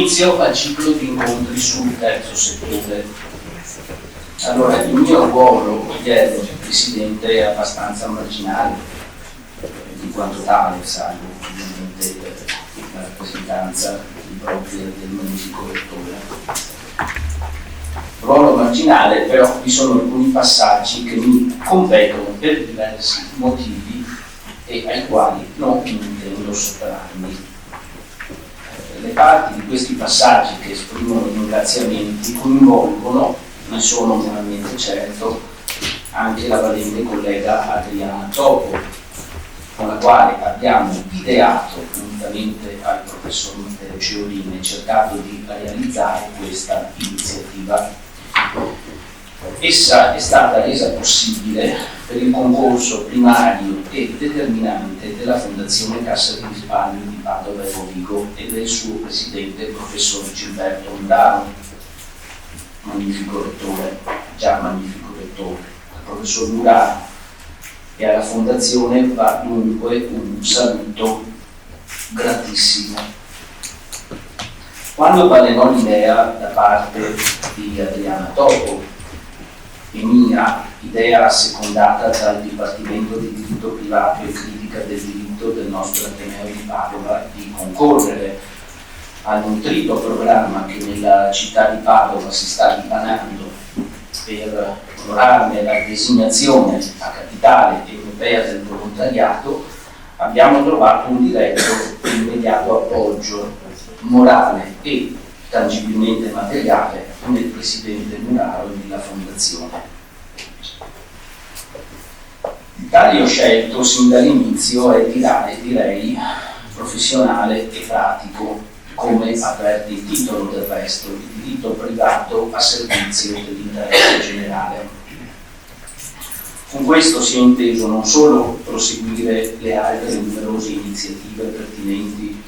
inizio al ciclo di incontri sul terzo settore. Allora, il mio ruolo odierno di Presidente è abbastanza marginale, in quanto tale, salvo ovviamente la rappresentanza impropria del magnifico Rettore. Ruolo marginale, però vi sono alcuni passaggi che mi competono per diversi motivi e ai quali non intendo sottrarmi. Le parti di questi passaggi che esprimono ringraziamenti coinvolgono, ne sono moralmente certo, anche la valente collega Adriana Topo, con la quale abbiamo ideato, unitamente al professor Matteo Ceolini, e cercato di realizzare questa iniziativa. Essa è stata resa possibile per il concorso primario e determinante della Fondazione Cassa di Risparmio di Padova e Rovigo e del suo presidente, il professor Gilberto Muraro, magnifico rettore, già magnifico rettore, al professor Muraro e alla Fondazione va dunque un saluto gratissimo. Quando balenò l'idea da parte di Adriana Topo e mia, idea assecondata dal Dipartimento di Diritto Privato e Critica del Diritto del nostro Ateneo di Padova, di concorrere al nutrito programma che nella città di Padova si sta dipanando per onorarne la designazione a capitale europea del volontariato, abbiamo trovato un diretto e immediato appoggio morale e tangibilmente materiale nel presidente Muraro e della Fondazione. Il taglio scelto sin dall'inizio è direi professionale e pratico, come avverte il titolo del resto, il diritto privato a servizio dell'interesse generale. Con questo si è inteso non solo proseguire le altre numerose iniziative pertinenti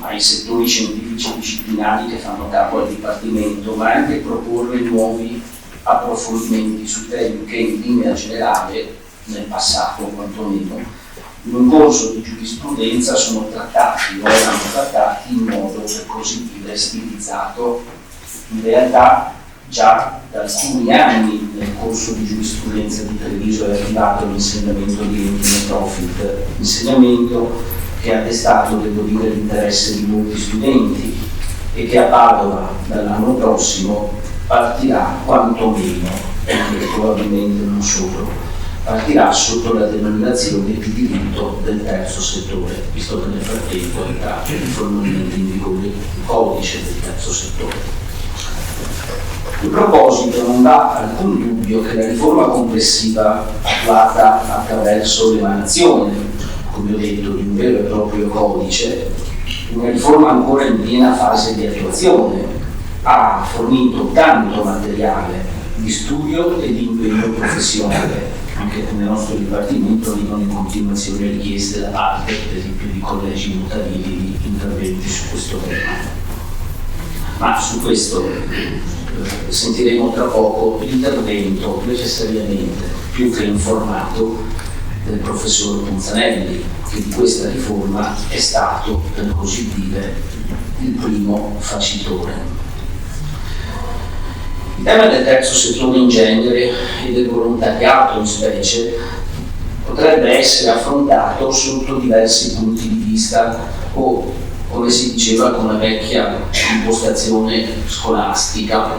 ai settori scientifici disciplinari che fanno capo al Dipartimento, ma anche proporre nuovi approfondimenti su temi che in linea generale, nel passato quantomeno, in un corso di giurisprudenza sono trattati o erano trattati in modo, per così dire, stilizzato. In realtà già da alcuni anni nel corso di giurisprudenza di Treviso è arrivato l'insegnamento di enti no profit, insegnamento che ha destato, devo dire, l'interesse di molti studenti e che a Padova dall'anno prossimo partirà quantomeno, e probabilmente non solo, partirà sotto la denominazione di diritto del terzo settore, visto che nel frattempo è entrato formalmente in vigore il codice del terzo settore. In proposito non dà alcun dubbio che la riforma complessiva attuata attraverso l'emanazione, come ho detto, di un vero e proprio codice, una riforma ancora in piena fase di attuazione, ha fornito tanto materiale di studio e di impegno professionale. Anche nel nostro Dipartimento arrivano in continuazione richieste da parte, per esempio, di collegi notarili di interventi su questo tema. Ma su questo sentiremo tra poco l'intervento necessariamente più che informato del professor Ponzanelli, che di questa riforma è stato, per così dire, il primo facitore. Il tema del terzo settore in genere e del volontariato in specie potrebbe essere affrontato sotto diversi punti di vista o, come si diceva con la vecchia impostazione scolastica,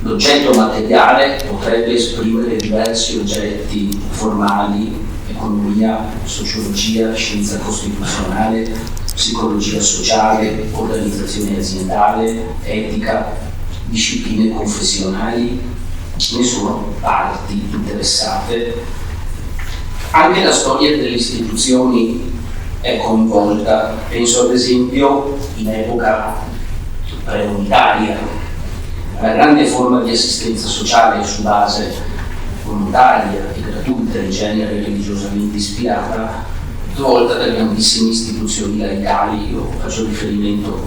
l'oggetto materiale potrebbe esprimere diversi oggetti formali: economia, sociologia, scienza costituzionale, psicologia sociale, organizzazione aziendale, etica, discipline confessionali. Ne sono parti interessate. Anche la storia delle istituzioni è coinvolta, penso ad esempio in epoca preunitaria alla grande forma di assistenza sociale su base volontaria e gratuita, in genere religiosamente ispirata, svolta da grandissime istituzioni laicali. Io faccio riferimento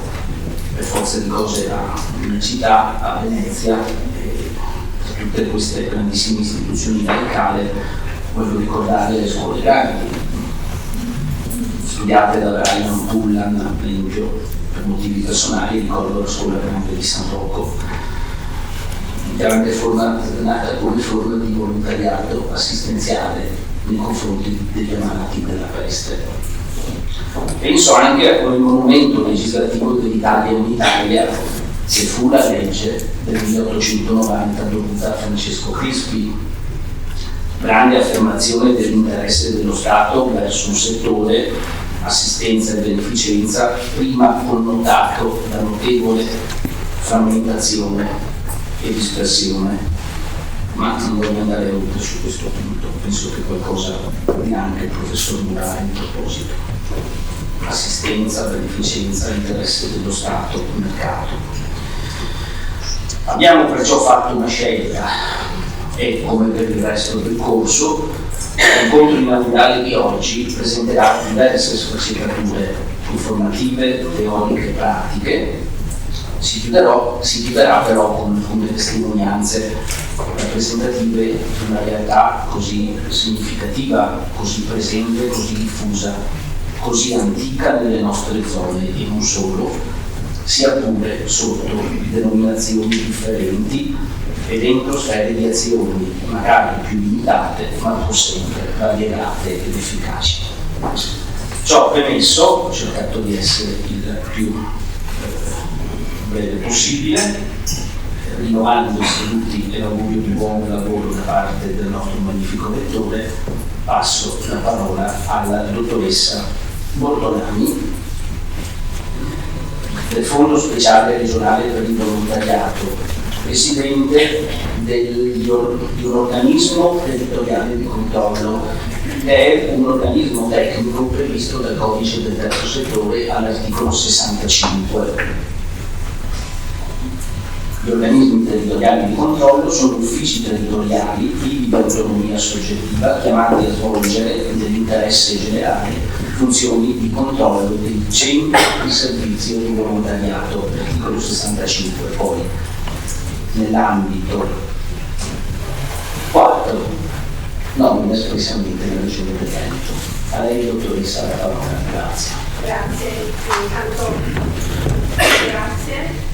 per forza di cose a una città, a Venezia, e a tutte queste grandissime istituzioni laicali voglio ricordare le scuole grandi, studiate da Ryan Pullan, per esempio, per motivi personali ricordo la scuola grande di San Rocco, grande forma, nata come forma di volontariato assistenziale nei confronti degli ammalati della peste. Penso anche a quel monumento legislativo dell'Italia in Italia, che fu la legge del 1890 dovuta a Francesco Crispi, grande affermazione dell'interesse dello Stato verso un settore, assistenza e beneficenza, prima connotato da notevole frammentazione e dispersione. Ma non voglio andare oltre su questo punto, penso che qualcosa dirà anche il professor Murari in proposito. Assistenza, beneficenza, interesse dello Stato, mercato. Abbiamo perciò fatto una scelta e, come per il resto del corso, l'incontro inaugurale di oggi presenterà diverse sfaccettature informative, teoriche e pratiche. Si chiuderà però con alcune testimonianze rappresentative di una realtà così significativa, così presente, così diffusa, così antica nelle nostre zone e non solo, sia pure sotto denominazioni differenti e dentro sfere di azioni magari più limitate, ma pur sempre variegate ed efficaci. Ciò premesso, ho cercato di essere il più breve possibile, rinnovando i saluti e l'augurio di buon lavoro da parte del nostro magnifico lettore. Passo la parola alla dottoressa Bortolami del Fondo Speciale Regionale per il Volontariato, presidente di un organismo territoriale di controllo, che è un organismo tecnico previsto dal Codice del Terzo Settore all'articolo 65. Gli organismi territoriali di controllo sono uffici territoriali vivi di autonomia soggettiva chiamati a svolgere nell'interesse generale funzioni di controllo dei centri di servizio di volontariato, articolo 65. Poi nell'ambito 4 nomina espressamente nella Regione del Veneto. A lei, dottoressa, la parola. Grazie. Grazie, intanto grazie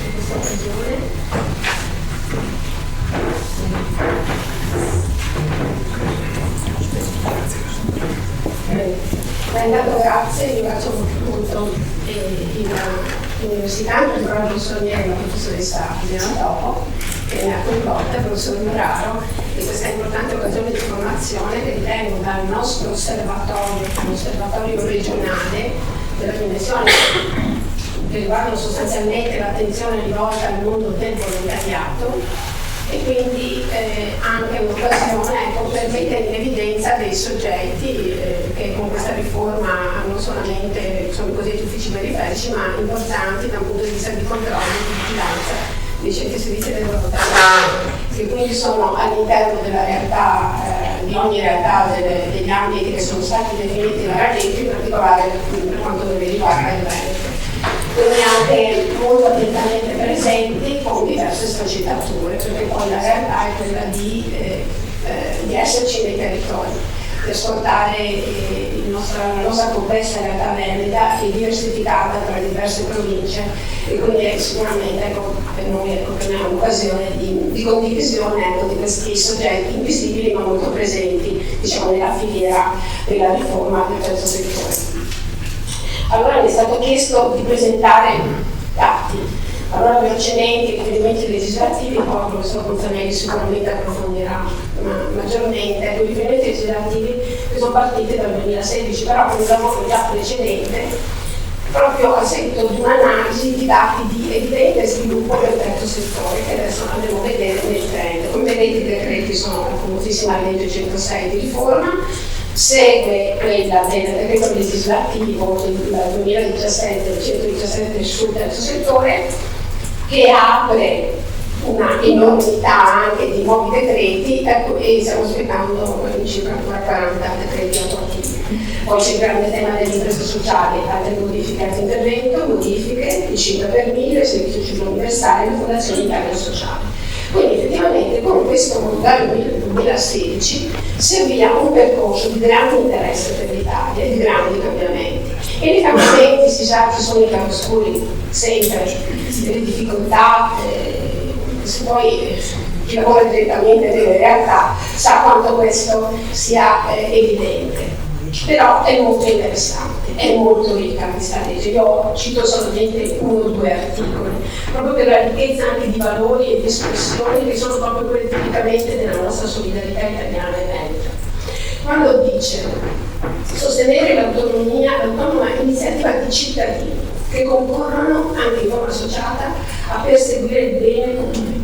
per questa occasione. Intanto grazie, ringrazio molto l'università, in particolare il professor Mieri e la professoressa Adriana Topo, che mi ha coinvolta, il professor Muraro, e questa importante occasione di formazione che ritengo dal nostro osservatorio regionale della dimensione che riguardano sostanzialmente l'attenzione rivolta al mondo del volontariato e quindi anche un'occasione per mettere in evidenza dei soggetti che con questa riforma non solamente sono i cosiddetti uffici periferici, ma importanti dal punto di vista di controllo e di vigilanza dei centri servizi del volontariato, che quindi sono all'interno della realtà, di ogni realtà degli ambiti che sono stati definiti dalla legge, in particolare per quanto riguarda il Veneto. Quindi anche molto attentamente presenti con diverse sfaccettature, perché poi la realtà è quella di esserci nei territori, di ascoltare la nostra complessa realtà veneta e diversificata tra le diverse province, e quindi è sicuramente per noi per me è un'occasione di condivisione di questi soggetti invisibili ma molto presenti, diciamo, nella filiera della riforma del terzo settore. Allora mi è stato chiesto di presentare dati, allora velocemente i riferimenti legislativi, poi il professor Ponzanelli sicuramente approfondirà maggiormente. I riferimenti legislativi che sono partiti dal 2016, però con un lavoro già precedente, proprio a seguito di un'analisi di dati di evidente sviluppo del terzo settore, che adesso andremo a vedere nel trend. Come vedete i decreti sono la famosissima legge 106 di riforma, segue quella del decreto legislativo del 2017 sul terzo settore, che apre una enormità anche di nuovi decreti, e stiamo aspettando circa 40 decreti attuativi. Poi c'è il grande tema delle imprese sociali, altre modifiche ad intervento, modifiche, il 5 per 1000, il servizio civile universale e le fondazioni Italia Sociale. Quindi effettivamente effettivamente con questo modello del 2016 si avvia un percorso di grande interesse per l'Italia e di grandi cambiamenti. E i cambiamenti, si sa, ci sono i chiaroscuri sempre, delle difficoltà, se poi chi lavora direttamente nelle realtà sa quanto questo sia evidente. Però è molto interessante, è molto ricca questa legge. Io cito solamente uno o due articoli, proprio per la ricchezza anche di valori e di espressioni che sono proprio quelle tipicamente della nostra solidarietà italiana e veneta. Quando dice sostenere l'autonoma iniziativa di cittadini che concorrono anche in forma associata a perseguire il bene comune.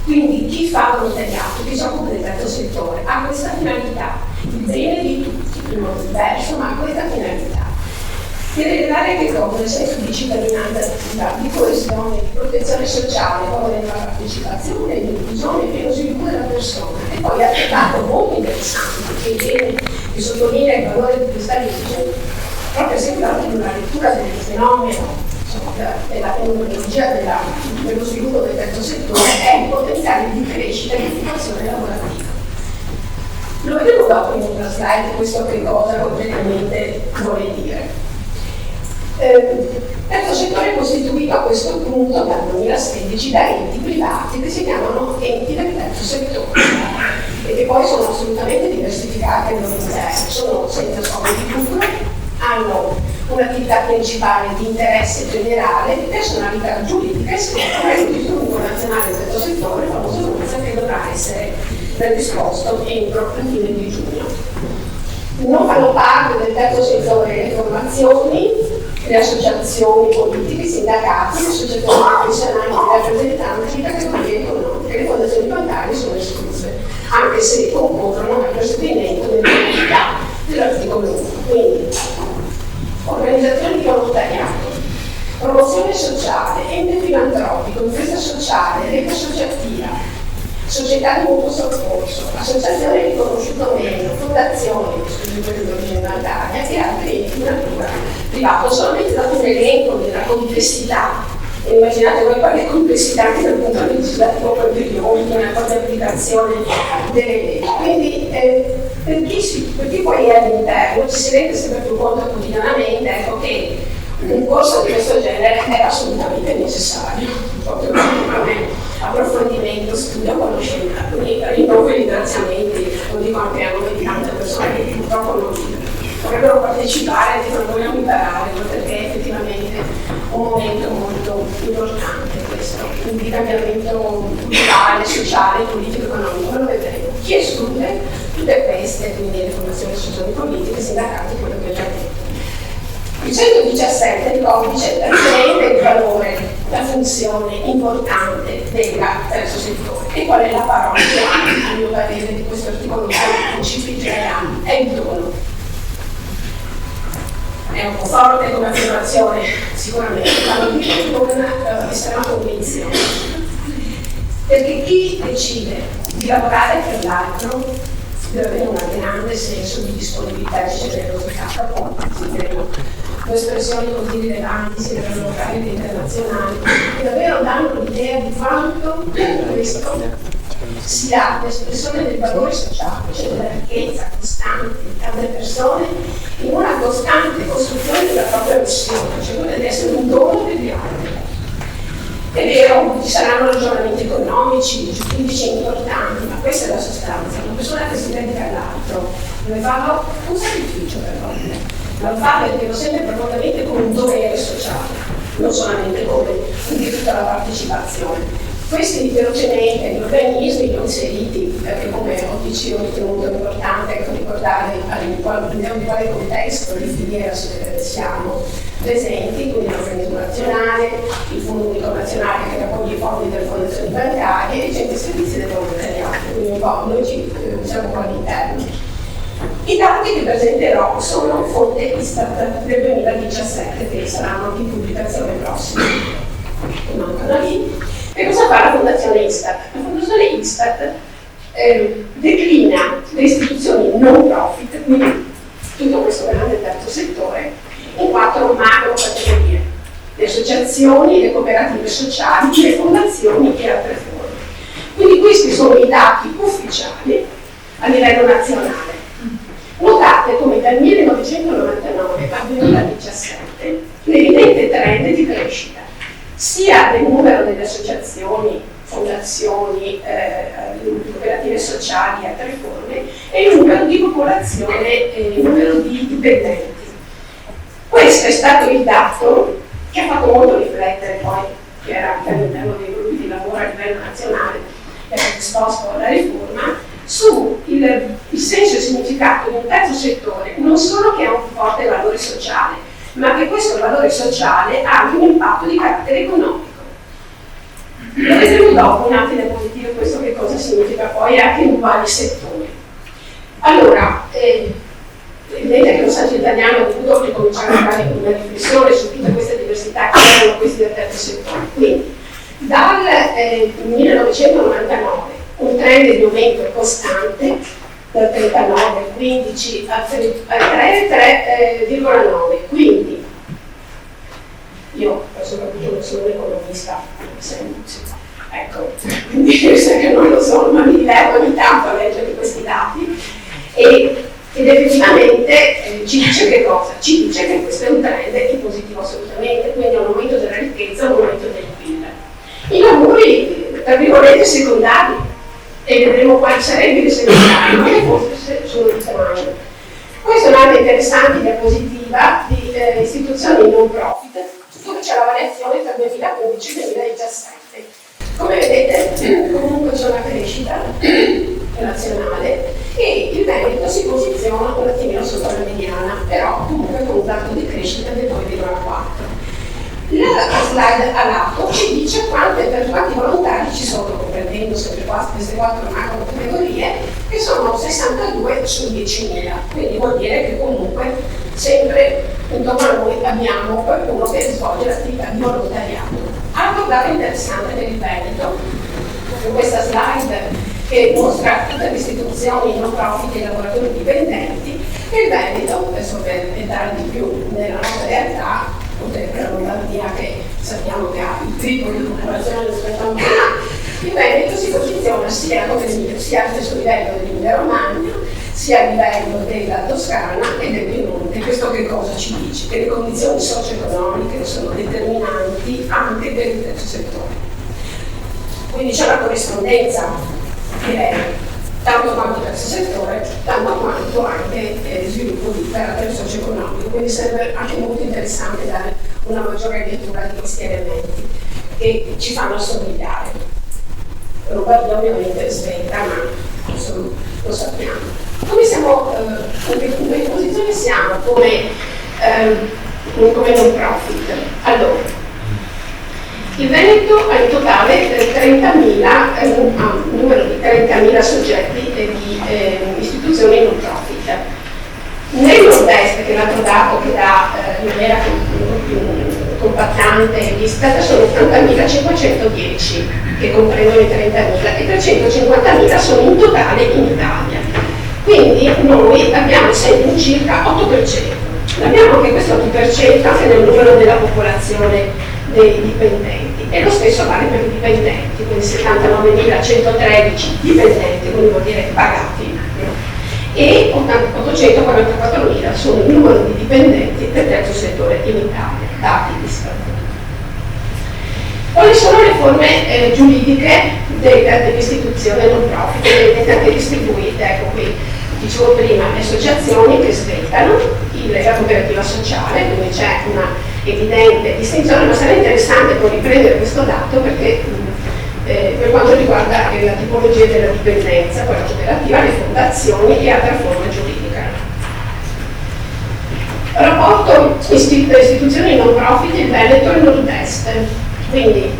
Quindi chi fa volontariato, chi si occupa del terzo settore, ha questa finalità, il bene di tutti, in modo diverso, ma ha questa finalità. Di rilevare che cosa? Il senso di cittadinanza attiva, di coesione, di protezione sociale, favorendo la partecipazione, l'inclusione e lo sviluppo della persona. E poi ha dato molto interessante, che sottolinea il valore di questa legge, proprio sempre anche in una lettura del fenomeno della tecnologia dello sviluppo del terzo settore è il potenziale di crescita e di occupazione lavorativa. Lo vedremo dopo in una slide questo che cosa concretamente vuole dire. Il terzo settore è costituito a questo punto dal 2016 da enti privati che si chiamano enti del terzo settore e che poi sono assolutamente diversificati al loro interno, sono senza scopo di lucro, hanno un'attività principale di interesse generale, personalità giuridica e scoprono l'istituto nazionale del terzo settore, famoso NUTS, che dovrà essere predisposto entro la fine di giugno. Non fanno parte del terzo settore le formazioni, le associazioni politiche, i sindacati, le associazioni professionali e rappresentanti di categorie economiche. Le fondazioni bancarie sono escluse, anche se concorrono al perseguimento dell'attività dell'articolo 1. Quindi, organizzazioni di volontariato, promozione sociale, ente filantropico, impresa sociale, rete associativa, società di mutuo soccorso, associazione riconosciuto meno, fondazioni, quelle di origine bancaria e altri enti di natura privata. Solamente dato un elenco della complessità, e immaginate voi quale complessità anche dal punto legislativo per di ordine, per di applicazione delle leggi. Quindi per chi poi è all'interno ci si rende sempre più conto quotidianamente, ecco, che un corso di questo genere è assolutamente necessario, proprio come approfondimento, studio, conoscenza. Quindi rinnovo i ringraziamenti, lo dico anche a nome di tante persone che purtroppo non dovrebbero partecipare, non vogliamo imparare, perché è effettivamente un momento molto importante questo, di cambiamento culturale, sociale, politico, economico, lo vedremo. Chi esclude tutte queste, quindi le formazioni sociali politiche, sindacati, quello che ho già detto. Il 117 del codice rende il valore, la funzione importante del terzo settore. E qual è la parola chiave, a mio parere, di questo articolo dei principi generali? È il dono. È un po' forte come affermazione, sicuramente, ma lo dico con estrema convinzione. Perché chi decide di lavorare per l'altro deve avere un grande senso di disponibilità e di generosità. Appunto, due espressioni così rilevanti sia per locali che internazionali, che davvero danno l'idea di quanto questo sia l'espressione del valore sociale, cioè della ricchezza costante delle persone, in una costante costruzione della propria missione, cioè quella di essere un dono per gli altri. È vero, ci saranno ragionamenti economici, giuridici importanti, ma questa è la sostanza. Una persona che si dedica all'altro deve farlo un sacrificio per volte. Ma lo fa perché lo sente profondamente come un dovere sociale, non solamente come un diritto alla partecipazione. Questi velocemente gli organismi inseriti, perché come OTC ho ritenuto importante ricordare in quale contesto di filiera siamo presenti, quindi l'organismo nazionale, il Fondo Unico Nazionale che raccoglie i fondi delle fondazioni bancarie e i centri servizi del volontariato, quindi un po' noi ci siamo qua all'interno. I dati che presenterò sono fonte Istat del 2017, che saranno di pubblicazione prossima, che mancano lì. E cosa fa la Fondazione Istat? La Fondazione Istat declina le istituzioni non profit, quindi tutto questo grande terzo settore, in 4 macro categorie: le associazioni, le cooperative sociali, le fondazioni e altre forme. questi sono i dati ufficiali a livello nazionale. Notate come dal 1999 al 2017 l'evidente trend di crescita sia del numero delle associazioni, fondazioni, cooperative sociali e altre forme, e il numero di popolazione e il numero di dipendenti. Questo è stato il dato che ha fatto molto riflettere poi, che era anche all'interno dei gruppi di lavoro a livello nazionale che era disposto alla riforma, su il senso e il significato di un terzo settore, non solo che ha un forte valore sociale, ma che questo valore sociale ha anche un impatto di carattere economico. Lo vedremo dopo un attimo positivo questo che cosa significa poi anche in quali settori. Allora, vedete che lo Stato italiano ha dovuto cominciare a fare una riflessione su tutte queste diversità che erano questi del terzo settore. Quindi, dal 1999 un trend di aumento costante, dal 39, 15 al 3,9, quindi io soprattutto non sono un economista, ecco, quindi che non lo so, ma mi diverto ogni tanto a leggere questi dati ed effettivamente ci dice che cosa? Ci dice che questo è un trend in positivo assolutamente, quindi un aumento della ricchezza, un aumento del PIL. I lavori, tra virgolette, secondari, e vedremo quali sarebbero i secondari, ma che forse sono il tamaño. Questa è un'altra interessante diapositiva di istituzioni non profit, dove c'è la variazione tra 2015 e 2017. Come vedete, comunque c'è una crescita nazionale e il Veneto si posiziona un attimino sotto la mediana, però comunque con un dato di crescita del 2,4. La slide a lato ci dice quanti volontari ci sono, comprendendo sempre queste quattro macro categorie, che sono 62 su 10.000, quindi vuol dire che comunque sempre intorno a noi abbiamo qualcuno che svolge l'attività di volontariato. Altro dato interessante per il Veneto, con questa slide che mostra tutte le istituzioni non profit e i lavoratori dipendenti, che il Veneto, adesso per entrare di più nella nostra realtà, oltre che la Lombardia che sappiamo che ha il triplo di popolazione rispetto a noi, il Veneto si posiziona sia allo stesso livello dell'Emilia Romagna, sia a livello della Toscana e del Piemonte. Questo che cosa ci dice? Che le condizioni socio-economiche sono determinanti anche per il terzo settore. Quindi c'è una corrispondenza, direi, tanto quanto terzo settore, tanto quanto anche sviluppo di carattere socio-economico. Quindi sarebbe anche molto interessante dare una maggiore lettura di questi elementi che ci fanno assomigliare. Lombardia ovviamente sventa, ma insomma, lo sappiamo. Come siamo, in che posizione siamo come non profit? Allora, il Veneto ha in totale 30.000, ha un numero di 30.000 soggetti di istituzioni non profit. Nel nord-est, che è l'altro dato che dà in maniera più compattante l'Istat, sono 80.510 che comprendono i 30.000 e 350.000 sono in totale in Italia. Quindi noi abbiamo sempre un circa 8%. Abbiamo anche questo 8% anche nel numero della popolazione dei dipendenti, e lo stesso vale per i dipendenti, quindi 79.113 dipendenti, quindi vuol dire pagati, e 844.000 sono il numero di dipendenti del terzo settore in Italia, dati di Istat. Quali sono le forme giuridiche delle istituzioni non profit? Vedete anche distribuite, ecco qui, dicevo prima, le associazioni che svettano, la cooperativa sociale, dove c'è una evidente distinzione, ma sarà interessante poi riprendere questo dato perché per quanto riguarda la tipologia della dipendenza, quella cooperativa, le fondazioni e altra forma giuridica. Rapporto istituzioni non profit il Veneto e il Nord-Est, quindi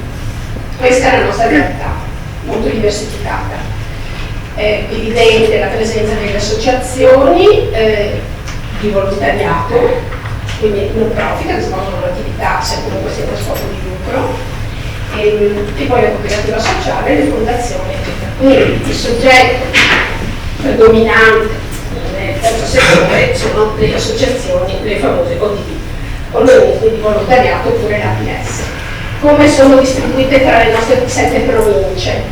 questa è la nostra realtà, molto diversificata. È evidente la presenza delle associazioni di volontariato, quindi non profit, che svolgono l'attività sempre con scopo di lucro, e poi la cooperativa sociale, le fondazioni, eccetera. Quindi il soggetto predominante nel terzo settore sono le associazioni, le famose ODV, organismi di volontariato oppure l'APS. Come sono distribuite tra le nostre 7 province?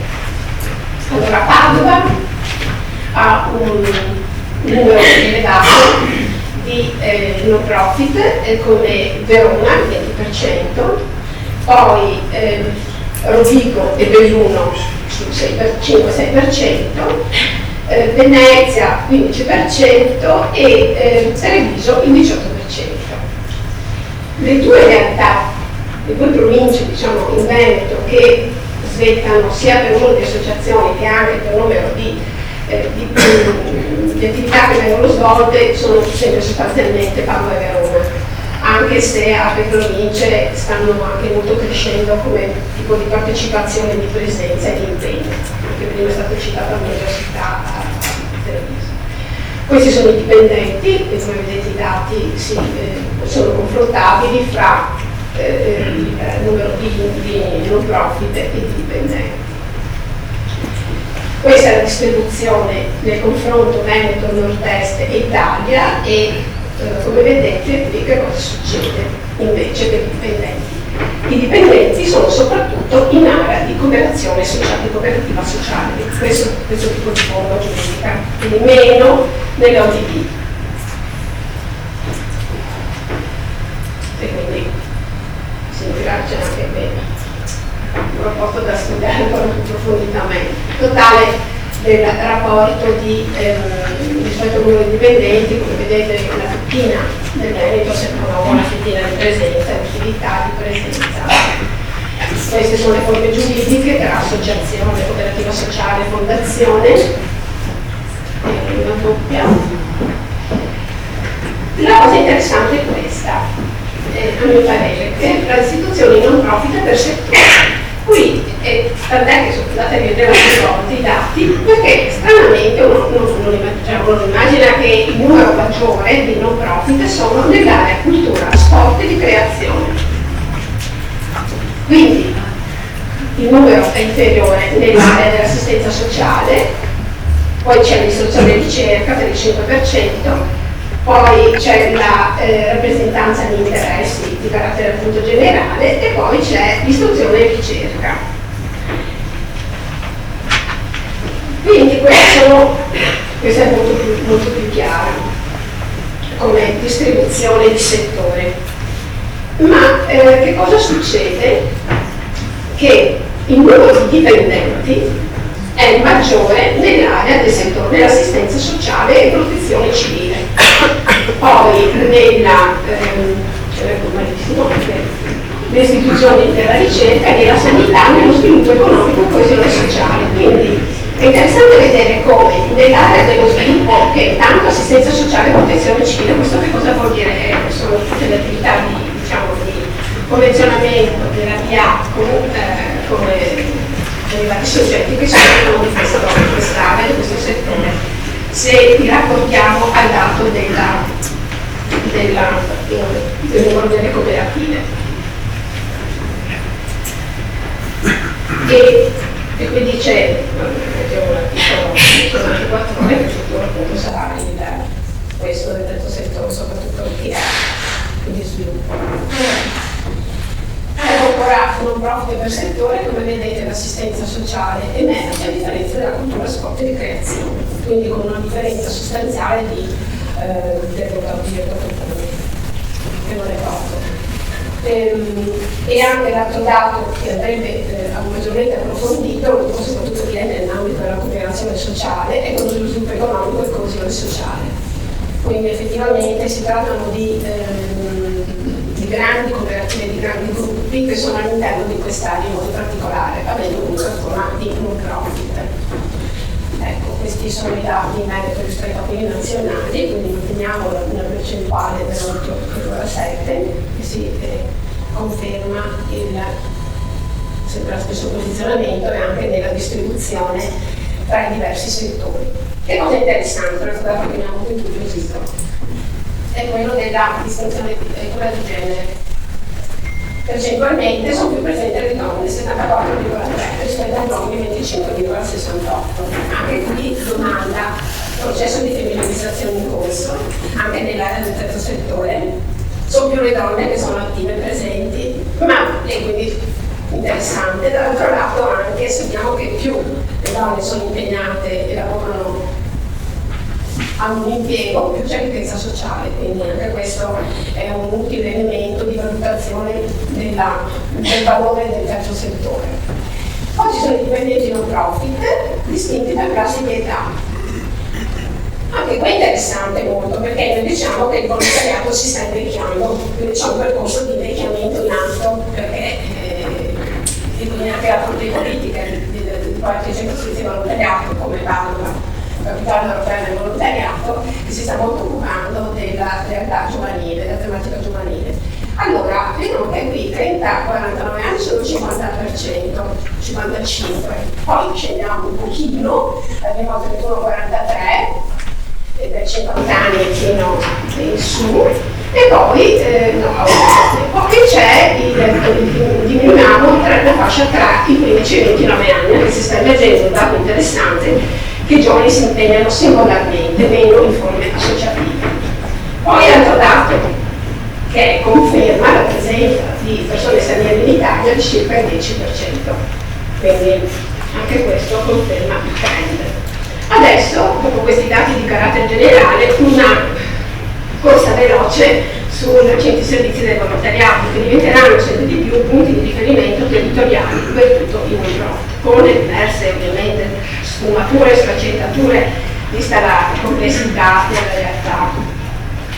Allora, Padova ha un numero elevato di non profit come Verona, il 20%, poi Rovigo e Belluno sul 5-6%, Venezia 15% e Treviso il 18%. Le due realtà, le due province diciamo in Veneto che svettano sia per numero di associazioni che anche per numero di attività che vengono svolte sono sempre sostanzialmente Padova e Verona, anche se altre province stanno anche molto crescendo come tipo di partecipazione, di presenza e di impegno, perché prima è stata citata l'università a Treviso. Questi sono i dipendenti, e come vedete i dati sono confrontabili fra il numero di non profit e di dipendenti. Questa è la distribuzione nel confronto Veneto, Nord-Est e Italia e come vedete qui che cosa succede invece per i dipendenti. I dipendenti sono soprattutto in area di cooperazione sociale, di cooperativa sociale, questo tipo di forma giuridica, quindi meno nelle ODD. E quindi significa c'è anche un rapporto da studiare ancora più approfonditamente. Totale del rapporto rispetto al numero di dipendenti, come vedete la fettina del Veneto sembra una buona fettina di presenza, di attività, di presenza. Queste sono le forme giuridiche tra associazione, cooperativa sociale, fondazione, una doppia. La cosa interessante è questa, a mio parere, che le istituzioni non profit per settore. Qui, tant'è che sono andate a vedere i dati, perché stranamente uno immagina che il numero maggiore di non profit sono nell'area cultura, sport e di creazione. Quindi il numero è inferiore nell'area dell'assistenza sociale, poi c'è l'istruzione e ricerca per il 5%, poi c'è la rappresentanza di interessi di carattere appunto generale e poi c'è l'istruzione e ricerca. Quindi questa è molto più chiara come distribuzione di settore. Ma che cosa succede? Che il numero di dipendenti è maggiore nell'area del settore dell'assistenza sociale e protezione civile. Poi le istituzioni della ricerca e della sanità, nello sviluppo economico e coesione sociale. Quindi è interessante vedere come nell'area dello sviluppo, che tanto assistenza sociale e protezione civile, questo che cosa vuol dire? Sono tutte le attività di convenzionamento della PA come derivati soggetti che sono di quest'area, di questo settore, se li rapportiamo al dato del numero delle cooperative. E quindi c'è l'articolo 24 ore, che il futuro appunto sarà questo del terzo settore, soprattutto il PA, quindi sviluppo. Ancora non profit per settore, come vedete l'assistenza sociale emerge a differenza della cultura, sport e di creazione, quindi con una differenza sostanziale del voto diretto che non è poco. E anche l'altro dato che andrebbe maggiormente approfondito, soprattutto che è nell'ambito della cooperazione sociale, è quello dello sviluppo economico e coesione sociale. Quindi effettivamente si trattano di grandi cooperative, di grandi gruppi che sono all'interno di quest'area in modo particolare, avendo una forma di non profit. Ecco, questi sono i dati in Veneto rispetto a quelli nazionali, quindi manteniamo una percentuale dell'8,7 che si conferma sempre lo stesso posizionamento e anche nella distribuzione tra i diversi settori. Che cosa interessante, una cosa che mi ha molto incuriosito, è quello della distinzione di genere. Percentualmente sono più presenti le donne, 74,3 rispetto agli uomini 25,68. Anche qui domanda processo di femminilizzazione in corso, anche nell'area del terzo settore. Sono più le donne che sono attive e presenti, ma e quindi interessante, dall'altro lato anche sappiamo che più le donne sono impegnate e lavorano, hanno un impiego, più c'è ricchezza sociale, quindi anche questo è un utile elemento di valutazione del valore del terzo settore. Poi ci sono i dipendenti non profit, distinti da classi di età. Anche qua è interessante molto, perché noi diciamo che il volontariato si sta invecchiando, quindi c'è un percorso di invecchiamento in atto, perché e quindi anche la fonte politica di qualche centro servizi volontariato, come la capitale europea del volontariato, che si sta molto occupando della realtà giovanile, della tematica giovanile. Allora, vediamo che qui 30-49 anni sono il 50%, 55%, poi scendiamo un pochino, abbiamo 31-43%, dai 50 anni fino in su, e poi c'è diminuiamo tra la fascia tra i 15 e i 29 anni, che si sta emergendo un dato interessante, che i giovani si impegnano singolarmente, meno in forme associative. Poi altro dato che conferma la presenza di persone straniere in Italia di circa il 10%, quindi anche questo conferma il trend. Adesso, dopo questi dati di carattere generale, una corsa veloce sui centri servizi del volontariato, che diventeranno sempre di più punti di riferimento territoriali per tutto il mondo, con le diverse ovviamente sfumature e sfaccettature vista la complessità della realtà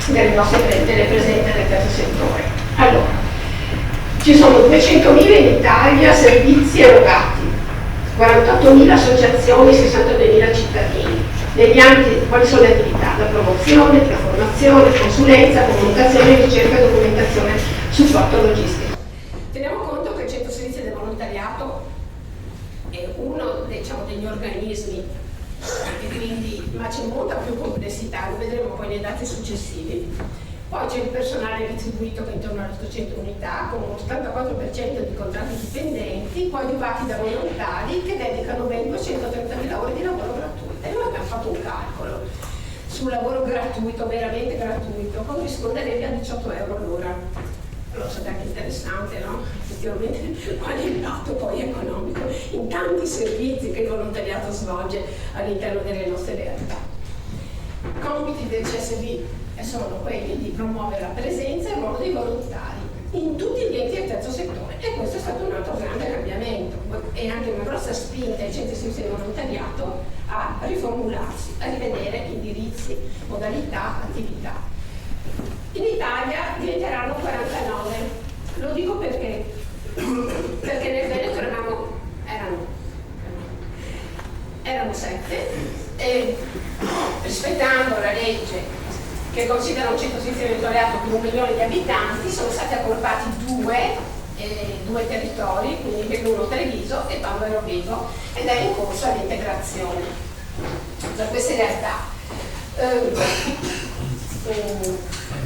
delle presenze del terzo settore. Allora, ci sono 200.000 in Italia servizi erogati, 48.000 associazioni, 62.000 cittadini. Negli ambiti, quali sono le attività? La promozione, la formazione, consulenza, comunicazione, ricerca, documentazione, supporto logistico. Teniamo conto che il centro servizi del volontariato è uno degli organismi, e quindi, ma c'è molta più complessità, lo vedremo poi nei dati successivi. Poi c'è il personale retribuito che è intorno alle 800 unità, con un 84% di contratti dipendenti, coadiuvati da volontari che dedicano ben 230.000 ore di lavoro gratuito. E noi abbiamo fatto un calcolo sul lavoro gratuito, veramente gratuito, corrisponderebbe a 18 euro l'ora. Allora, sapete anche interessante, no? Effettivamente qual è il lato poi economico in tanti servizi che il volontariato svolge all'interno delle nostre realtà. Compiti del CSV sono quelli di promuovere la presenza e il ruolo dei volontari in tutti gli enti del terzo settore, e questo è stato un altro grande cambiamento e anche una grossa spinta ai centri servizi di volontariato a riformularsi, a rivedere indirizzi, modalità, attività. In Italia diventeranno 49, lo dico perché nel Veneto erano 7 e rispettando la legge che considera un centro servizi territoriale con 1 milione di abitanti, sono stati accorpati due territori, quindi Belluno Treviso e Pavaro Rovigo, ed è in corso l'integrazione da queste realtà.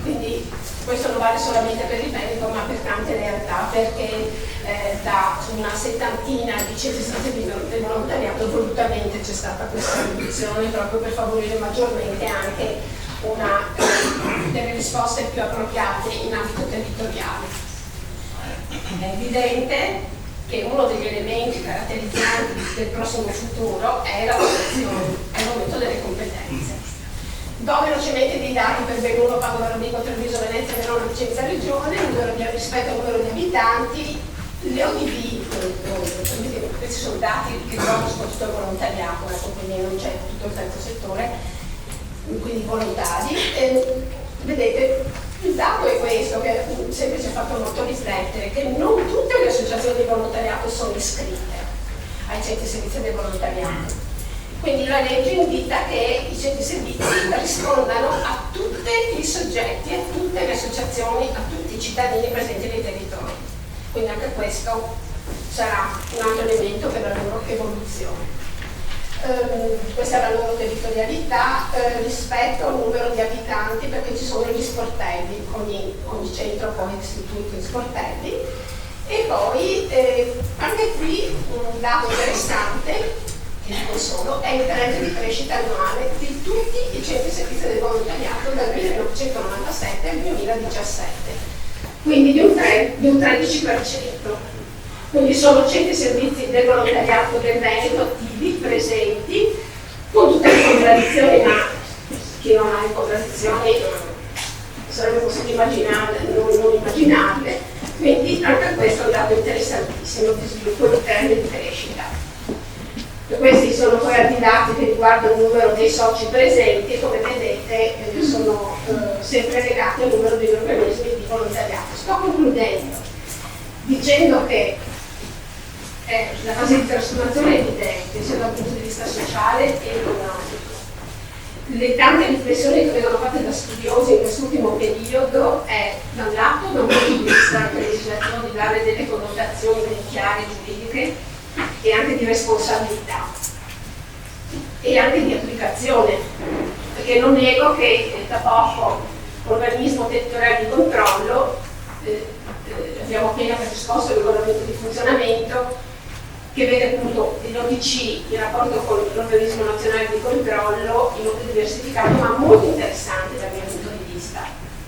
Quindi questo non vale solamente per il Veneto, ma per tante realtà, perché da una settantina di centri servizi del volontariato volutamente c'è stata questa riduzione proprio per favorire maggiormente anche delle risposte più appropriate in ambito territoriale. È evidente che uno degli elementi caratterizzanti del prossimo futuro è la formazione, è il momento delle competenze. Do velocemente dei dati per Belluno, Padova, Rovigo, Treviso, Venezia, Verona, Vicenza Regione, rispetto al numero di abitanti. Le ODV, questi sono dati che conoscono tutto il volontariato, quindi non c'è tutto il terzo settore, quindi volontari. Vedete, il dato è questo, che sempre ci ha fatto molto riflettere, che non tutte le associazioni di volontariato sono iscritte ai centri servizi del volontariato. Quindi la legge invita che i centri servizi rispondano a tutti i soggetti, a tutte le associazioni, a tutti i cittadini presenti nei territori. Quindi anche questo sarà un altro elemento per la loro evoluzione. Questa è la loro territorialità rispetto al numero di abitanti, perché ci sono gli sportelli, ogni centro poi è istituito in sportelli. E poi anche qui un dato interessante, che dico solo, è il trend di crescita annuale di tutti i centri servizi del volontariato dal 1997 al 2017, quindi di un 13%. Quindi sono centri servizi del volontariato del Veneto attivi, presenti, con tutte le contraddizioni, ma chi non ha le contraddizioni sarebbe possibile immaginarle, non immaginarle. Quindi anche questo è un dato interessantissimo di sviluppo interno e di crescita. Questi sono poi altri dati che riguardano il numero dei soci presenti e come vedete sono sempre legati al numero degli organismi di volontariato. Sto concludendo dicendo che la fase di trasformazione è evidente sia dal punto di vista sociale che economico. Le tante riflessioni che vengono fatte da studiosi in quest'ultimo periodo è da un lato da un punto di vista legislativo di dare delle connotazioni ben chiare giuridiche e anche di responsabilità e anche di applicazione, perché non nego che da poco organismo territoriale di controllo abbiamo appena predisposto il regolamento di funzionamento che vede appunto l'ODC in rapporto con l'organismo nazionale di controllo in modo diversificato ma molto interessante dal mio punto di vista,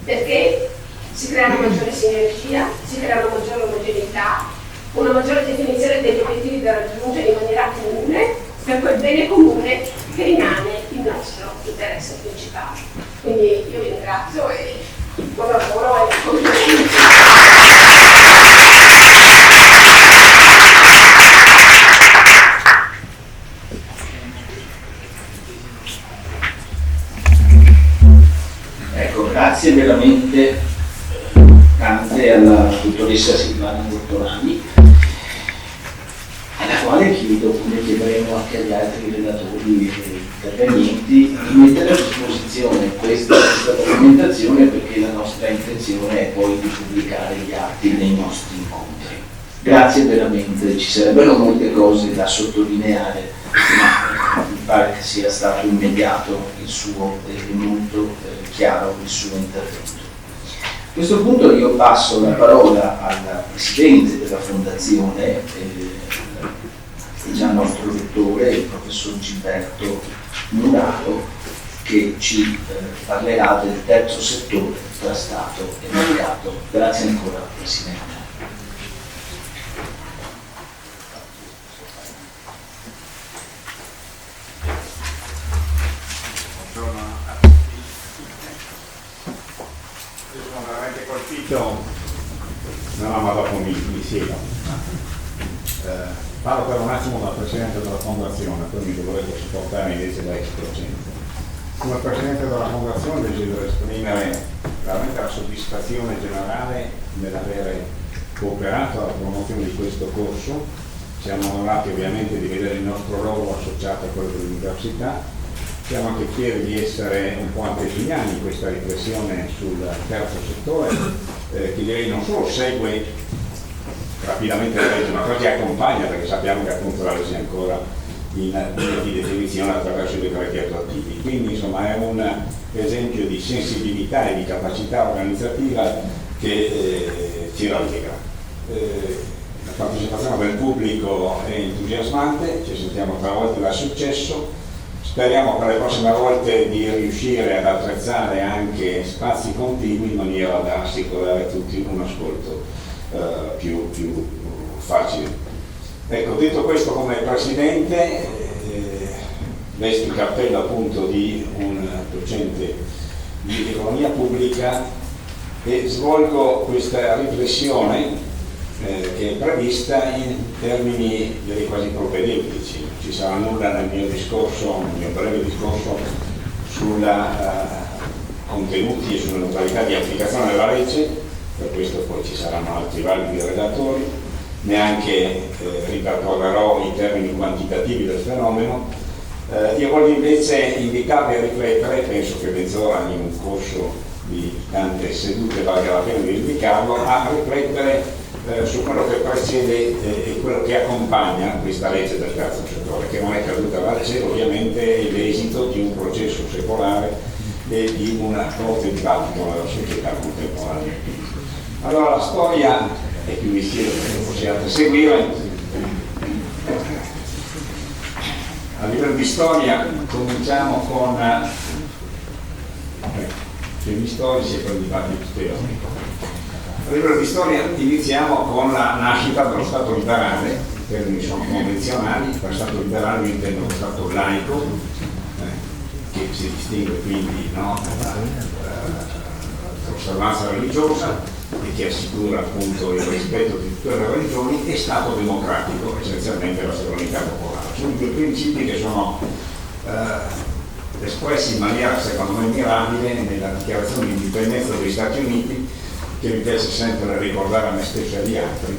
perché si crea una maggiore sinergia, si crea una maggiore omogeneità, una maggiore definizione degli obiettivi da raggiungere in maniera comune per quel bene comune che rimane il nostro interesse principale. Quindi io vi ringrazio e buon lavoro e complimenti. Ecco, grazie veramente tante alla dottoressa Silvana Mortorani, alla quale chiedo, come chiederemo anche agli altri relatori e intervenienti, di mettere a disposizione questa documentazione, perché la nostra intenzione è poi di pubblicare gli atti nei nostri incontri. Grazie veramente, ci sarebbero molte cose da sottolineare, ma mi pare che sia stato immediato il suo e molto chiaro il suo intervento. A questo punto io passo la parola al presidente della fondazione, già nostro dottore, il professor Gilberto Muraro, che ci parlerà del terzo settore tra Stato e mercato. Grazie ancora, Presidente. Buongiorno a tutti. Io sono veramente colpito, no, ma dopo mi siedo. Parlo per un attimo da Presidente della Fondazione, poi mi dovrete supportare invece da ex-docente. Come Presidente della Fondazione desidero esprimere veramente la soddisfazione generale nell'avere cooperato alla promozione di questo corso. Siamo onorati ovviamente di vedere il nostro ruolo associato a quello dell'università. Siamo anche fieri di essere un po' antesignani in questa riflessione sul terzo settore, che direi non solo segue rapidamente la legge, ma quasi accompagna, perché sappiamo che appunto la legge è ancora in linea di definizione attraverso i decreti attuativi. Quindi insomma è un esempio di sensibilità e di capacità organizzativa che ci rallegra. La partecipazione del pubblico è entusiasmante, ci sentiamo travolti dal successo. Speriamo per le prossime volte di riuscire ad attrezzare anche spazi contigui in maniera da assicurare a tutti un ascolto più facile. Ecco, detto questo, come Presidente vesto il cappello appunto di un docente di economia pubblica e svolgo questa riflessione che è prevista in termini direi quasi propedeutici. Ci sarà nulla nel mio discorso, nel mio breve discorso sulla contenuti e sulla modalità di applicazione della legge, per questo poi ci saranno altri validi relatori, neanche ripercorrerò i termini quantitativi del fenomeno. Io voglio invece invitarvi a riflettere, penso che mezz'ora in un corso di tante sedute valga la pena di indicarlo, a riflettere su quello che precede e quello che accompagna questa legge del terzo settore, che non è caduta dal cielo, ovviamente è l'esito di un processo secolare e di un forte dibattito nella società contemporanea. Allora la storia è più vicina che possiate seguire. A livello di storia cominciamo con temi storici e poi dibattito teorico. A livello di storia iniziamo con la nascita dello Stato liberale termini sono convenzionali, per Stato liberale io intendo uno Stato laico, che si distingue quindi dall'osservanza religiosa e che assicura appunto il rispetto di tutte le religioni, e Stato democratico, essenzialmente la sovranità popolare. Sono due principi che sono espressi in maniera secondo me mirabile nella dichiarazione di indipendenza degli Stati Uniti, che mi piace sempre ricordare a me stesso e agli altri.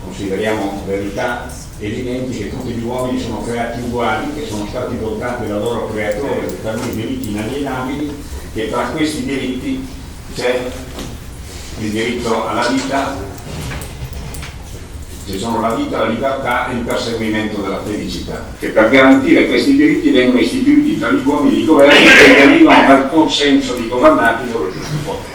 Consideriamo verità evidenti che tutti gli uomini sono creati uguali, che sono stati dotati dal loro creatore di taluni diritti inalienabili, che tra questi diritti c'è il diritto alla vita, ci sono la vita, la libertà e il perseguimento della felicità, che per garantire questi diritti vengono istituiti tra gli uomini di governo che derivano dal consenso di governati loro giusto potere.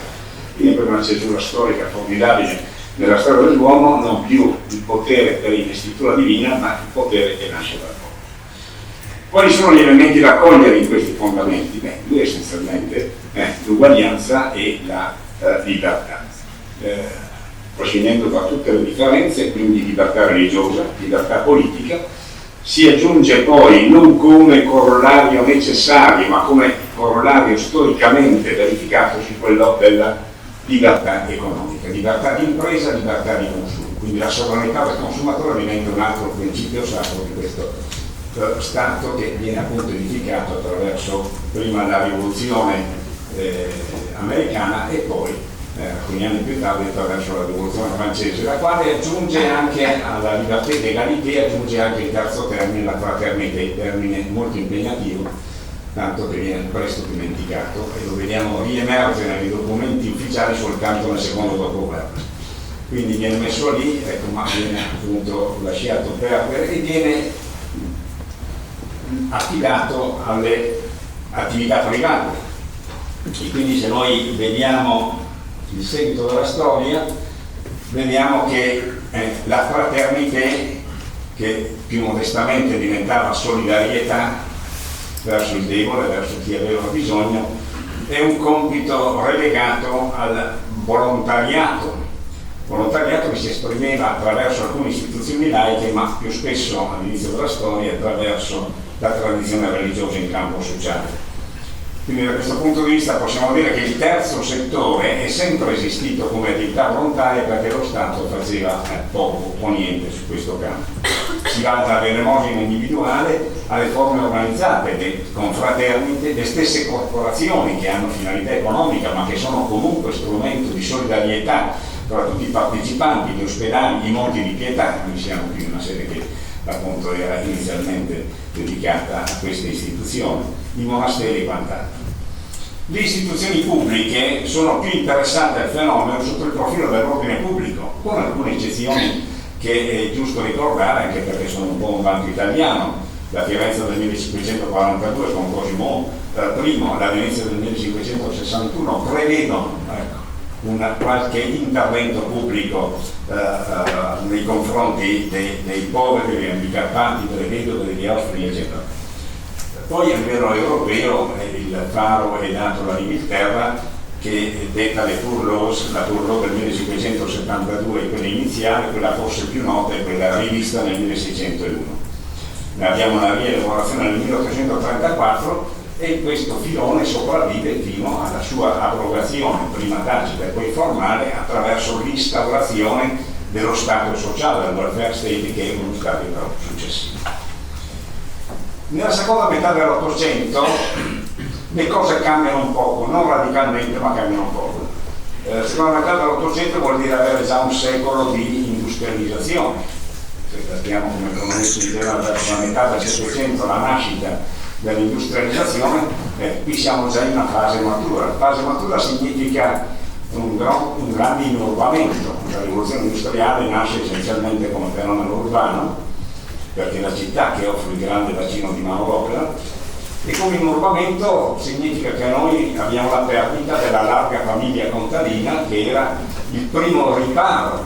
Quindi per una cesura storica formidabile nella storia dell'uomo, non più il potere per investitura divina, ma il potere che nasce dal popolo. Quali sono gli elementi da cogliere in questi fondamenti? Due essenzialmente, l'uguaglianza e la libertà. Proscinendo da tutte le differenze, quindi libertà religiosa, libertà politica, si aggiunge poi non come corollario necessario, ma come corollario storicamente verificatosi quello della libertà economica, libertà di impresa, libertà di consumo. Quindi la sovranità del consumatore diventa un altro principio sacro di questo Stato, che viene appunto edificato attraverso prima la rivoluzione americana e poi alcuni anni più tardi attraverso la rivoluzione francese, la quale aggiunge anche alla libertà e legalità, aggiunge anche il terzo termine, la fraternità, termine molto impegnativo, tanto che viene presto dimenticato e lo vediamo riemergere nei documenti ufficiali soltanto nel secondo dopoguerra. Quindi viene messo lì, ma viene appunto lasciato perdere e viene affidato alle attività private. E quindi se noi vediamo il seguito della storia, vediamo che la fraternità, che più modestamente diventava solidarietà verso il debole, verso chi aveva bisogno, è un compito relegato al volontariato che si esprimeva attraverso alcune istituzioni laiche, ma più spesso all'inizio della storia attraverso la tradizione religiosa in campo sociale. Quindi da questo punto di vista possiamo dire che il terzo settore è sempre esistito come attività volontaria, perché lo Stato faceva poco o niente su questo campo. Si va dall'elemosina individuale alle forme organizzate, le confraternite, le stesse corporazioni che hanno finalità economica ma che sono comunque strumento di solidarietà tra tutti i partecipanti, gli ospedali, i monti di pietà. Quindi siamo qui in una sede che appunto era inizialmente dedicata a queste istituzioni, i monasteri e quant'altro. Le istituzioni pubbliche sono più interessate al fenomeno sotto il profilo dell'ordine pubblico, con alcune eccezioni che è giusto ricordare, anche perché sono un po' un vanto italiano. La Firenze del 1542 con Cosimo I, la Venezia del 1561 prevedono un qualche intervento pubblico nei confronti dei poveri, degli handicappati, delle vedove, degli orfani, eccetera. Poi a livello europeo il faro è dato dall'Inghilterra, che detta le Poor Laws, la Poor Law del 1572, quella iniziale, quella forse più nota è quella rivista nel 1601. Ne abbiamo una rielaborazione nel 1834 e questo filone sopravvive fino alla sua abrogazione, prima tacita e poi formale, attraverso l'instaurazione dello Stato sociale, del welfare state, che è uno stadio però successivo. Nella seconda metà dell'Ottocento le cose cambiano un poco, non radicalmente ma cambiano un poco. La seconda metà dell'Ottocento vuol dire avere già un secolo di industrializzazione. Se guardiamo, come economisti diceva, verso la metà del Settecento la nascita dell'industrializzazione, qui siamo già in una fase matura. La fase matura significa un grande inurbamento. La rivoluzione industriale nasce essenzialmente come fenomeno urbano, perché è la città che offre il grande bacino di manodopera, e come inurbamento significa che noi abbiamo la perdita della larga famiglia contadina, che era il primo riparo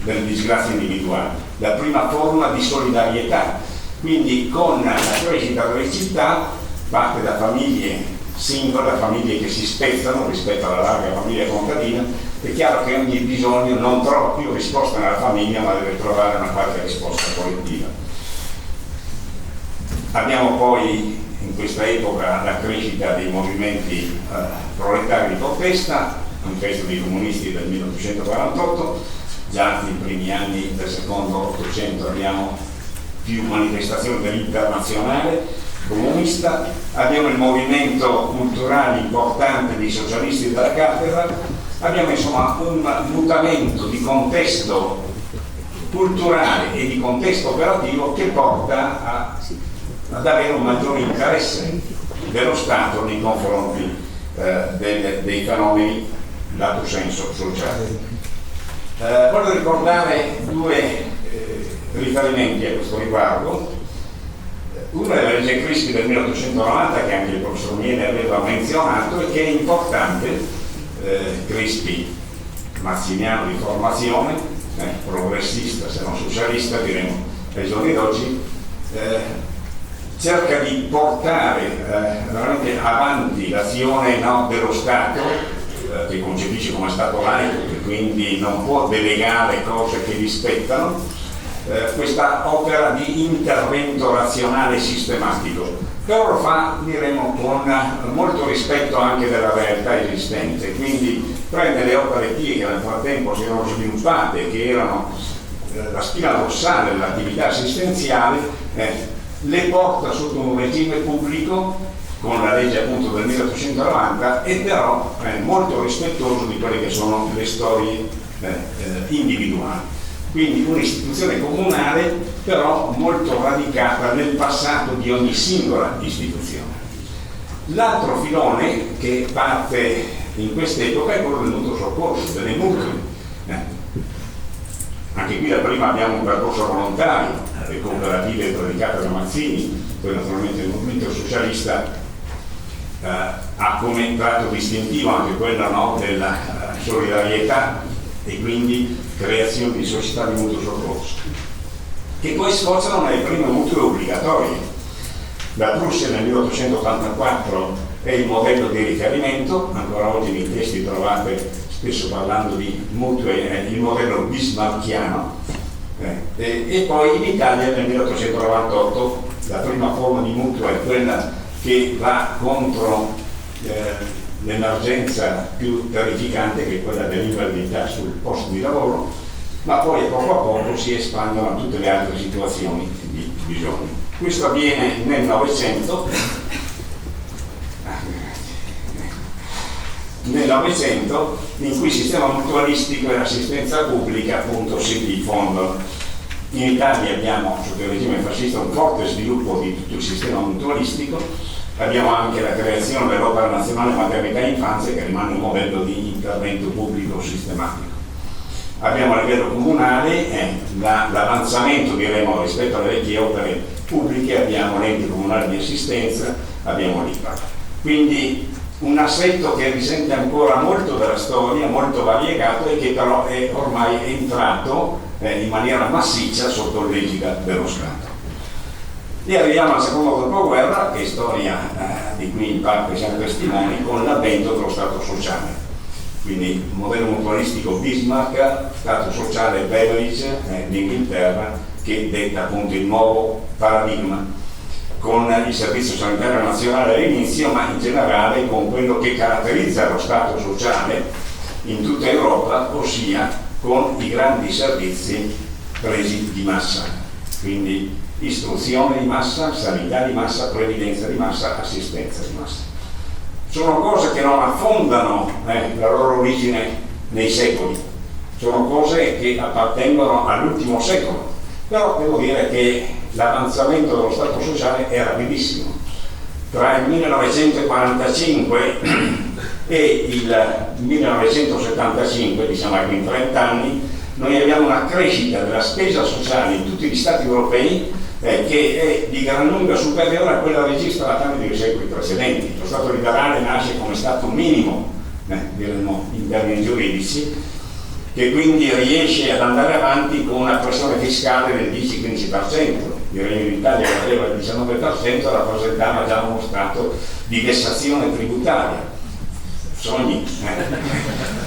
delle disgrazie individuali, la prima forma di solidarietà. Quindi con la crescita delle città parte da famiglie singole, da famiglie che si spezzano rispetto alla larga famiglia contadina, è chiaro che ogni bisogno non trova più risposta nella famiglia, ma deve trovare una qualche risposta collettiva. Abbiamo poi in questa epoca la crescita dei movimenti proletari di protesta, un testo dei comunisti del 1848, già nei primi anni del secondo Ottocento abbiamo più manifestazioni dell'internazionale comunista, abbiamo il movimento culturale importante dei socialisti della cattedra, abbiamo insomma un mutamento di contesto culturale e di contesto operativo che porta ad avere un maggiore interesse dello Stato nei confronti dei fenomeni dato senso sociale. Voglio ricordare due riferimenti a questo riguardo. Uno è la legge Crispi del 1890, che anche il professor Miele aveva menzionato e che è importante. Crispi, mazziniano di formazione, progressista se non socialista diremo ai giorni d'oggi, cerca di portare veramente avanti l'azione dello Stato, che concepisce come Stato laico, che quindi non può delegare cose che gli spettano, questa opera di intervento razionale sistematico, però lo fa, diremo, con molto rispetto anche della realtà esistente, quindi prende le opere pie che nel frattempo si erano sviluppate, che erano la spina dorsale dell'attività assistenziale, le porta sotto un regime pubblico con la legge appunto del 1890 e però molto rispettoso di quelle che sono le storie individuali. Quindi un'istituzione comunale però molto radicata nel passato di ogni singola istituzione. L'altro filone che parte in quest'epoca è quello del mutuo soccorso, delle mutui. Anche qui da prima abbiamo un percorso volontario, le cooperative predicate da Mazzini, poi naturalmente il movimento socialista ha come tratto distintivo anche quello della solidarietà e quindi creazione di società di mutuo soccorso, che poi sforzano nelle prime mutue obbligatorie. La Prussia nel 1884 è il modello di riferimento, ancora oggi nei testi trovate spesso parlando di mutue, il modello bismarcchiano, e poi in Italia nel 1898 la prima forma di mutuo è quella che va contro l'emergenza più terrificante, che è quella dell'invalidità sul posto di lavoro, ma poi poco a poco si espandono a tutte le altre situazioni di bisogno. Questo avviene nel Novecento, in cui il sistema mutualistico e l'assistenza pubblica appunto si diffondono. In Italia abbiamo sotto il regime fascista un forte sviluppo di tutto il sistema mutualistico, abbiamo anche la creazione dell'opera nazionale maternità e infanzia, che rimane un modello di intervento pubblico sistematico. Abbiamo a livello comunale l'avanzamento, diremo, rispetto alle vecchie opere pubbliche, abbiamo l'ente comunale di assistenza, abbiamo l'IPA. Quindi un assetto che risente ancora molto della storia, molto variegato e che però è ormai entrato in maniera massiccia sotto l'egida dello Stato. E arriviamo al secondo dopoguerra, che è storia di cui in parte siamo testimoni, con l'avvento dello Stato sociale. Quindi modello mutualistico Bismarck, Stato sociale Beveridge d'Inghilterra, che detta appunto il nuovo paradigma, con il servizio sanitario nazionale all'inizio, ma in generale con quello che caratterizza lo Stato sociale in tutta Europa, ossia con i grandi servizi presi di massa, quindi istruzione di massa, sanità di massa, previdenza di massa, assistenza di massa. Sono cose che non affondano la loro origine nei secoli, sono cose che appartengono all'ultimo secolo, però devo dire che l'avanzamento dello Stato sociale è rapidissimo. Tra il 1945 e il 1975, diciamo anche in 30 anni, noi abbiamo una crescita della spesa sociale in tutti gli Stati europei che è di gran lunga superiore a quella registrata nei secoli precedenti. Lo Stato liberale nasce come Stato minimo, diremmo in termini giuridici, che quindi riesce ad andare avanti con una pressione fiscale del 10-15%. Il Regno d'Italia, che aveva il 19%, rappresentava già uno stato di vessazione tributaria. sogni,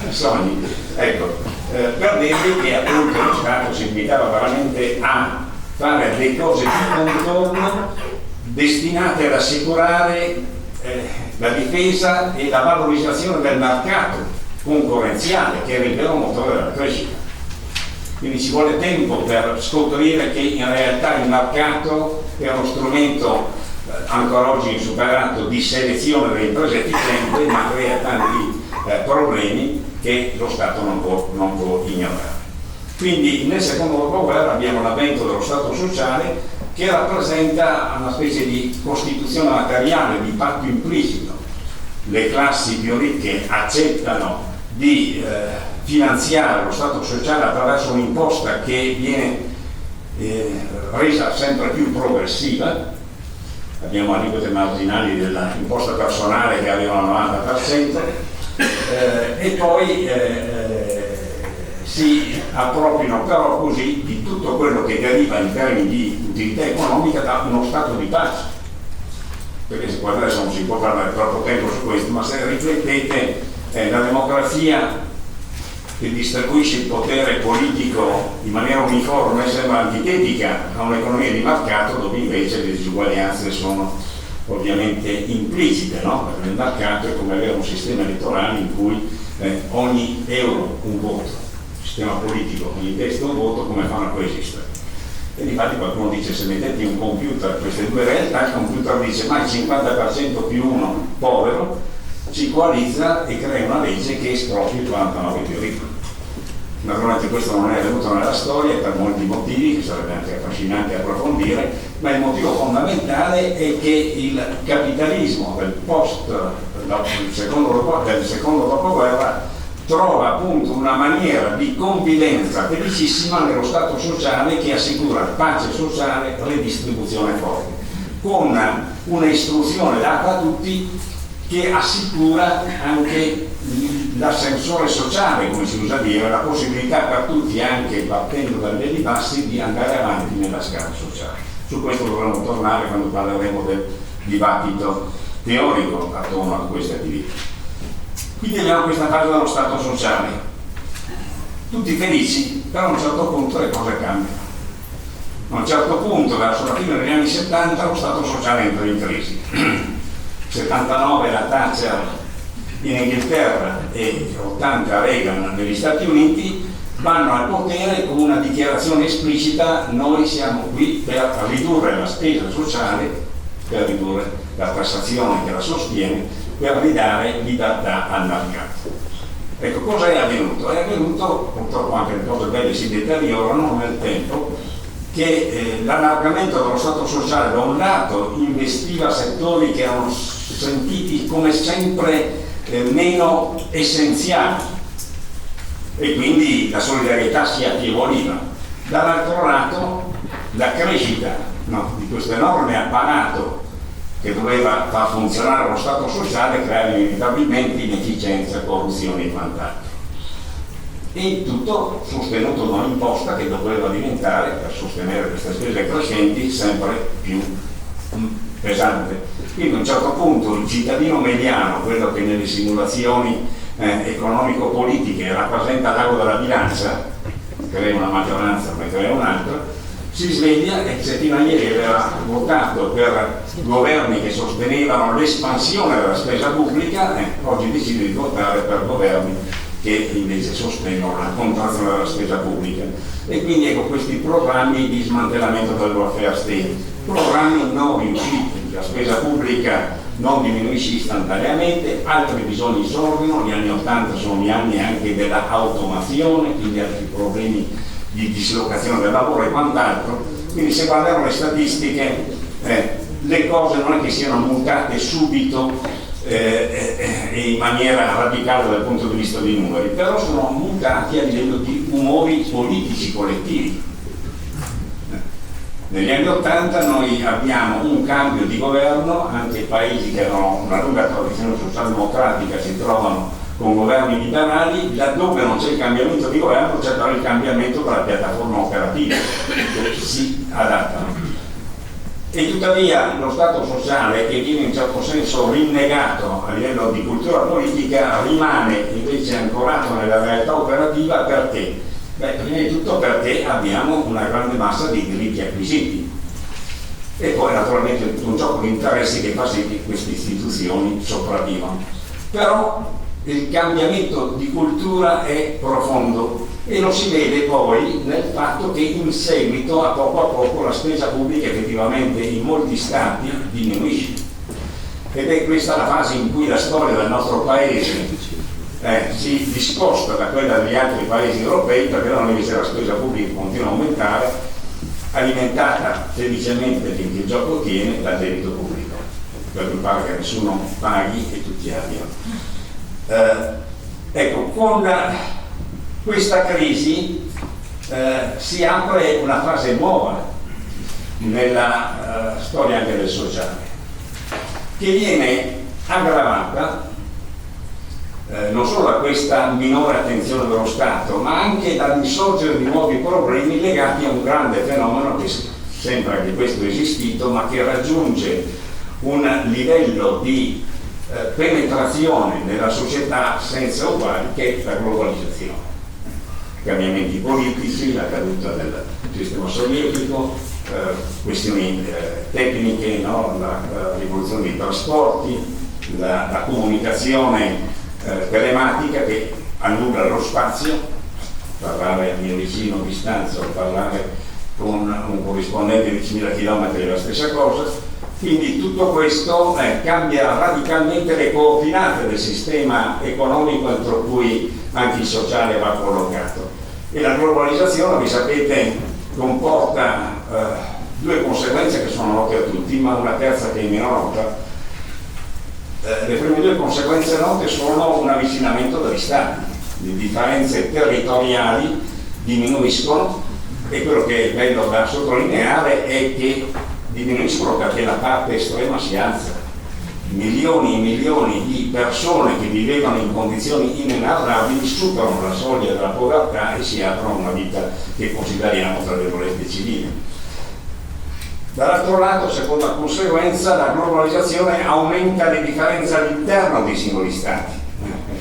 sogni. Ecco, per dirvi che appunto lo Stato si limitava veramente a fare delle cose di contorno destinate ad assicurare la difesa e la valorizzazione del mercato concorrenziale, che era il vero motore della crescita. Quindi ci vuole tempo per scoprire che in realtà il mercato è uno strumento ancora oggi insuperato di selezione delle imprese efficienti, ma crea tanti problemi che lo Stato non può ignorare. Quindi nel secondo dopoguerra abbiamo l'avvento dello Stato sociale, che rappresenta una specie di costituzione materiale, di patto implicito. Le classi più ricche accettano di finanziare lo Stato sociale attraverso un'imposta che viene resa sempre più progressiva. Abbiamo aliquote marginali dell'imposta personale che arrivano al 90%, e poi si appropriano però così di tutto quello che deriva in termini di utilità economica da uno stato di pace. Perché adesso non si può parlare troppo tempo su questo, ma se riflettete, la democrazia che distribuisce il potere politico in maniera uniforme sembra antitetica a un'economia di mercato, dove invece le disuguaglianze sono ovviamente implicite, no? Perché il mercato è come avere un sistema elettorale in cui ogni euro un voto, sistema politico, ogni testa un voto, come fanno a coesistere. E infatti qualcuno dice: se mettete un computer queste due realtà, il computer dice ma il 50% più uno povero si coalizza e crea una legge che espropria il 49 più ricco. Naturalmente questo non è avvenuto nella storia per molti motivi, che sarebbe anche affascinante approfondire, ma il motivo fondamentale è che il capitalismo del secondo dopoguerra trova appunto una maniera di convivenza felicissima nello Stato sociale, che assicura pace sociale, redistribuzione forte, con un'istruzione data a tutti che assicura anche l'ascensore sociale, come si usa dire, la possibilità per tutti, anche partendo dai livelli bassi, di andare avanti nella scala sociale. Su questo dovremo tornare quando parleremo del dibattito teorico attorno a queste attività. Quindi abbiamo questa fase dello Stato sociale, tutti felici, però a un certo punto le cose cambiano. A un certo punto, verso la fine degli anni 70, lo Stato sociale entra in crisi. 79 la Thatcher in Inghilterra e 80 Reagan negli Stati Uniti vanno al potere con una dichiarazione esplicita: noi siamo qui per ridurre la spesa sociale, per ridurre la tassazione che la sostiene, per ridare libertà al mercato. Ecco, cosa è avvenuto? È avvenuto, purtroppo anche le cose belle si deteriorano nel tempo, che l'allargamento dello Stato sociale da un lato investiva settori che erano sentiti come sempre meno essenziali, e quindi la solidarietà si affieoliva. Dall'altro lato la crescita di questo enorme apparato che doveva far funzionare lo Stato sociale creava inevitabilmente inefficienza, corruzione e quant'altro. E tutto sostenuto da un'imposta che doveva diventare, per sostenere queste spese crescenti, sempre più pesante. Quindi a un certo punto il cittadino mediano, quello che nelle simulazioni economico-politiche rappresenta l'ago della bilancia, crea una maggioranza poi crea un'altra, si sveglia e se fino a ieri aveva votato per governi che sostenevano l'espansione della spesa pubblica, oggi decide di votare per governi che invece sostengono la contrazione della spesa pubblica. E quindi ecco questi programmi di smantellamento del welfare state, programmi non riusciti. La spesa pubblica non diminuisce istantaneamente, altri bisogni sorgono, gli anni 80 sono gli anni anche della automazione, quindi altri problemi di dislocazione del lavoro e quant'altro. Quindi se guardiamo le statistiche, le cose non è che siano mutate subito e in maniera radicale dal punto di vista dei numeri, però sono mutati a livello di umori politici collettivi. Negli anni 80 noi abbiamo un cambio di governo, anche paesi che hanno una lunga tradizione socialdemocratica si trovano con governi liberali, laddove non c'è il cambiamento di governo c'è però il cambiamento della piattaforma operativa, che si adattano. E tuttavia lo Stato sociale, che viene in un certo senso rinnegato a livello di cultura politica, rimane invece ancorato nella realtà operativa. Perché? Prima di tutto perché abbiamo una grande massa di diritti acquisiti e poi naturalmente un gioco di interessi che fa sì che queste istituzioni sopravvivano. Però il cambiamento di cultura è profondo e lo si vede poi nel fatto che in seguito a poco la spesa pubblica effettivamente in molti stati diminuisce, ed è questa la fase in cui la storia del nostro paese si discosta da quella degli altri paesi europei, perché non invece la spesa pubblica continua a aumentare, alimentata felicemente finché il gioco tiene dal debito pubblico, per cui pare che nessuno paghi e tutti abbiano. Ecco, con questa crisi si apre una fase nuova nella storia anche del sociale, che viene aggravata non solo da questa minore attenzione dello Stato, ma anche dall'insorgere di nuovi problemi legati a un grande fenomeno che sembra che questo è esistito, ma che raggiunge un livello di penetrazione nella società senza uguali, che è la globalizzazione. Cambiamenti politici, la caduta del sistema sovietico, questioni tecniche, no? La rivoluzione dei trasporti, la comunicazione telematica che annulla lo spazio, parlare al mio vicino a distanza o parlare con un corrispondente di 10.000 km è la stessa cosa. Quindi tutto questo cambia radicalmente le coordinate del sistema economico entro cui anche il sociale va collocato. E la globalizzazione, vi sapete, comporta due conseguenze che sono note a tutti, ma una terza che è meno nota. Le prime due conseguenze note sono un avvicinamento dagli stati, le differenze territoriali diminuiscono, e quello che è bello da sottolineare è che diminuiscono perché la parte estrema si alza. Milioni e milioni di persone che vivevano in condizioni inenarrabili superano la soglia della povertà e si aprono una vita che consideriamo tra virgolette civile. Dall'altro lato, seconda conseguenza, la globalizzazione aumenta le differenze all'interno dei singoli stati.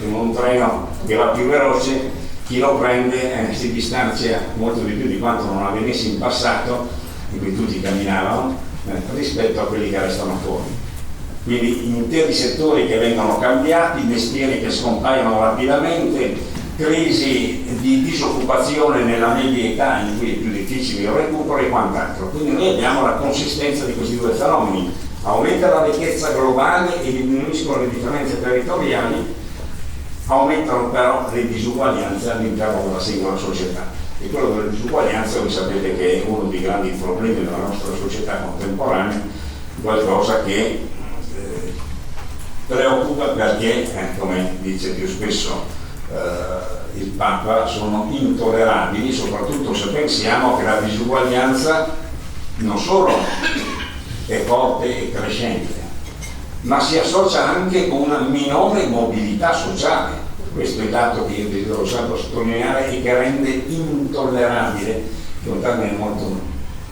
In un treno che va più veloce, chi lo prende si distanzia molto di più di quanto non avvenisse in passato, in cui tutti camminavano, rispetto a quelli che restano fuori. Quindi interi settori che vengono cambiati, mestieri che scompaiono rapidamente, crisi di disoccupazione nella media età in cui è più difficile il recupero e quant'altro. Quindi noi abbiamo la consistenza di questi due fenomeni: aumenta la ricchezza globale e diminuiscono le differenze territoriali, aumentano però le disuguaglianze all'interno della singola società. E quello delle disuguaglianze, voi sapete che è uno dei grandi problemi della nostra società contemporanea, qualcosa che preoccupa perché, come dice più spesso il Papa, sono intollerabili, soprattutto se pensiamo che la disuguaglianza non solo è forte e crescente, ma si associa anche con una minore mobilità sociale. Questo è il dato che io desidero sempre sottolineare e che rende intollerabile, che è un termine molto,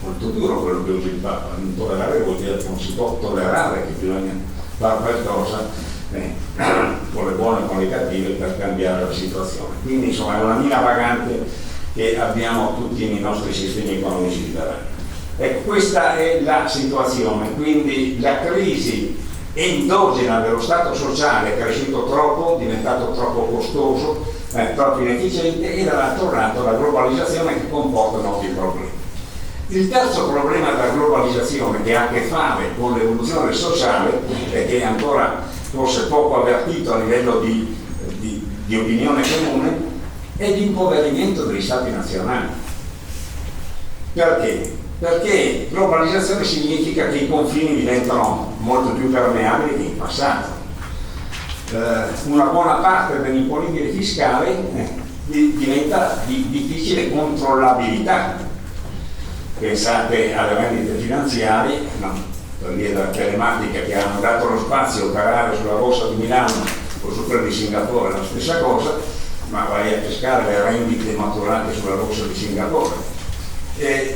molto duro quello che usa il Papa. Intollerare vuol dire che non si può tollerare, che bisogna fare qualcosa con le buone e con le cattive per cambiare la situazione. Quindi insomma è una mina vagante che abbiamo tutti nei nostri sistemi economici liberali. Ecco, questa è la situazione. Quindi la crisi endogena dello Stato sociale è cresciuto troppo, diventato troppo costoso, troppo inefficiente, e dall'altro lato la globalizzazione che comporta noti problemi. Il terzo problema della globalizzazione, che ha a che fare con l'evoluzione sociale e che è ancora forse poco avvertito a livello di opinione comune, è l'impoverimento degli stati nazionali. Perché? Perché globalizzazione significa che i confini diventano molto più permeabili che in passato. Una buona parte dell'imponibile fiscale diventa di difficile controllabilità. Pensate alle vendite finanziarie, per via della telematica, che hanno dato lo spazio a operare sulla borsa di Milano o su quella di Singapore, è la stessa cosa, ma vai a pescare le rendite maturate sulla borsa di Singapore.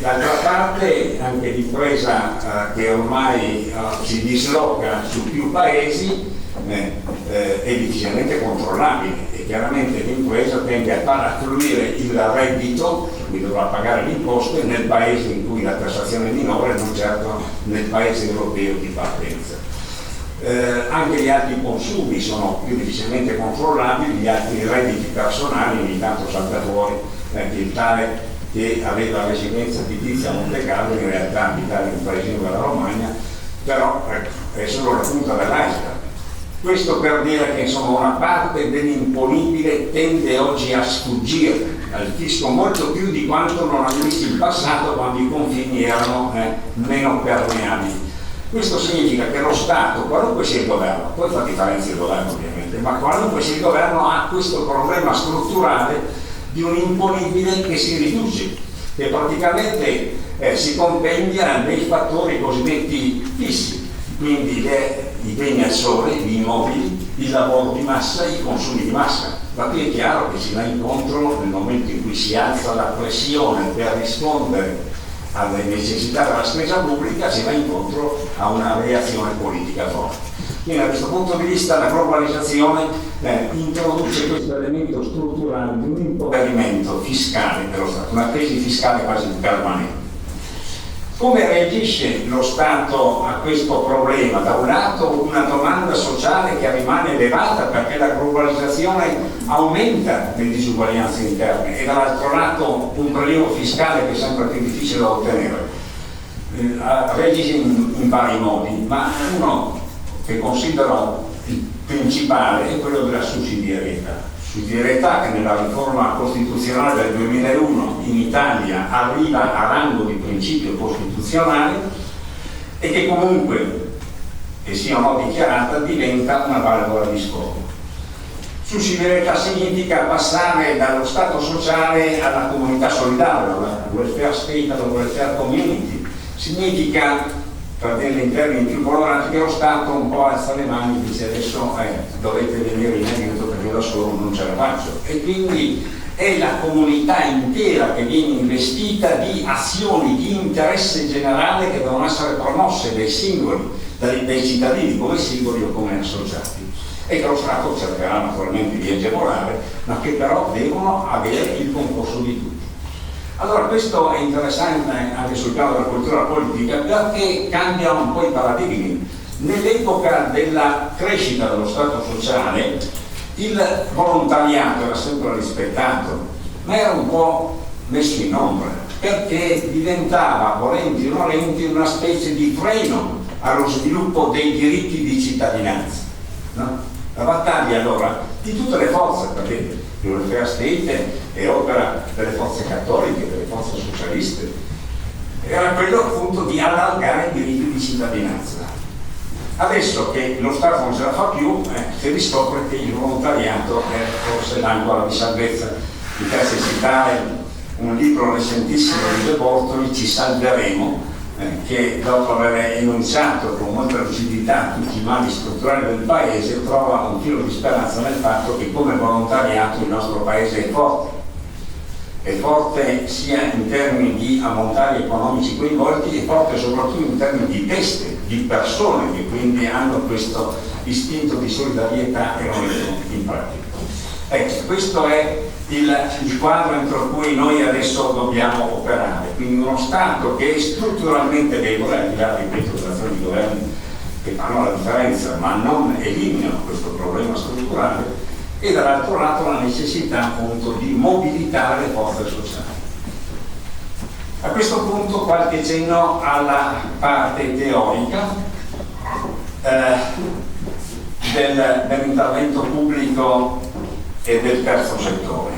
D'altra parte anche l'impresa che ormai si disloca su più paesi è difficilmente controllabile, e chiaramente l'impresa tende a far affluire il reddito, quindi dovrà pagare le imposte nel paese in cui la tassazione è minore, non certo nel paese europeo di partenza. Anche gli altri consumi sono più difficilmente controllabili, gli altri redditi personali. Ogni tanto salta fuori il tale che aveva residenza fittizia a Monte Carlo, in realtà abitava in un paesino della Romagna, però è solo la punta dell'iceberg. Questo per dire che insomma una parte dell'imponibile tende oggi a sfuggire al fisco molto più di quanto non avessi in passato, quando i confini erano meno permeabili. Questo significa che lo Stato, qualunque sia il governo, poi fa differenza il governo ovviamente, ma qualunque sia il governo ha questo problema strutturale di un imponibile che si riduce, che praticamente si compendia nei fattori cosiddetti fissi, quindi i beni al sole, gli immobili, il lavoro di massa, i consumi di massa. Ma qui è chiaro che si va incontro, nel momento in cui si alza la pressione per rispondere alle necessità della spesa pubblica, si va incontro a una reazione politica forte. Quindi da questo punto di vista la globalizzazione introduce questo elemento strutturale di un impoverimento fiscale dello Stato, una crisi fiscale quasi permanente. Come reagisce lo Stato a questo problema? Da un lato una domanda sociale che rimane elevata perché la globalizzazione aumenta le disuguaglianze interne, e dall'altro lato un prelievo fiscale che è sempre più difficile da ottenere. Reagisce in vari modi, ma uno che considero il principale è quello della sussidiarietà. Sussidiarietà che nella riforma costituzionale del 2001 in Italia arriva a rango di principio costituzionale e che comunque, che sia o no dichiarata, diventa una valvola di sfogo. Sussidiarietà significa passare dallo Stato sociale alla comunità solidale, alla welfare state, alla welfare community. Significa, per dirlo in termini più coloranti, che lo Stato un po' alza le mani e dice adesso dovete venire in aiuto perché da solo non ce la faccio, e quindi è la comunità intera che viene investita di azioni di interesse generale che devono essere promosse dai singoli, dai cittadini come singoli o come associati, e che lo Stato cercherà naturalmente di agevolare, ma che però devono avere il concorso di tutti. Allora questo è interessante anche sul piano della cultura politica, perché cambia un po' i paradigmi. Nell'epoca della crescita dello Stato sociale il volontariato era sempre rispettato, ma era un po' messo in ombra, perché diventava, volenti o nolenti, una specie di freno allo sviluppo dei diritti di cittadinanza, no? La battaglia allora di tutte le forze, perché il welfare state è opera delle forze cattoliche, delle forze socialiste, era quello appunto di allargare i diritti di cittadinanza. Adesso che lo Stato non ce la fa più, si riscopre che il volontariato è forse l'angolo di salvezza. Mi piace citare un libro recentissimo di De Bortoli, Ci salveremo, che dopo aver enunciato con molta lucidità tutti i mali strutturali del paese trova un filo di speranza nel fatto che come volontariato il nostro paese è forte sia in termini di ammontari economici coinvolti, è forte soprattutto in termini di teste, di persone che quindi hanno questo istinto di solidarietà e lo mettono in pratica. Ecco, questo è il quadro entro cui noi adesso dobbiamo operare, quindi uno Stato che è strutturalmente debole, al di là dei azioni di governi che fanno la differenza ma non eliminano questo problema strutturale, e dall'altro lato la necessità appunto di mobilitare le forze sociali. A questo punto qualche cenno alla parte teorica dell'intervento pubblico e del terzo settore.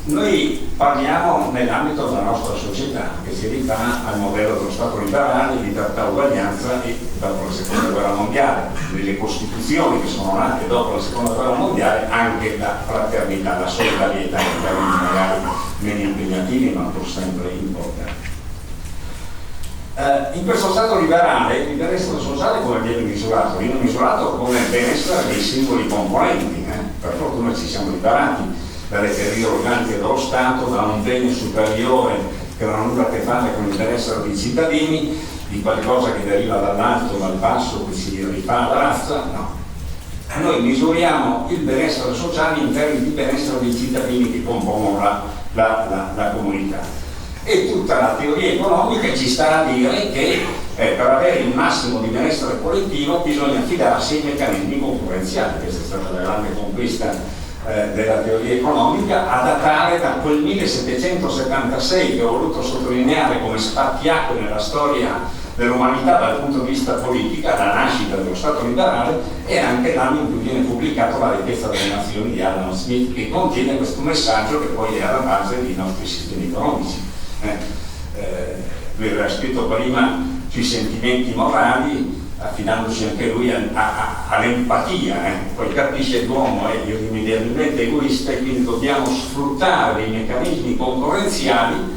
Noi parliamo nell'ambito della nostra società che si rifà al modello dello Stato liberale, libertà, uguaglianza, e dopo la seconda guerra mondiale, nelle costituzioni che sono nate dopo la seconda guerra mondiale, anche la fraternità, la solidarietà, in termini magari meno impegnativi ma pur sempre importanti. In questo Stato liberale il benessere sociale come viene misurato? Viene misurato come benessere dei singoli componenti, per fortuna ci siamo liberati dalle teorie organiche dello Stato, da un bene superiore che non ha nulla a che fare con il benessere dei cittadini, di qualcosa che deriva dall'alto, dal basso, che si rifà alla razza, no. Noi misuriamo il benessere sociale in termini di benessere dei cittadini che compongono la comunità. E tutta la teoria economica ci sta a dire che per avere il massimo di benessere collettivo bisogna affidarsi ai meccanismi concorrenziali. Questa è stata la grande conquista della teoria economica, a datare da quel 1776 che ho voluto sottolineare come spartiacque nella storia dell'umanità dal punto di vista politico, la nascita dello Stato liberale, e anche l'anno in cui viene pubblicato La ricchezza delle nazioni di Adam Smith, che contiene questo messaggio che poi è alla base dei nostri sistemi economici. Lui aveva scritto prima sui sentimenti morali, affidandosi anche lui all'empatia, poi capisce che l'uomo è irrimediabilmente egoista e quindi dobbiamo sfruttare dei meccanismi concorrenziali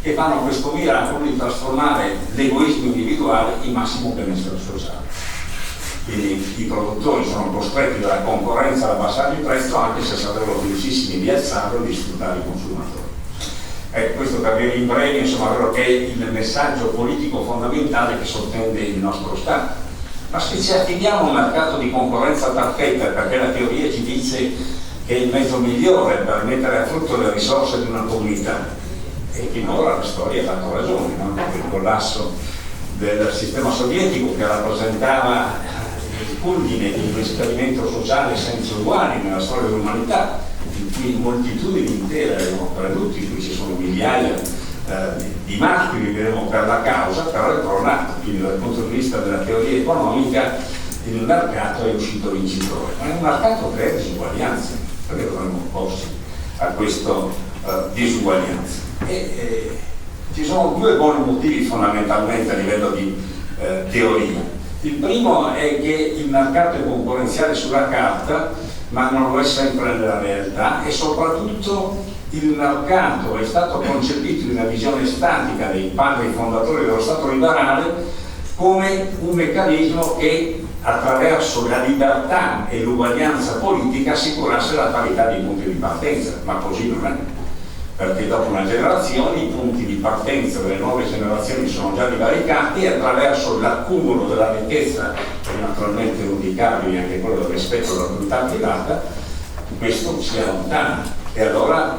che fanno questo miracolo di trasformare l'egoismo individuale in massimo benessere sociale. Quindi i produttori sono costretti dalla concorrenza ad abbassare il prezzo, anche se sarebbero felicissimi di alzarlo e di sfruttare i consumatori. Questo per dire in breve, insomma, quello che è il messaggio politico fondamentale che sottende il nostro Stato. Ma se ci affidiamo a un mercato di concorrenza perfetta, perché la teoria ci dice che è il mezzo migliore per mettere a frutto le risorse di una comunità, e finora la storia ha dato ragione, no? Il collasso del sistema sovietico, che rappresentava il culmine di un esperimento sociale senza uguali nella storia dell'umanità, in cui moltitudini intere avevano creduto, in cui ci sono migliaia di martiri, diremo, per la causa, però è tornato. Quindi dal punto di vista della teoria economica il mercato è uscito vincitore, ma è un mercato che crea disuguaglianze, perché dovremmo opporsi a questa disuguaglianza. Ci sono due buoni motivi fondamentalmente a livello di teoria. Il primo è che il mercato è concorrenziale sulla carta, ma non lo è sempre nella realtà, e soprattutto il mercato è stato concepito in una visione statica dei padri fondatori dello Stato liberale come un meccanismo che attraverso la libertà e l'uguaglianza politica assicurasse la parità dei punti di partenza, ma così non è. Perché dopo una generazione i punti di partenza delle nuove generazioni sono già divaricati, e attraverso l'accumulo della ricchezza, che naturalmente è indicabile anche quello del rispetto della proprietà privata, questo si allontana. E allora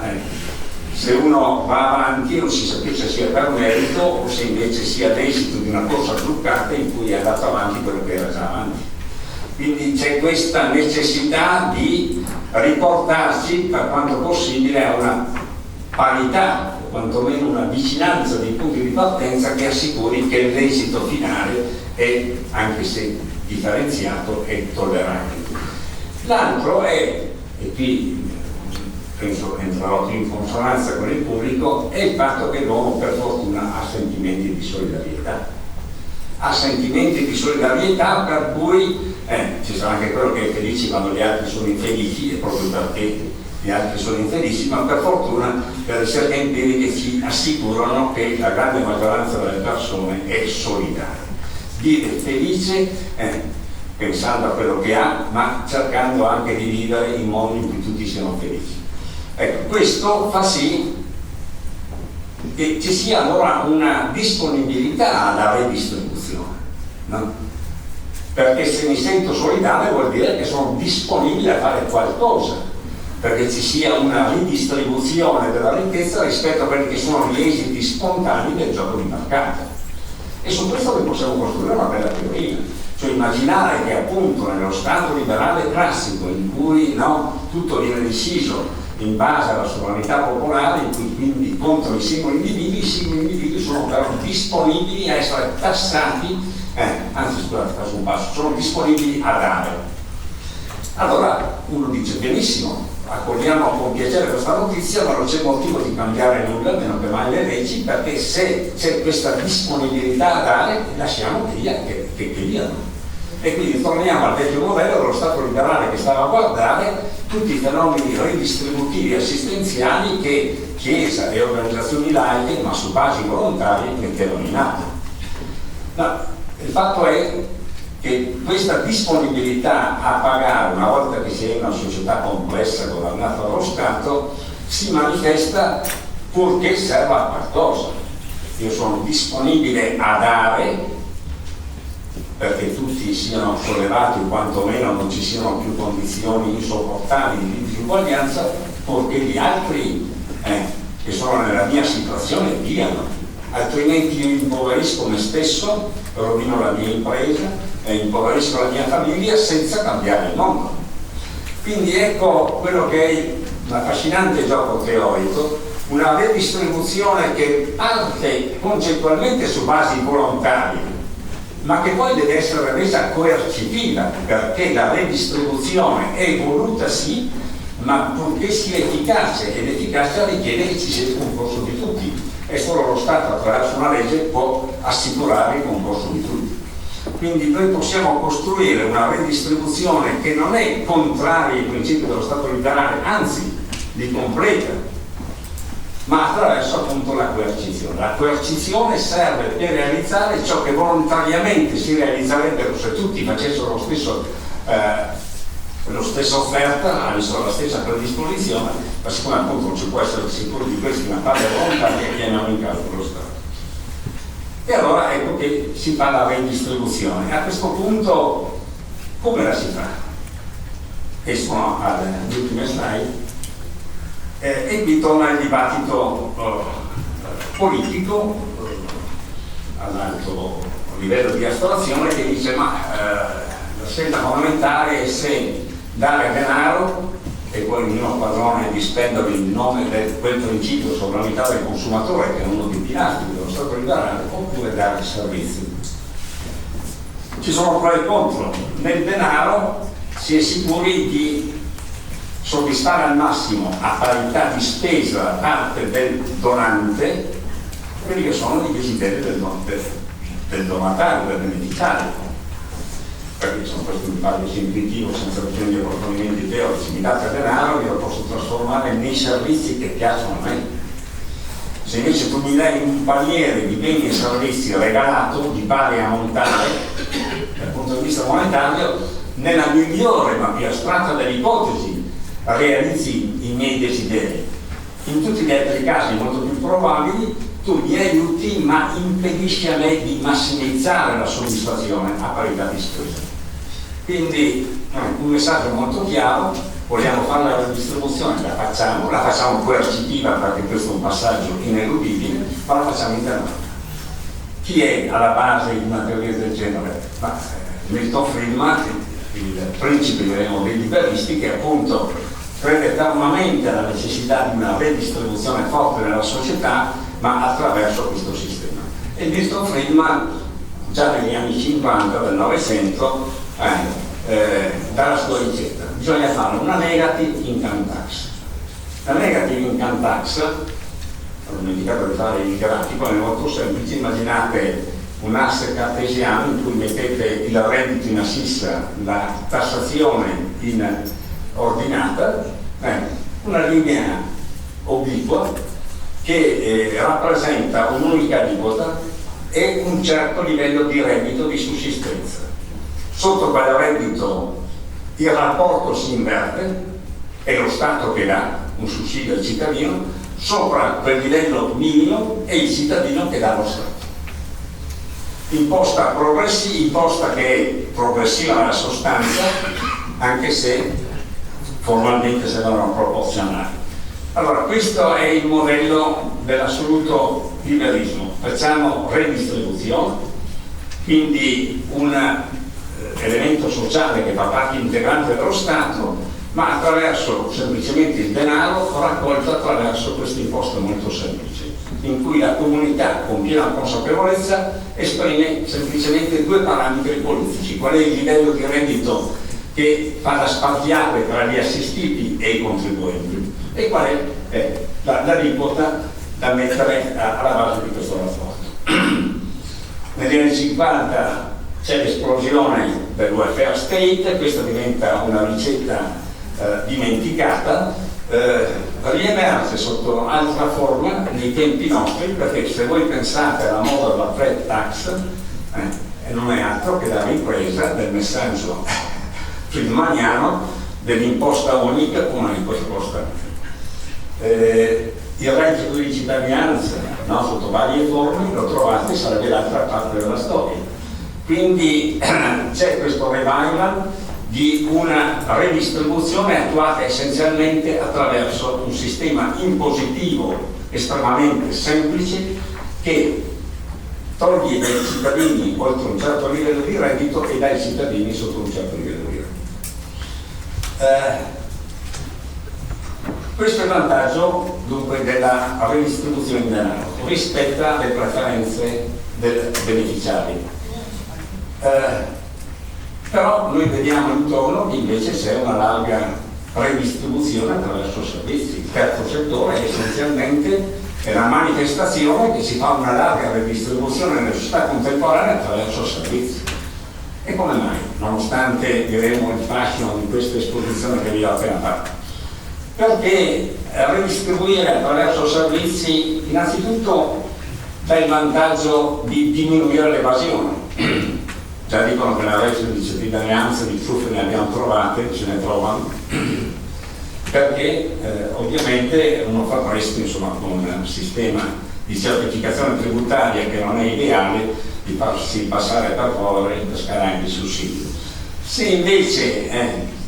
se uno va avanti non si sa più se sia per merito o se invece sia l'esito di una corsa truccata in cui è andato avanti quello che era già avanti. Quindi c'è questa necessità di riportarci per quanto possibile a una parità, o quantomeno una vicinanza dei punti di partenza che assicuri che l'esito finale è, anche se differenziato, è tollerabile. L'altro è, e qui penso entrerò più in consonanza con il pubblico, è il fatto che l'uomo per fortuna ha sentimenti di solidarietà. Ha sentimenti di solidarietà per cui ci sarà anche quello che è felice quando gli altri sono infelici, e proprio perché gli altri sono infelici, ma per fortuna per ricerche empiriche ci assicurano che la grande maggioranza delle persone è solidaria. Vive felice pensando a quello che ha, ma cercando anche di vivere in modo in cui tutti siano felici. Ecco, questo fa sì che ci sia allora una disponibilità alla redistribuzione, no? Perché se mi sento solidale vuol dire che sono disponibile a fare qualcosa perché ci sia una ridistribuzione della ricchezza rispetto a quelli che sono gli esiti spontanei del gioco di mercato. E su questo noi possiamo costruire una bella teoria, cioè immaginare che appunto nello Stato liberale classico, in cui tutto viene deciso in base alla sovranità popolare, in cui quindi contro i singoli individui sono però disponibili a essere tassati, anzi scusate, faccio un passo, sono disponibili a dare. Allora uno dice benissimo, accogliamo con piacere questa notizia, ma non c'è motivo di cambiare nulla, meno che mai le leggi, perché se c'è questa disponibilità a dare, lasciamo che diano. E quindi torniamo al vecchio modello dello Stato liberale che stava a guardare tutti i fenomeni ridistributivi e assistenziali che Chiesa e organizzazioni laiche, ma su basi volontarie, mettevano in atto. No, il fatto è che questa disponibilità a pagare, una volta che si è in una società complessa governata dallo Stato, si manifesta purché serva a qualcosa. Io sono disponibile a dare perché tutti siano sollevati o quantomeno non ci siano più condizioni insopportabili di disuguaglianza, purché gli altri che sono nella mia situazione diano, altrimenti io impoverisco me stesso, rovino la mia impresa, impoverisco la mia famiglia senza cambiare il mondo. Quindi ecco quello che è un affascinante gioco teorico, una redistribuzione che parte concettualmente su basi volontarie, ma che poi deve essere resa coercitiva, perché la redistribuzione è voluta sì, ma purché sia efficace, e l'efficacia richiede che ci sia il concorso di tutti, e solo lo Stato attraverso una legge può assicurare il concorso di tutti. Quindi noi possiamo costruire una redistribuzione che non è contraria ai principi dello Stato liberale, anzi li completa, ma attraverso appunto la coercizione. La coercizione serve per realizzare ciò che volontariamente si realizzerebbero se tutti facessero lo stesso offerta, avessero la stessa predisposizione, ma siccome appunto non ci può essere sicuro di questo, una parte volontaria, chiamiamo in calcolo lo Stato. E allora ecco che si fa la redistribuzione. A questo punto come la si fa? E sono alle ultime slide. E qui torna il dibattito politico all'alto livello di astrazione, che dice ma la scelta fondamentale è se dare denaro e poi ognuno padrone di spenderlo in nome di quel principio sovranità del consumatore, che è uno dei pilastri dello Stato liberale, oppure dare servizi. Ci sono pro e contro. Nel denaro si è sicuri di soddisfare al massimo, a parità di spesa da parte del donante, quelli che sono i desideri del donatario, del beneficiario. Perché sono questo mi pare semplifico, senza bisogno di approfondimenti teorici. Mi date denaro, io lo posso trasformare nei servizi che piacciono a me. Se invece tu mi dai un paniere di beni e servizi regalato di pari ammontare, dal punto di vista monetario, nella migliore ma più astratta delle ipotesi realizzi i miei desideri. In tutti gli altri casi molto più probabili tu mi aiuti ma impedisci a me di massimizzare la soddisfazione a parità di spesa. Quindi un messaggio molto chiaro: vogliamo fare la redistribuzione, la facciamo coercitiva, perché questo è un passaggio ineludibile, ma la facciamo internamente. Chi è alla base di una teoria del genere? Milton Friedman, il principe dei liberisti, che appunto crede fermamente alla necessità di una redistribuzione forte nella società, ma attraverso questo sistema. E Milton Friedman, già negli anni 50 del Novecento, dà la sua ricetta: bisogna fare una negative income tax. La negative income tax, ho dimenticato di fare il grafico, è molto semplice. Immaginate un asse cartesiano in cui mettete il reddito in assissa, la tassazione in ordinata, una linea obliqua che rappresenta un'unica aliquota e un certo livello di reddito di sussistenza. Sotto quel reddito il rapporto si inverte, è lo Stato che dà un sussidio al cittadino, sopra quel livello minimo è il cittadino che dà lo Stato. Imposta che è progressiva nella sostanza, anche se formalmente sembrano proporzionali. Allora, questo è il modello dell'assoluto liberismo. Facciamo redistribuzione, quindi un elemento sociale che fa parte integrante dello Stato, ma attraverso semplicemente il denaro raccolto attraverso questa imposta molto semplice, in cui la comunità con piena consapevolezza esprime semplicemente due parametri politici: qual è il livello di reddito che fa da spaziale tra gli assistiti e i contribuenti, e qual è l'aliquota da mettere alla base di questo rapporto. Negli anni 50 c'è l'esplosione del welfare state, questa diventa una ricetta dimenticata, riemerge sotto altra forma nei tempi nostri, perché se voi pensate alla moda della flat tax, e non è altro che la ripresa del messaggio friedmaniano dell'imposta unica come un'imposta. Il reddito di cittadinanza, no, sotto varie forme, lo trovate, sarebbe l'altra parte della storia. Quindi c'è questo revival di una redistribuzione attuata essenzialmente attraverso un sistema impositivo estremamente semplice che toglie dai cittadini oltre un certo livello di reddito e dai cittadini sotto un certo livello di reddito. Questo è il vantaggio dunque della redistribuzione in denaro rispetto alle preferenze del beneficiario. Però noi vediamo intorno che invece c'è una larga redistribuzione attraverso servizi. Il terzo settore è essenzialmente la manifestazione che si fa una larga redistribuzione nella società contemporanea attraverso servizi. E come mai? Nonostante, diremo, il fascino di questa esposizione che vi ho appena fatto. Perché redistribuire attraverso servizi innanzitutto dà il vantaggio di diminuire l'evasione. Già dicono che nella reddito di cittadinanza di truffe ne abbiamo trovate, ce ne trovano, perché ovviamente uno fa presto, insomma, con un sistema di certificazione tributaria che non è ideale, di farsi passare per poveri e pescare anche i sussidi. Se invece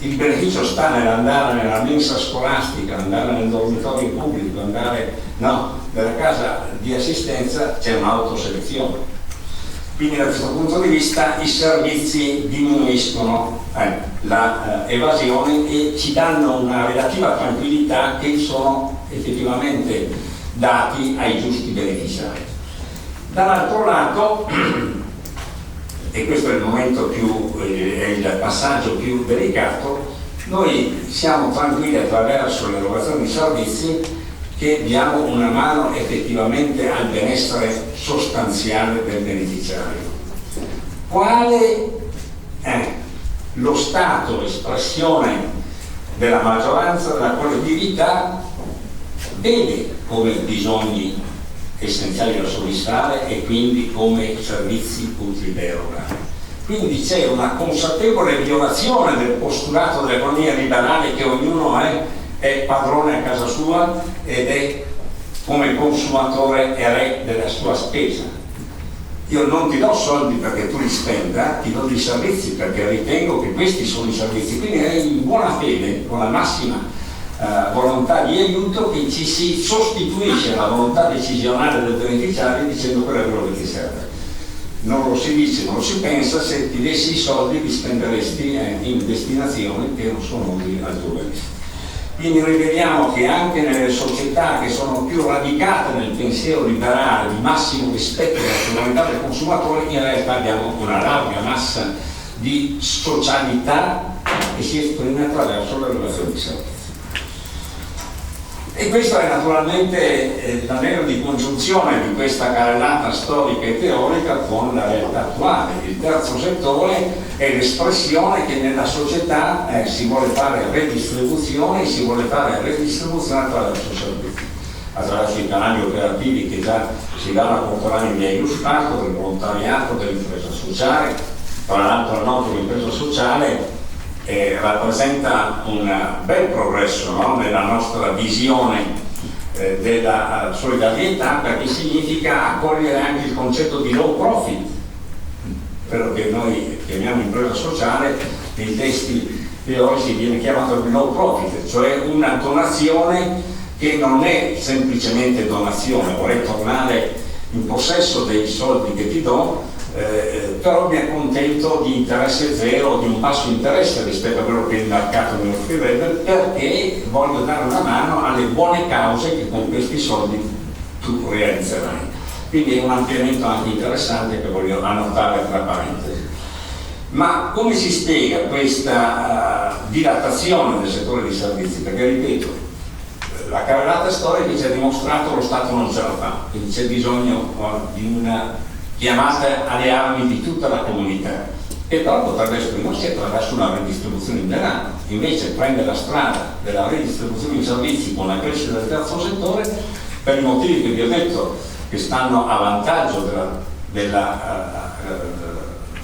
il beneficio sta nell'andare nella mensa scolastica, andare nel dormitorio pubblico, andare nella casa di assistenza, c'è un'autoselezione. Quindi da questo punto di vista i servizi diminuiscono l'evasione e ci danno una relativa tranquillità che sono effettivamente dati ai giusti beneficiari. Dall'altro lato, e questo è il momento più, è il passaggio più delicato, noi siamo tranquilli attraverso l'erogazione di servizi che diamo una mano effettivamente al benessere sostanziale del beneficiario. Quale è lo stato, l'espressione della maggioranza della collettività vede come bisogni essenziali da soddisfare e quindi come servizi utili da erogare. Quindi c'è una consapevole violazione del postulato dell'economia liberale che ognuno è padrone a casa sua ed è come consumatore e re della sua spesa. Io non ti do soldi perché tu li spenda, ti do dei servizi perché ritengo che questi sono i servizi. Quindi è in buona fede, con la massima volontà di aiuto, che ci si sostituisce alla volontà decisionale del beneficiario dicendo quello è quello che ti serve. Non lo si dice, non lo si pensa, se ti dessi i soldi li spenderesti in destinazioni che non sono utili al tuo beneficio. Quindi noi vediamo che anche nelle società che sono più radicate nel pensiero liberale di massimo rispetto della sovranità del consumatore, in realtà abbiamo una larga massa di socialità che si esprime attraverso l'erogazione di servizi. E questo è naturalmente l'anello di congiunzione di questa carrellata storica e teorica con la realtà attuale. Il terzo settore è l'espressione che nella società si vuole fare redistribuzione e si vuole fare redistribuzione attraverso servizi, attraverso i canali operativi che già si danno contemporanei via illustrato, del volontariato, dell'impresa sociale. Tra l'altro la nota dell'impresa sociale rappresenta un bel progresso, no? Nella nostra visione della solidarietà, perché significa accogliere anche il concetto di low profit, quello che noi chiamiamo impresa sociale, nei testi teorici viene chiamato il low profit, cioè una donazione che non è semplicemente donazione, vorrei tornare in possesso dei soldi che ti do, però mi accontento di interesse zero, di un basso interesse rispetto a quello che il mercato mi offrirebbe, perché voglio dare una mano alle buone cause che con questi soldi tu realizzerai. Quindi è un ampliamento anche interessante che voglio annotare tra parentesi. Ma come si spiega questa dilatazione del settore dei servizi? Perché ripeto, la carrellata storica ci ha dimostrato lo Stato non ce la fa, quindi c'è bisogno di una chiamata alle armi di tutta la comunità, e però potrebbe esprimersi attraverso una redistribuzione in denaro. Invece prende la strada della redistribuzione in servizi con la crescita del terzo settore, per i motivi che vi ho detto, che stanno a vantaggio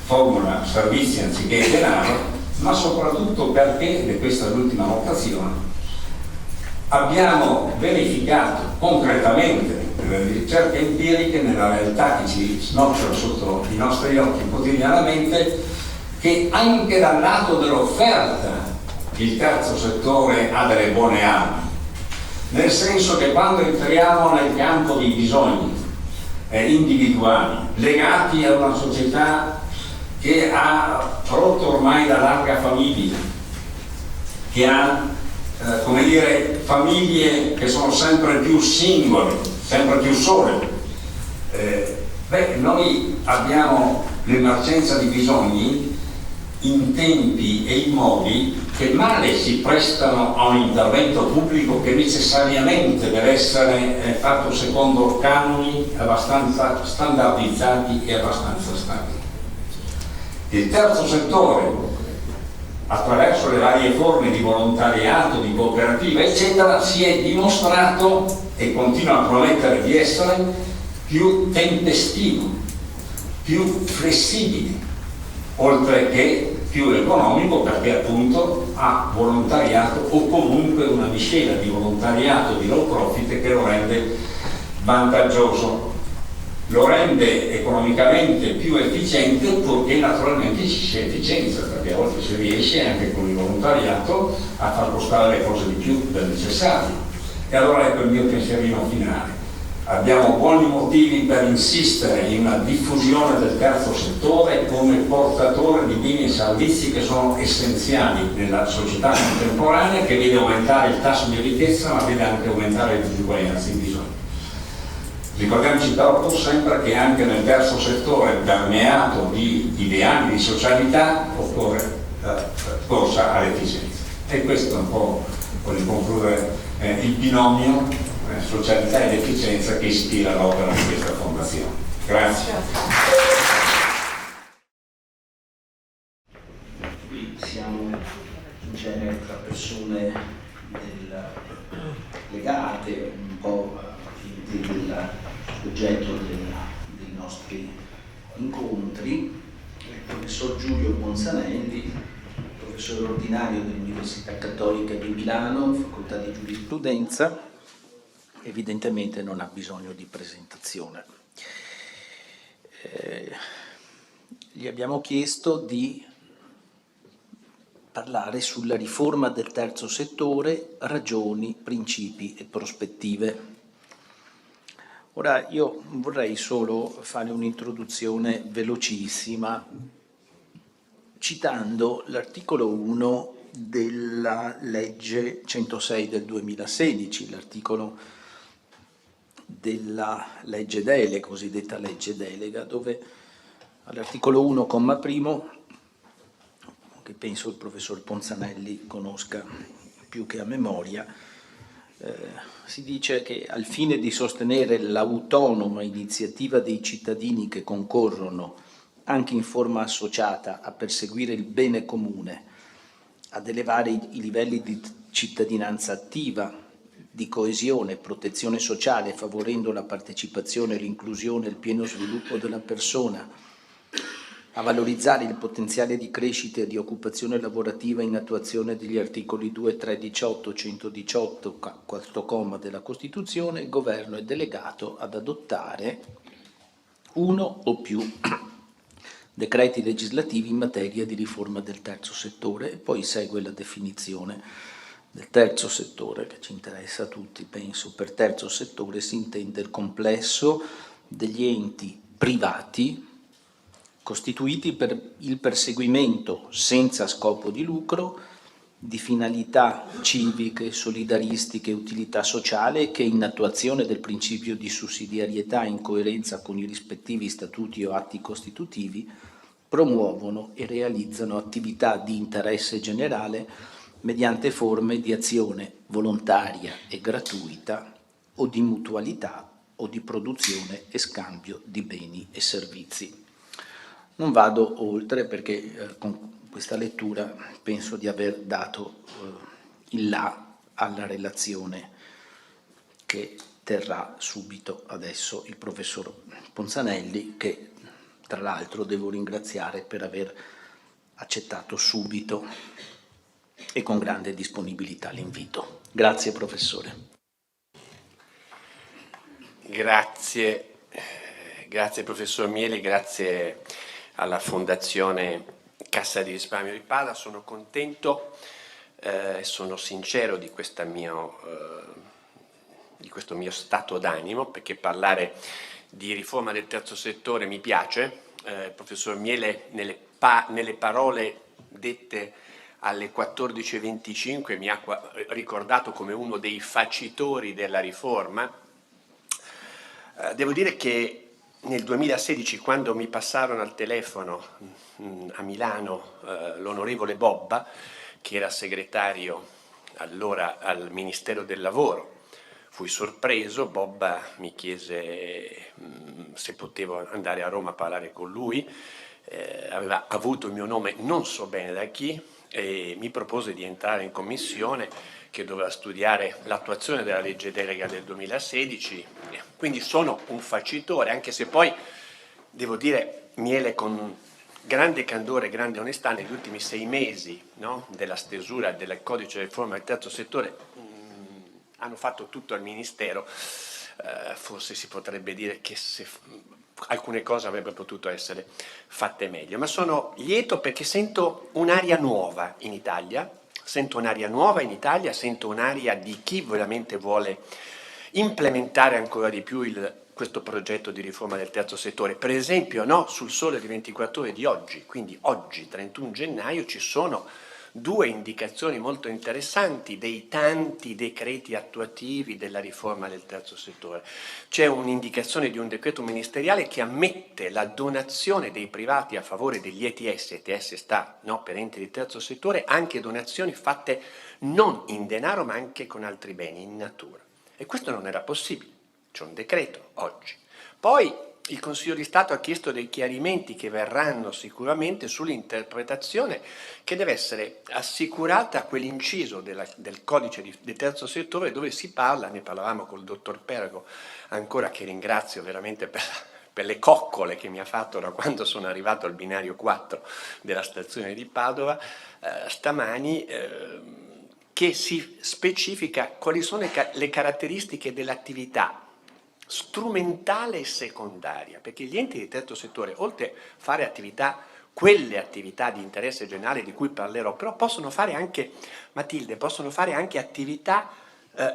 formula servizi anziché denaro, ma soprattutto perché, e questa è l'ultima notazione, abbiamo verificato concretamente nelle ricerche empiriche, nella realtà che ci snoccia sotto i nostri occhi quotidianamente, che anche dal lato dell'offerta il terzo settore ha delle buone armi, nel senso che quando entriamo nel campo dei bisogni individuali legati a una società che ha rotto ormai la larga famiglia, che ha come dire, famiglie che sono sempre più singole, sempre più sole, noi abbiamo l'emergenza di bisogni in tempi e in modi che male si prestano a un intervento pubblico che necessariamente deve essere fatto secondo canoni abbastanza standardizzati e abbastanza stabili. Il terzo settore, attraverso le varie forme di volontariato, di cooperativa, eccetera, si è dimostrato e continua a promettere di essere più tempestivo, più flessibile, oltre che più economico, perché appunto ha volontariato o comunque una miscela di volontariato di low profit che lo rende vantaggioso, lo rende economicamente più efficiente, purché naturalmente ci sia efficienza, perché a volte si riesce anche con il volontariato a far costare le cose di più del necessario. E allora ecco il mio pensierino finale. Abbiamo buoni motivi per insistere in una diffusione del terzo settore come portatore di beni e servizi che sono essenziali nella società contemporanea, che vede aumentare il tasso di ricchezza ma vede anche aumentare le disuguaglianze in bisogno. Ricordiamoci però sempre che anche nel terzo settore, permeato di ideali di socialità, occorre corsa all'efficienza. E questo è un po', voglio concludere, il binomio socialità ed efficienza che ispira l'opera di questa fondazione. Grazie. Qui siamo in genere tra persone legate un po' dell'oggetto dei nostri incontri. Il professor Giulio Ponzanelli, professore ordinario dell'Università Cattolica di Milano, facoltà di giurisprudenza, evidentemente non ha bisogno di presentazione. Gli abbiamo chiesto di parlare sulla riforma del terzo settore, ragioni, principi e prospettive. Ora io vorrei solo fare un'introduzione velocissima citando l'articolo 1 della legge 106 del 2016, l'articolo della legge delega, cosiddetta legge delega, dove all'articolo 1, comma primo, che penso il professor Ponzanelli conosca più che a memoria, si dice che al fine di sostenere l'autonoma iniziativa dei cittadini che concorrono anche in forma associata a perseguire il bene comune, ad elevare i livelli di cittadinanza attiva, di coesione, protezione sociale, favorendo la partecipazione, l'inclusione e il pieno sviluppo della persona, a valorizzare il potenziale di crescita e di occupazione lavorativa in attuazione degli articoli 2, 3, 18, 118, quarto comma della Costituzione, il Governo è delegato ad adottare uno o più decreti legislativi in materia di riforma del terzo settore, e poi segue la definizione del terzo settore che ci interessa a tutti, penso. Per terzo settore si intende il complesso degli enti privati costituiti per il perseguimento senza scopo di lucro di finalità civiche, solidaristiche e utilità sociale che, in attuazione del principio di sussidiarietà in coerenza con i rispettivi statuti o atti costitutivi, promuovono e realizzano attività di interesse generale mediante forme di azione volontaria e gratuita o di mutualità o di produzione e scambio di beni e servizi. Non vado oltre perché con questa lettura penso di aver dato il là alla relazione che terrà subito adesso il professor Ponzanelli, che tra l'altro devo ringraziare per aver accettato subito e con grande disponibilità l'invito. Grazie professore. Grazie professor Mieli, grazie alla Fondazione Cassa di Risparmio di Padova. Sono contento e sono sincero di questo mio stato d'animo, perché parlare di riforma del terzo settore mi piace. Il professor Miele nelle parole dette alle 14:25 mi ha ricordato come uno dei facitori della riforma. Devo dire che nel 2016, quando mi passarono al telefono a Milano l'onorevole Bobba, che era segretario allora al Ministero del Lavoro, fui sorpreso. Bobba mi chiese se potevo andare a Roma a parlare con lui, aveva avuto il mio nome non so bene da chi e mi propose di entrare in commissione, che doveva studiare l'attuazione della legge delega del 2016, quindi sono un facitore, anche se poi, devo dire, Miele con grande candore e grande onestà negli ultimi 6 mesi, no, della stesura del codice di riforma del terzo settore hanno fatto tutto al Ministero. Forse si potrebbe dire che alcune cose avrebbero potuto essere fatte meglio, ma sono lieto perché sento un'aria nuova in Italia. Sento un'aria di chi veramente vuole implementare ancora di più questo progetto di riforma del terzo settore. Per esempio, no, sul Sole di 24 Ore di oggi, quindi oggi 31 gennaio, ci sono 2 indicazioni molto interessanti dei tanti decreti attuativi della riforma del terzo settore. C'è un'indicazione di un decreto ministeriale che ammette la donazione dei privati a favore degli ETS sta, no, per enti di terzo settore, anche donazioni fatte non in denaro ma anche con altri beni, in natura. E questo non era possibile, c'è un decreto oggi. Poi il Consiglio di Stato ha chiesto dei chiarimenti che verranno sicuramente sull'interpretazione che deve essere assicurata a quell'inciso del codice del terzo settore dove si parla, ne parlavamo col dottor Pergo ancora, che ringrazio veramente per le coccole che mi ha fatto da quando sono arrivato al binario 4 della stazione di Padova stamani, che si specifica quali sono le caratteristiche dell'attività strumentale e secondaria, perché gli enti di terzo settore, oltre a fare quelle attività di interesse generale di cui parlerò, però possono fare anche, Matilde, attività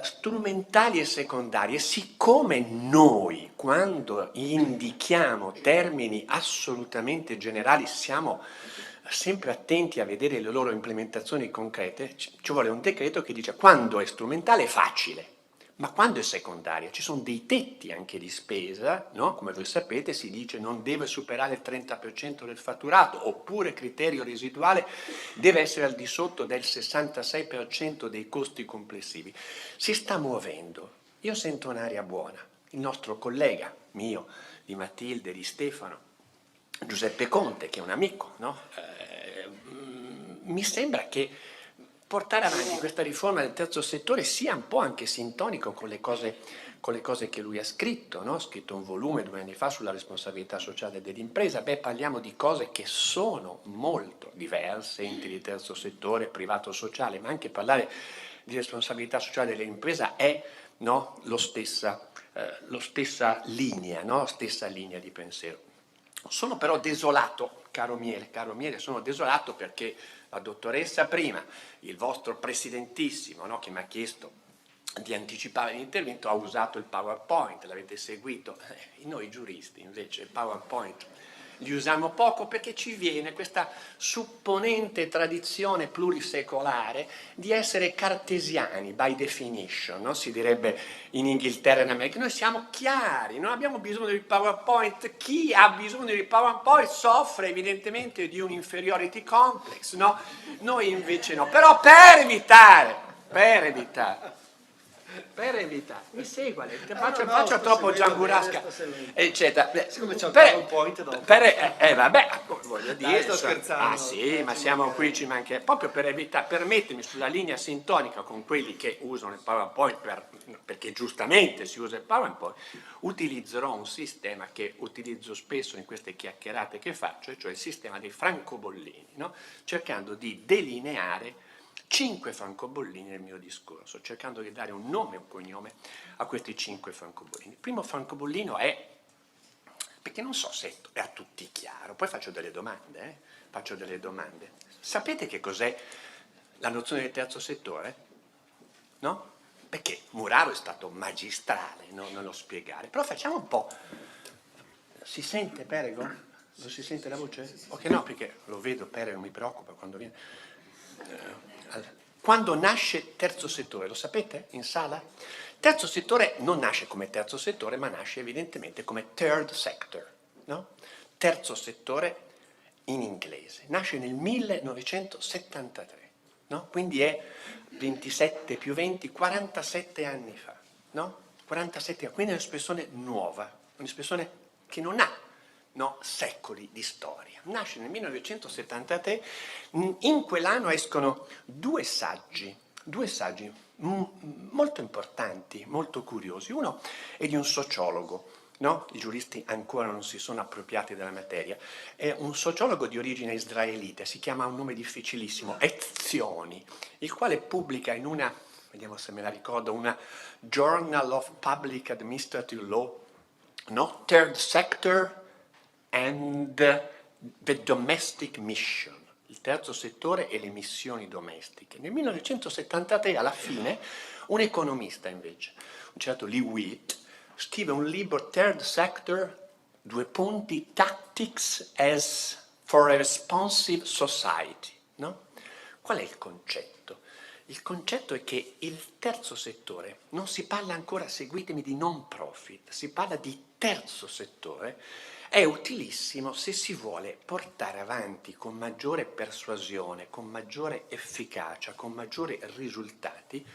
strumentali e secondarie. Siccome noi, quando indichiamo termini assolutamente generali, siamo sempre attenti a vedere le loro implementazioni concrete, ci vuole un decreto che dice quando è strumentale è facile, ma quando è secondaria ci sono dei tetti anche di spesa, no? Come voi sapete si dice non deve superare il 30% del fatturato, oppure criterio residuale deve essere al di sotto del 66% dei costi complessivi. Si sta muovendo, io sento un'aria buona. Il nostro collega mio, di Matilde, di Stefano, Giuseppe Conte, che è un amico, no? Mi sembra che portare avanti questa riforma del terzo settore sia un po' anche sintonico con le cose che lui ha scritto, no? Ha scritto un volume 2 anni fa sulla responsabilità sociale dell'impresa. Parliamo di cose che sono molto diverse, enti di terzo settore, privato sociale, ma anche parlare di responsabilità sociale dell'impresa è, no, lo stessa linea, no? Stessa linea di pensiero. Sono però desolato, caro Miele, sono desolato perché la dottoressa prima, il vostro presidentissimo, no, che mi ha chiesto di anticipare l'intervento, ha usato il PowerPoint, l'avete seguito. Noi giuristi invece il PowerPoint li usiamo poco perché ci viene questa supponente tradizione plurisecolare di essere cartesiani by definition, no? Si direbbe in Inghilterra e in America. Noi siamo chiari, non abbiamo bisogno del PowerPoint. Chi ha bisogno di PowerPoint soffre evidentemente di un inferiority complex, no? Noi invece no. Però per evitare per evitare, mi segua, no, faccio troppo sto Giamburasca, seguendo, sto seguendo. eccetera. Siccome c'è un Per- PowerPoint dopo. vabbè, voglio dire, sto scherzando. ah sì, ma siamo qui, ci manca, proprio per evitare, per mettermi sulla linea sintonica con quelli che usano il PowerPoint, perché giustamente si usa il PowerPoint, utilizzerò un sistema che utilizzo spesso in queste chiacchierate che faccio, cioè il sistema dei francobollini, no? Cercando di delineare 5 francobollini nel mio discorso, cercando di dare un nome e un cognome a questi 5 francobollini. Il primo francobollino è, perché non so se è a tutti chiaro, poi faccio delle domande, Sapete che cos'è la nozione del terzo settore? No? Perché Muraro è stato magistrale nello spiegare, però facciamo un po'. Si sente Perego? Non si sente la voce? Ok, no, perché lo vedo, Perego mi preoccupa quando viene. Quando nasce terzo settore, lo sapete in sala? Terzo settore non nasce come terzo settore, ma nasce evidentemente come third sector, no? Terzo settore in inglese. Nasce nel 1973, no? Quindi è 27 più 20, 47 anni fa, no? 47 anni, quindi è un'espressione nuova, un'espressione che non ha secoli di storia. Nasce nel 1973, in quell'anno escono due saggi molto importanti, molto curiosi. Uno è di un sociologo, no? I giuristi ancora non si sono appropriati della materia, è un sociologo di origine israelite, si chiama un nome difficilissimo, Etzioni, il quale pubblica in una, vediamo se me la ricordo, una Journal of Public Administrative Law, no? Third Sector and the Domestic Mission, il terzo settore e le missioni domestiche. Nel 1973, alla fine, un economista invece, un certo Lewitt, scrive un libro, Third Sector, Tactics as for a Responsive Society. No? Qual è il concetto? Il concetto è che il terzo settore, non si parla ancora, seguitemi, di non profit, si parla di terzo settore, è utilissimo se si vuole portare avanti con maggiore persuasione, con maggiore efficacia, con maggiori risultati,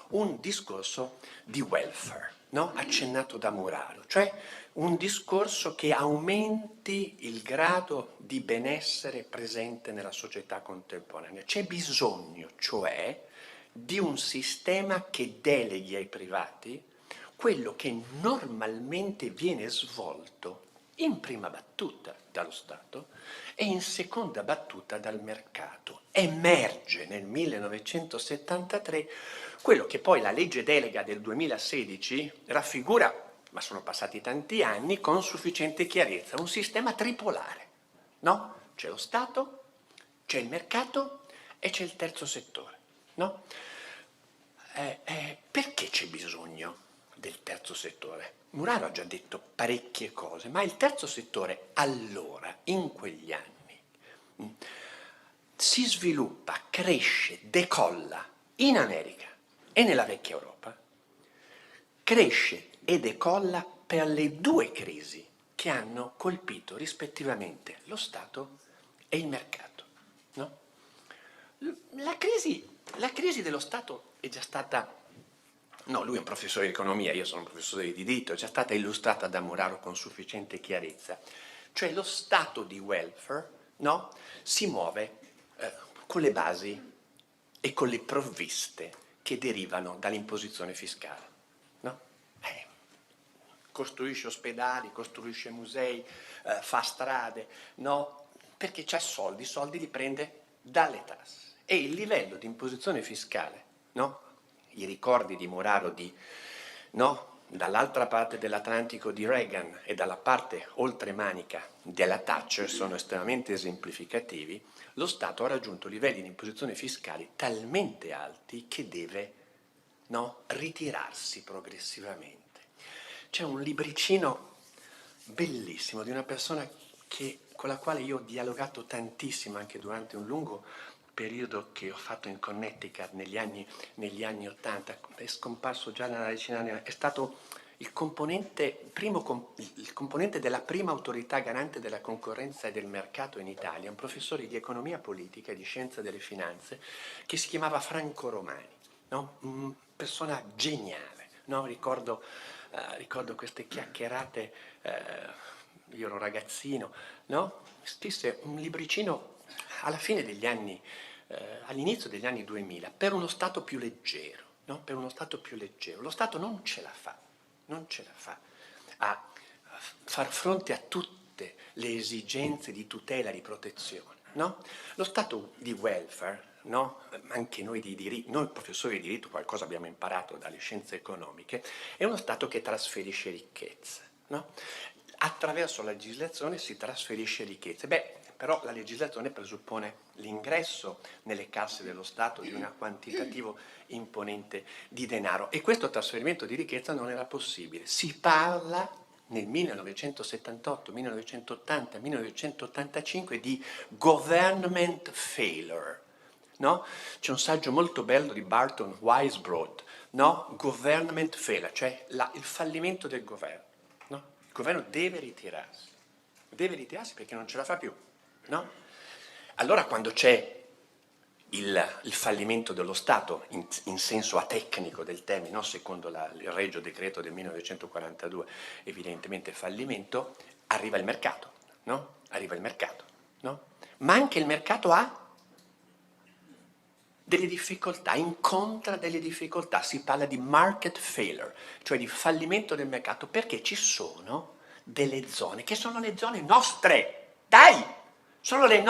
un discorso di welfare, no? Accennato da Muraro, cioè un discorso che aumenti il grado di benessere presente nella società contemporanea. C'è bisogno, cioè, di un sistema che deleghi ai privati quello che normalmente viene svolto in prima battuta dallo Stato e in seconda battuta dal mercato. Emerge nel 1973 quello che poi la legge delega del 2016 raffigura, ma sono passati tanti anni, con sufficiente chiarezza, un sistema tripolare, no? C'è lo Stato, c'è il mercato e c'è il terzo settore, no? Perché c'è bisogno del terzo settore? Muraro ha già detto parecchie cose, ma il terzo settore allora, in quegli anni, si sviluppa, cresce, decolla in America e nella vecchia Europa, cresce e decolla per le due crisi che hanno colpito rispettivamente lo Stato e il mercato. No? La crisi dello Stato è già stata, no, lui è un professore di economia, io sono un professore di diritto, è già stata illustrata da Muraro con sufficiente chiarezza. Cioè lo stato di welfare, no, si muove con le basi e con le provviste che derivano dall'imposizione fiscale. No? Costruisce ospedali, costruisce musei, fa strade, no? Perché c'ha soldi, i soldi li prende dalle tasse. E il livello di imposizione fiscale, no? I ricordi di Muraro dall'altra parte dell'Atlantico di Reagan e dalla parte oltremanica della Thatcher sono estremamente esemplificativi. Lo Stato ha raggiunto livelli di imposizione fiscali talmente alti che deve ritirarsi progressivamente. C'è un libricino bellissimo di una persona con la quale io ho dialogato tantissimo anche durante un lungo periodo che ho fatto in Connecticut negli anni 80, è scomparso già nella decina, è stato il componente della prima autorità garante della concorrenza e del mercato in Italia, un professore di economia politica e di scienza delle finanze che si chiamava Franco Romani. no? Persona geniale, no? Ricordo queste chiacchierate, io ero ragazzino, no? Scrisse un libricino alla fine degli anni, all'inizio degli anni 2000, per uno Stato più leggero, no? Per uno Stato più leggero. Lo Stato non ce la fa a far fronte a tutte le esigenze di tutela, di protezione, no? Lo Stato di welfare, no? Anche noi noi professori di diritto qualcosa abbiamo imparato dalle scienze economiche, è uno Stato che trasferisce ricchezza, no? Attraverso la legislazione si trasferisce ricchezza. Però la legislazione presuppone l'ingresso nelle casse dello Stato di un quantitativo imponente di denaro e questo trasferimento di ricchezza non era possibile. Si parla nel 1978, 1980, 1985 di government failure. No? C'è un saggio molto bello di Barton Weisbrod, no? Government failure, cioè il fallimento del governo. No? Il governo deve ritirarsi perché non ce la fa più. No? Allora quando c'è il fallimento dello Stato in senso atecnico del termine, no? Secondo il Regio Decreto del 1942, evidentemente fallimento, arriva il mercato, no? Arriva il mercato, no? Ma anche il mercato ha delle difficoltà, incontra delle difficoltà, si parla di market failure, cioè di fallimento del mercato, perché ci sono delle zone che sono le zone nostre, dai! Sono le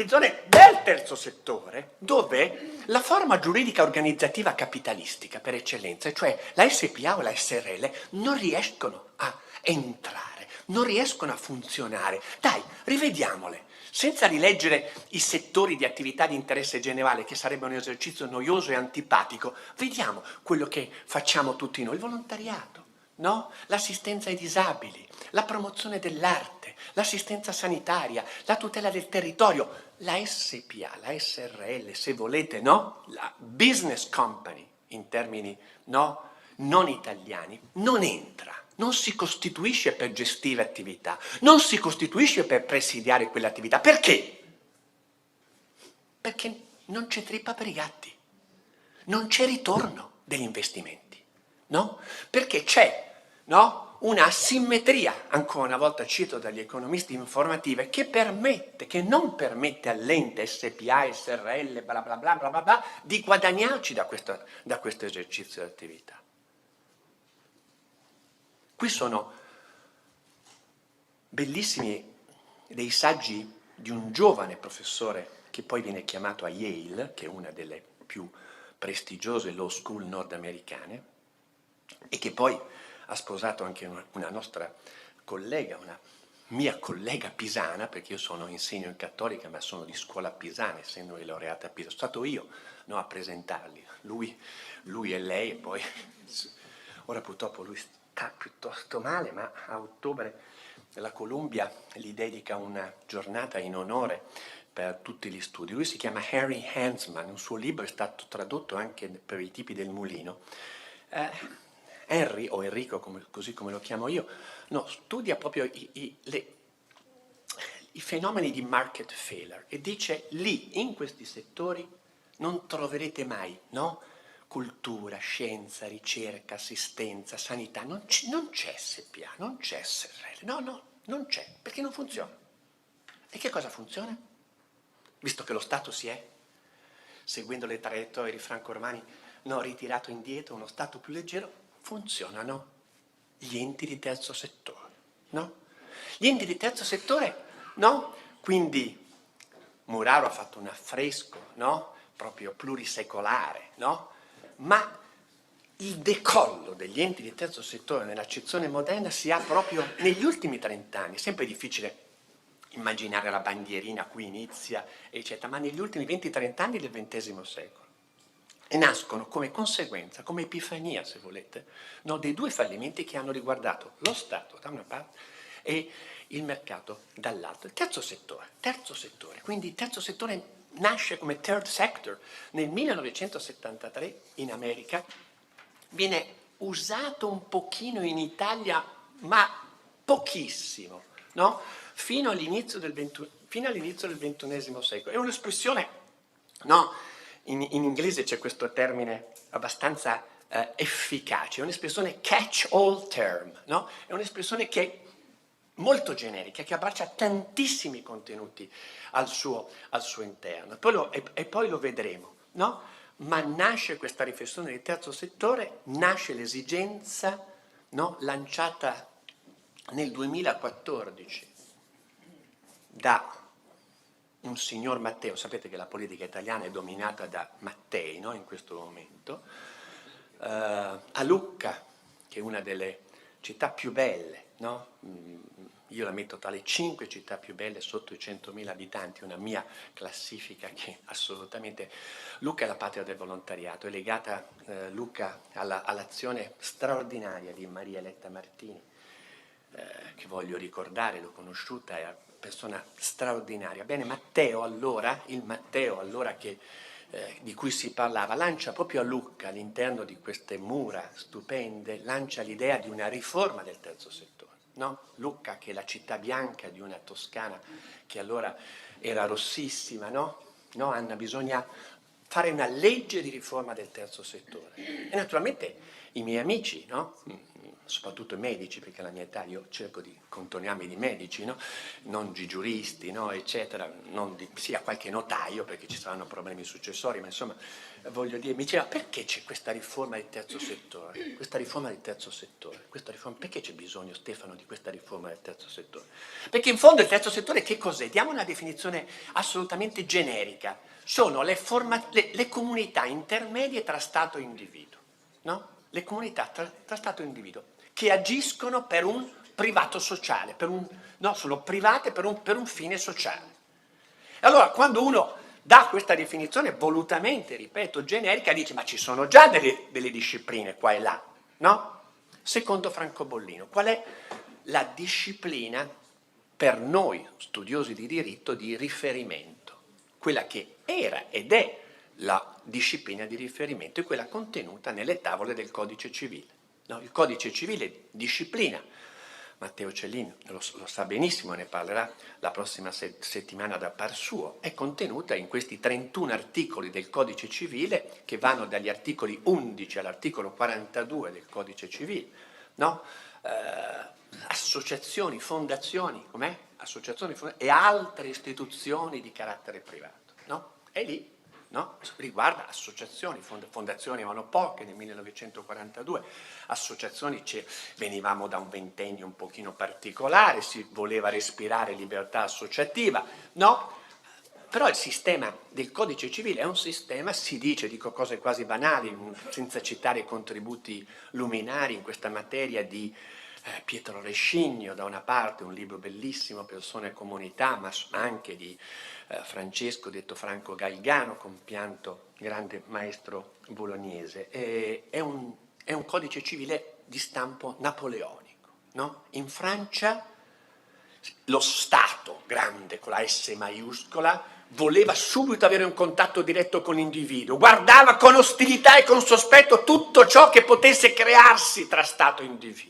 zone del terzo settore, dove la forma giuridica organizzativa capitalistica per eccellenza, cioè la SPA o la SRL, non riescono a entrare, non riescono a funzionare. Dai, rivediamole, senza rileggere i settori di attività di interesse generale, che sarebbe un esercizio noioso e antipatico. Vediamo quello che facciamo tutti noi, il volontariato, no? L'assistenza ai disabili, la promozione dell'arte, l'assistenza sanitaria, la tutela del territorio, la SPA, la SRL, se volete, no? La business company, in termini, no? Non italiani, non entra, non si costituisce per gestire attività, non si costituisce per presidiare quell'attività. Perché? Perché non c'è trippa per i gatti, non c'è ritorno degli investimenti, no? Perché c'è, no? Una asimmetria, ancora una volta cito dagli economisti informative, che non permette all'ente SPA, SRL, bla bla bla bla bla bla, di guadagnarci da questo esercizio di attività. Qui sono bellissimi dei saggi di un giovane professore che poi viene chiamato a Yale, che è una delle più prestigiose law school nordamericane, e che poi ha sposato anche una nostra collega, una mia collega pisana, perché io insegno in cattolica, ma sono di scuola pisana, essendo laureata a Pisa. Sono stato io, no, a presentarli, lui e lei, e poi ora purtroppo lui sta piuttosto male, ma a ottobre la Columbia gli dedica una giornata in onore per tutti gli studi. Lui si chiama Harry Hansman, un suo libro è stato tradotto anche per i tipi del mulino. Henry, o Enrico, così come lo chiamo io, no, studia proprio i fenomeni di market failure e dice lì, in questi settori, non troverete mai, no? Cultura, scienza, ricerca, assistenza, sanità, non c'è SPA, non c'è SRL, no, non c'è, perché non funziona. E che cosa funziona? Visto che lo Stato si è, seguendo le traiettorie di Franco Armani, ritirato indietro, uno Stato più leggero, funzionano gli enti di terzo settore, no? Gli enti di terzo settore, no? Quindi Muraro ha fatto un affresco, no? Proprio plurisecolare, no? Ma il decollo degli enti di terzo settore nell'accezione moderna si ha proprio negli ultimi 30 anni. È sempre difficile immaginare la bandierina qui inizia, eccetera, ma negli ultimi 20-30 anni del XX secolo. E nascono come conseguenza, come epifania, se volete, no, dei due fallimenti che hanno riguardato lo Stato da una parte e il mercato dall'altra. Il terzo settore. Quindi il terzo settore nasce come third sector nel 1973 in America, viene usato un pochino in Italia, ma pochissimo, no? Fino all'inizio del XXI secolo. È un'espressione, no? in inglese c'è questo termine abbastanza efficace, è un'espressione catch all term, no? È un'espressione che è molto generica, che abbraccia tantissimi contenuti al suo interno. E poi lo vedremo, no? Ma nasce questa riflessione del terzo settore, nasce l'esigenza, no? Lanciata nel 2014 da un signor Matteo. Sapete che la politica italiana è dominata da Mattei, no? In questo momento, a Lucca, che è una delle città più belle, no? Io la metto tra le 5 città più belle sotto i 100.000 abitanti, una mia classifica che assolutamente... Lucca è la patria del volontariato, è legata Lucca all'azione straordinaria di Maria Eletta Martini, che voglio ricordare, l'ho conosciuta, è una persona straordinaria. Bene, Matteo allora, il Matteo allora di cui si parlava, lancia proprio a Lucca, all'interno di queste mura stupende, lancia l'idea di una riforma del terzo settore. No? Lucca, che è la città bianca di una Toscana che allora era rossissima, no? No, Anna, bisogna fare una legge di riforma del terzo settore. E naturalmente i miei amici, no? Soprattutto i medici, perché alla mia età io cerco di contornarmi di medici, no? Non di giuristi, no? Eccetera, sia qualche notaio, perché ci saranno problemi successori, ma insomma, voglio dire, mi diceva, perché c'è questa riforma del terzo settore? Questa riforma del terzo settore? Perché c'è bisogno, Stefano, di questa riforma del terzo settore? Perché in fondo il terzo settore che cos'è? Diamo una definizione assolutamente generica. Sono le comunità intermedie tra Stato e individuo, no? Le comunità tra Stato e individuo, che agiscono per un privato sociale, sono private per un fine sociale. Allora, quando uno dà questa definizione volutamente, ripeto, generica, dice, ma ci sono già delle discipline qua e là, no? Secondo Francobollino, qual è la disciplina per noi studiosi di diritto di riferimento? Quella che era ed è la disciplina di riferimento è quella contenuta nelle tavole del Codice Civile. No, il Codice Civile disciplina, Matteo Cellini lo sa benissimo, ne parlerà la prossima settimana da par suo, è contenuta in questi 31 articoli del Codice Civile che vanno dagli articoli 11 all'articolo 42 del Codice Civile, no? Associazioni, fondazioni, e altre istituzioni di carattere privato, no? E lì, no? Riguarda associazioni, fondazioni erano poche nel 1942, associazioni, venivamo da un ventennio un pochino particolare, si voleva respirare libertà associativa, no? Però il sistema del Codice Civile è un sistema, si dice, dico cose quasi banali, senza citare i contributi luminari in questa materia di Pietro Rescigno, da una parte, un libro bellissimo, Persone e Comunità, ma anche di Francesco, detto Franco Galgano, compianto grande maestro bolognese. È un codice civile di stampo napoleonico, no? In Francia lo Stato, grande con la S maiuscola, voleva subito avere un contatto diretto con l'individuo, guardava con ostilità e con sospetto tutto ciò che potesse crearsi tra Stato e individuo.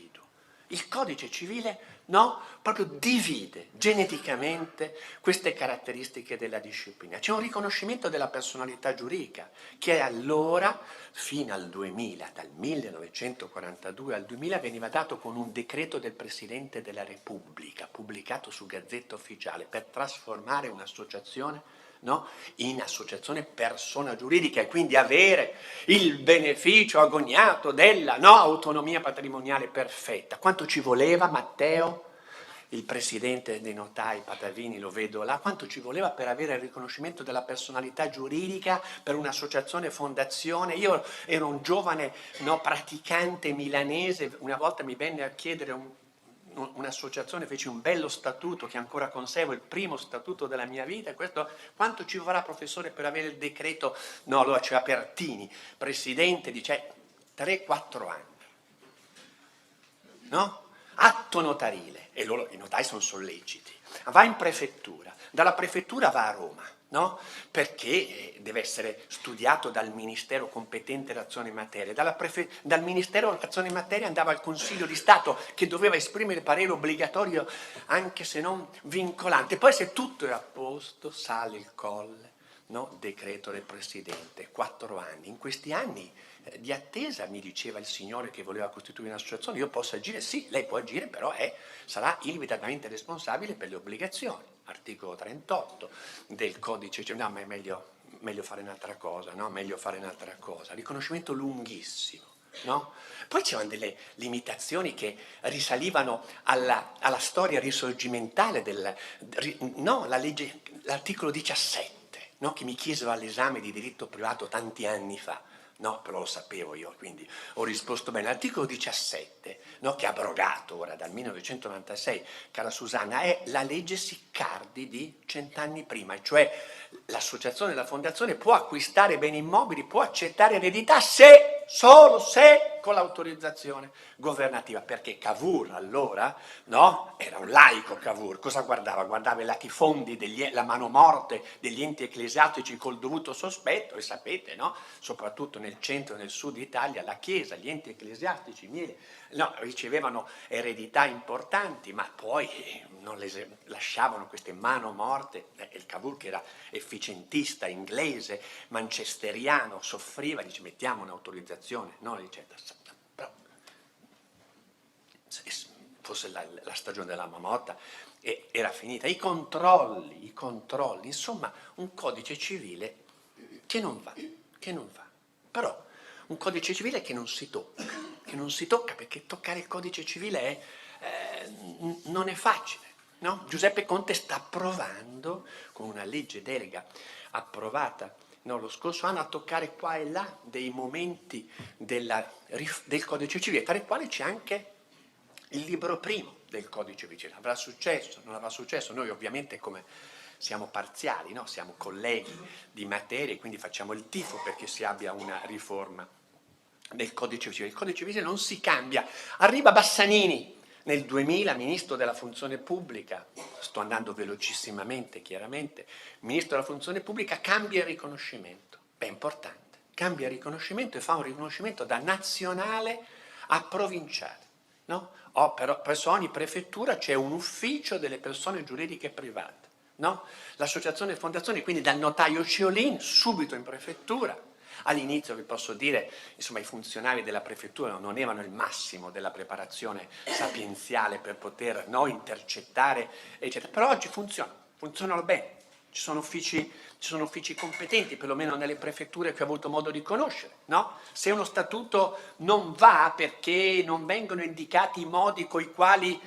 Il codice civile, no, proprio divide geneticamente queste caratteristiche della disciplina. C'è un riconoscimento della personalità giuridica che allora, fino al 2000, dal 1942 al 2000, veniva dato con un decreto del Presidente della Repubblica, pubblicato su Gazzetta Ufficiale, per trasformare un'associazione, no, in associazione persona giuridica e quindi avere il beneficio agognato della, no, autonomia patrimoniale perfetta. Quanto ci voleva, Matteo, il presidente dei notai Patavini, lo vedo là, quanto ci voleva per avere il riconoscimento della personalità giuridica per un'associazione fondazione? Io ero un giovane, no, praticante milanese, una volta mi venne a chiedere un'associazione, feci un bello statuto che ancora conservo, il primo statuto della mia vita. Questo, quanto ci vorrà, professore, per avere il decreto? No, allora c'era Pertini, presidente, dice 3-4 anni, no? Atto notarile, e loro, i notai sono solleciti, va in prefettura, dalla prefettura va a Roma, no? Perché deve essere studiato dal Ministero competente d'azione in materia. Dal Ministero d'azione in materia andava al Consiglio di Stato che doveva esprimere parere obbligatorio anche se non vincolante. Poi se tutto era a posto, sale il colle, no? Decreto del Presidente, 4 anni. In questi anni di attesa mi diceva il signore che voleva costituire un'associazione, io posso agire? Sì, lei può agire, però sarà illimitatamente responsabile per le obbligazioni. Articolo 38 del codice, no, ma è meglio fare un'altra cosa, no? Meglio fare un'altra cosa. Riconoscimento lunghissimo. No? Poi c'erano delle limitazioni che risalivano alla storia risorgimentale la legge, l'articolo 17, no? Che mi chiesero all'esame di diritto privato tanti anni fa. No, però lo sapevo io, quindi ho risposto bene. L'articolo 17, no, che è abrogato ora dal 1996, cara Susanna, è la legge Siccardi di 100 anni prima, cioè l'associazione, la fondazione può acquistare beni immobili, può accettare eredità solo se con l'autorizzazione governativa, perché Cavour allora, no, era un laico Cavour, cosa guardava? Guardava i latifondi, la mano morte degli enti ecclesiastici col dovuto sospetto, e sapete, no, soprattutto nel centro e nel sud Italia, la Chiesa, gli enti ecclesiastici ricevevano eredità importanti, ma poi non lasciavano queste mano morte. Il Cavour, che era efficientista, inglese, manchesteriano, soffriva, dice mettiamo un'autorizzazione, no, eccetera. Però fosse la stagione della marmotta era finita. I controlli, insomma un codice civile che non va. Però un codice civile che non si tocca, perché toccare il codice civile non è facile. No? Giuseppe Conte sta provando, con una legge delega approvata lo scorso anno, a toccare qua e là dei momenti del codice civile, tra i quali c'è anche il libro primo del codice civile. Avrà successo, non avrà successo? Noi ovviamente, come siamo parziali, no? Siamo colleghi di materie, quindi facciamo il tifo perché si abbia una riforma del codice civile. Il codice civile non si cambia. Arriva Bassanini nel 2000, ministro della funzione pubblica, sto andando velocissimamente chiaramente, ministro della funzione pubblica, cambia il riconoscimento. È importante, cambia il riconoscimento e fa un riconoscimento da nazionale a provinciale. No? Presso ogni prefettura c'è un ufficio delle persone giuridiche private. No? L'associazione e fondazione, quindi dal notaio Ciolin subito in prefettura. All'inizio vi posso dire, insomma, i funzionari della prefettura non avevano il massimo della preparazione sapienziale per poter intercettare, eccetera. Però oggi funzionano bene. Ci sono uffici competenti, perlomeno nelle prefetture che ho avuto modo di conoscere. No? Se uno statuto non va perché non vengono indicati i modi coi quali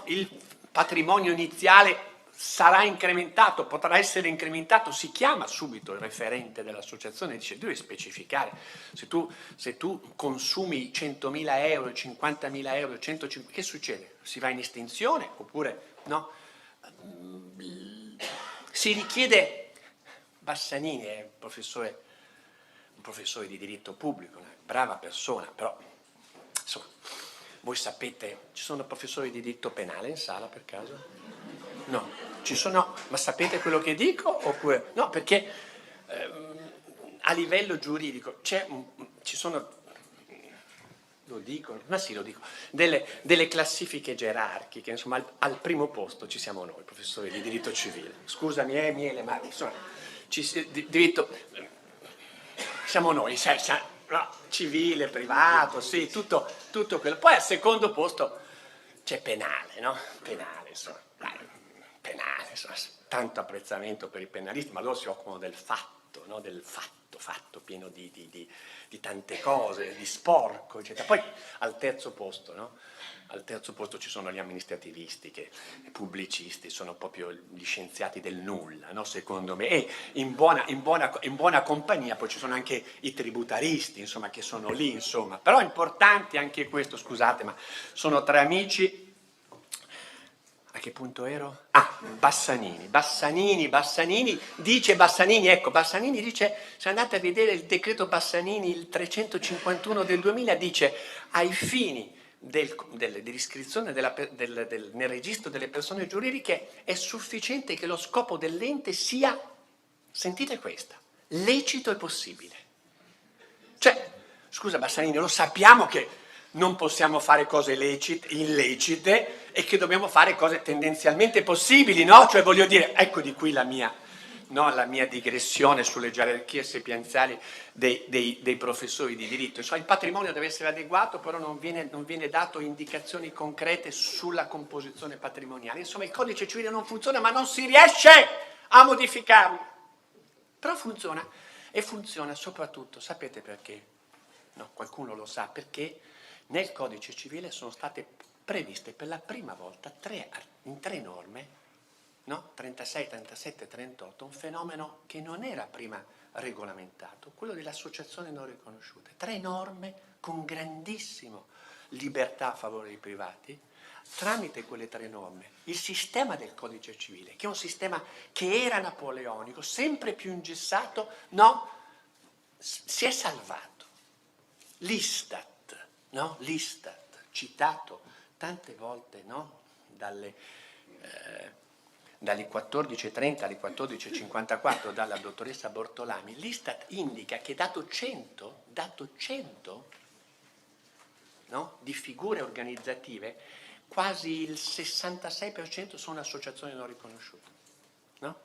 il patrimonio iniziale sarà incrementato, potrà essere incrementato, si chiama subito il referente dell'associazione e dice: devi specificare, se tu consumi 100.000 euro, 50.000 euro, 150, che succede? Si va in estinzione oppure no? Si richiede. Bassanini è un professore di diritto pubblico, una brava persona, però insomma, voi sapete, ci sono professori di diritto penale in sala per caso? No, ci sono, ma sapete quello che dico? Oppure no, perché a livello giuridico ci sono, lo dico, delle classifiche gerarchiche, insomma al primo posto ci siamo noi, professori di diritto civile. Scusami, Miele, ma insomma, diritto, siamo noi, civile, privato, sì, tutto quello. Poi al secondo posto c'è penale, no? Penale, insomma. Tanto apprezzamento per i penalisti, ma loro si occupano del fatto, no? Del fatto pieno di tante cose, di sporco, eccetera. Poi al terzo posto, no? Al terzo posto ci sono gli amministrativisti, i pubblicisti, sono proprio gli scienziati del nulla, no? Secondo me. E in buona compagnia poi ci sono anche i tributaristi, insomma, che sono lì, insomma. Però è importante anche questo, scusate, ma sono 3 amici. A che punto ero? Bassanini dice, se andate a vedere il decreto Bassanini, il 351 del 2000, dice: ai fini dell'iscrizione nel registro delle persone giuridiche è sufficiente che lo scopo dell'ente sia, sentite questa, lecito e possibile. Cioè, scusa Bassanini, lo sappiamo che non possiamo fare cose illecite e che dobbiamo fare cose tendenzialmente possibili, no? Cioè, voglio dire, ecco di qui la mia no, la mia digressione sulle gerarchie sapienziali dei professori di diritto. Insomma, il patrimonio deve essere adeguato, però non viene dato indicazioni concrete sulla composizione patrimoniale. Insomma, il codice civile non funziona, ma non si riesce a modificarlo. Però funziona, e funziona soprattutto, sapete perché? No, qualcuno lo sa, perché nel codice civile sono state previste per la prima volta in tre norme, no? 36, 37, 38, un fenomeno che non era prima regolamentato, quello delle associazioni non riconosciute. 3 norme con grandissima libertà a favore dei privati. Tramite quelle 3 norme, il sistema del codice civile, che è un sistema che era napoleonico, sempre più ingessato, no? Si è salvato. L'Istat, no? L'Istat, citato tante volte, no? Dalle 14.30 alle 14.54 dalla dottoressa Bortolami, l'Istat indica che dato 100 no? Di figure organizzative, quasi il 66% sono associazioni non riconosciute, no?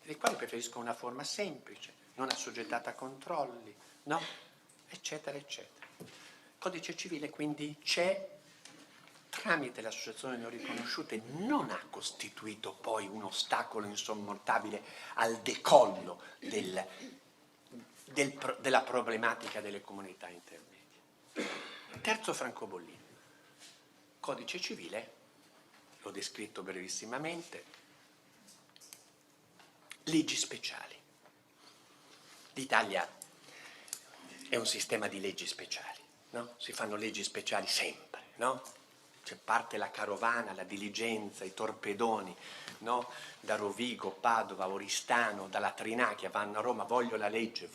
Le quali preferiscono una forma semplice, non assoggettata a controlli, no? Eccetera, eccetera. Il codice civile quindi c'è tramite le associazioni non riconosciute, non ha costituito poi un ostacolo insormontabile al decollo della problematica delle comunità intermedie. Terzo francobollino. Codice civile, l'ho descritto brevissimamente, leggi speciali. L'Italia è un sistema di leggi speciali, no? Si fanno leggi speciali sempre, no? C'è parte la carovana, la diligenza, i torpedoni, no? Da Rovigo, Padova, Oristano, dalla Trinacchia vanno a Roma, voglio la legge,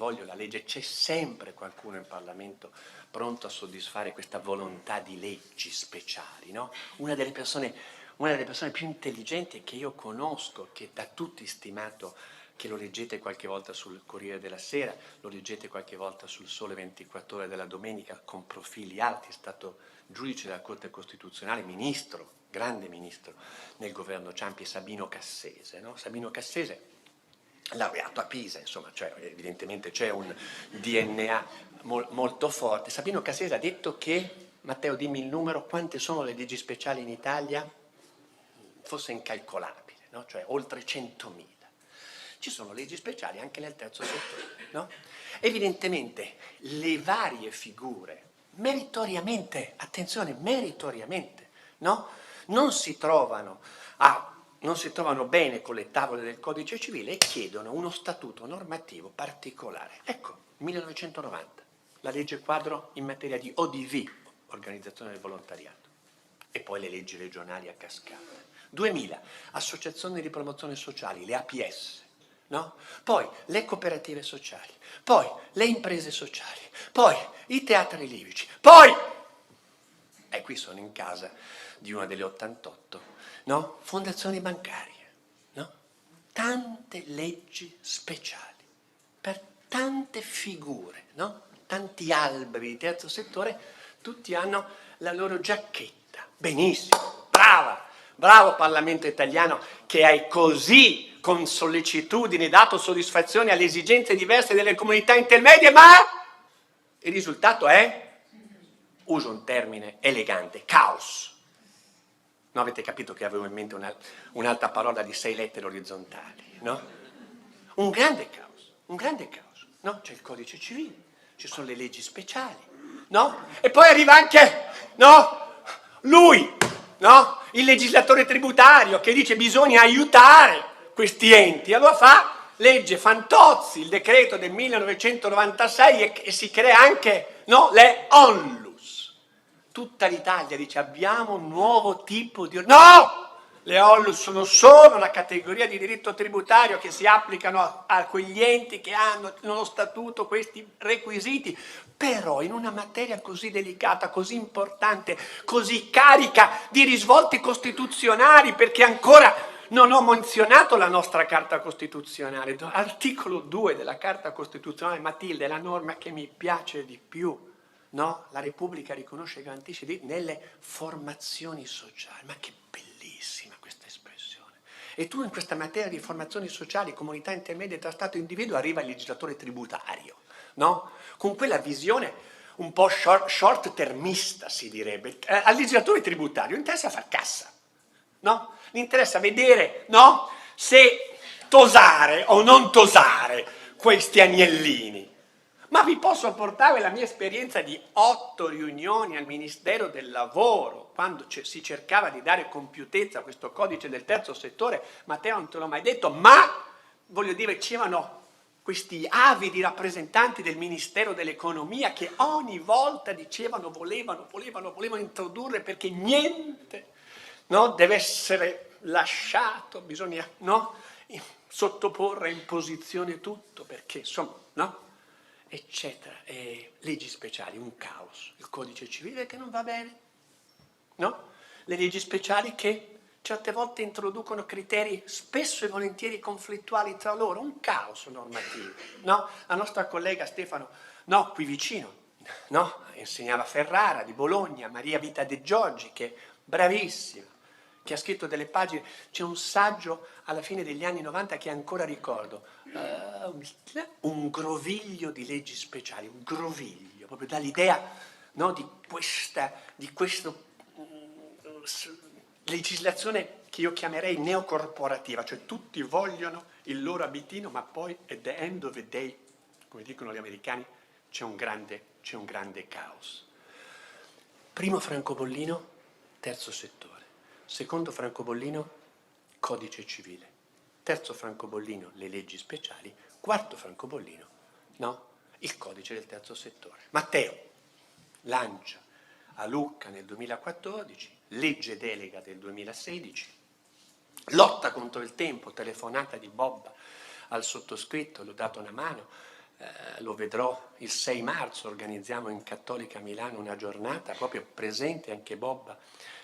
c'è sempre qualcuno in Parlamento pronto a soddisfare questa volontà di leggi speciali, no? Una delle persone più intelligenti che io conosco, che da tutti stimato, che lo leggete qualche volta sul Corriere della Sera, lo leggete qualche volta sul Sole 24 Ore della domenica, con profili alti, è stato giudice della Corte Costituzionale, ministro, grande ministro nel governo Ciampi, Sabino Cassese, no? Sabino Cassese, laureato a Pisa, insomma, cioè, evidentemente c'è un DNA molto forte. Sabino Cassese ha detto che, Matteo dimmi il numero, quante sono le leggi speciali in Italia? Fosse incalcolabile, no? Cioè oltre 100.000. Ci sono leggi speciali anche nel terzo settore, no? Evidentemente le varie figure meritoriamente, attenzione, meritoriamente, no? Non si trovano bene con le tavole del codice civile e chiedono uno statuto normativo particolare. Ecco, 1990, la legge quadro in materia di ODV, organizzazione del volontariato, e poi le leggi regionali a cascata. 2000, associazioni di promozione sociali, le APS, no? Poi le cooperative sociali, poi le imprese sociali, poi i teatri lirici, poi, e qui sono in casa di una delle 88, no? Fondazioni bancarie, no? Tante leggi speciali per tante figure, no? Tanti alberi di terzo settore, tutti hanno la loro giacchetta. Benissimo, bravo Parlamento italiano che hai così con sollecitudine dato soddisfazione alle esigenze diverse delle comunità intermedie, ma il risultato è, uso un termine elegante, caos. No, avete capito che avevo in mente un'altra parola di 6 lettere orizzontali, no? Un grande caos, no? C'è il codice civile, ci sono le leggi speciali, no? E poi arriva anche, no? Lui, no? Il legislatore tributario che dice bisogna aiutare questi enti, allora fa legge Fantozzi, il decreto del 1996 e si crea anche, no? Le ONLUS. Tutta l'Italia dice abbiamo un nuovo tipo di... No! Le ONLUS sono solo una categoria di diritto tributario che si applicano a quegli enti che hanno nello statuto questi requisiti, però in una materia così delicata, così importante, così carica di risvolti costituzionali, perché ancora non ho menzionato la nostra Carta Costituzionale, articolo 2 della Carta Costituzionale, Matilde, è la norma che mi piace di più, no? La Repubblica riconosce e garantisce nelle formazioni sociali, ma che bellissima questa espressione. E tu in questa materia di formazioni sociali, comunità intermedie tra Stato e individuo, arriva il legislatore tributario, no? Con quella visione un po' short termista, si direbbe. Al legislatore tributario interessa far cassa, no? Gli interessa vedere, no? Se tosare o non tosare questi agnellini. Ma vi posso portare la mia esperienza di 8 riunioni al Ministero del Lavoro, quando si cercava di dare compiutezza a questo codice del terzo settore. Matteo, non te l'ho mai detto, ma voglio dire, c'erano questi avidi rappresentanti del Ministero dell'Economia che ogni volta dicevano, volevano introdurre, perché niente, no, deve essere lasciato, bisogna, no, sottoporre in posizione tutto, perché insomma, no? Eccetera, e leggi speciali, un caos, il codice civile che non va bene, no? Le leggi speciali che certe volte introducono criteri spesso e volentieri conflittuali tra loro, un caos normativo, no? La nostra collega Stefano, no, qui vicino, no? Insegnava a Ferrara di Bologna, Maria Vita De Giorgi, che è bravissima, che ha scritto delle pagine, c'è un saggio alla fine degli anni 90 che ancora ricordo, un groviglio di leggi speciali, un groviglio, proprio dall'idea, no, di questa legislazione che io chiamerei neocorporativa, cioè tutti vogliono il loro abitino, ma poi at the end of the day, come dicono gli americani, c'è un grande caos. Primo francobollino, terzo settore. Secondo francobollino, codice civile. Terzo francobollino, le leggi speciali. Quarto francobollino, no, il codice del terzo settore. Matteo lancia a Lucca nel 2014, legge delega del 2016, lotta contro il tempo, telefonata di Bobba al sottoscritto, l'ho dato una mano, lo vedrò il 6 marzo, organizziamo in Cattolica Milano una giornata, proprio presente anche Bobba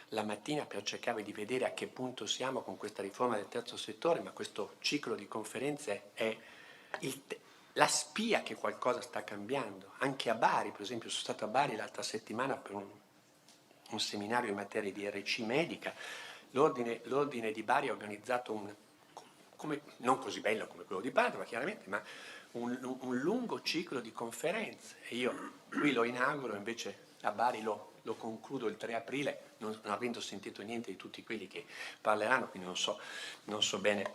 la mattina, per cercare di vedere a che punto siamo con questa riforma del terzo settore, ma questo ciclo di conferenze è la spia che qualcosa sta cambiando. Anche a Bari, per esempio, sono stato a Bari l'altra settimana per un seminario in materia di RC medica. L'ordine di Bari ha organizzato non così bello come quello di Padova, chiaramente, ma un lungo ciclo di conferenze. E io qui lo inauguro, invece a Bari lo concludo il 3 aprile, non avendo sentito niente di tutti quelli che parleranno, quindi non so bene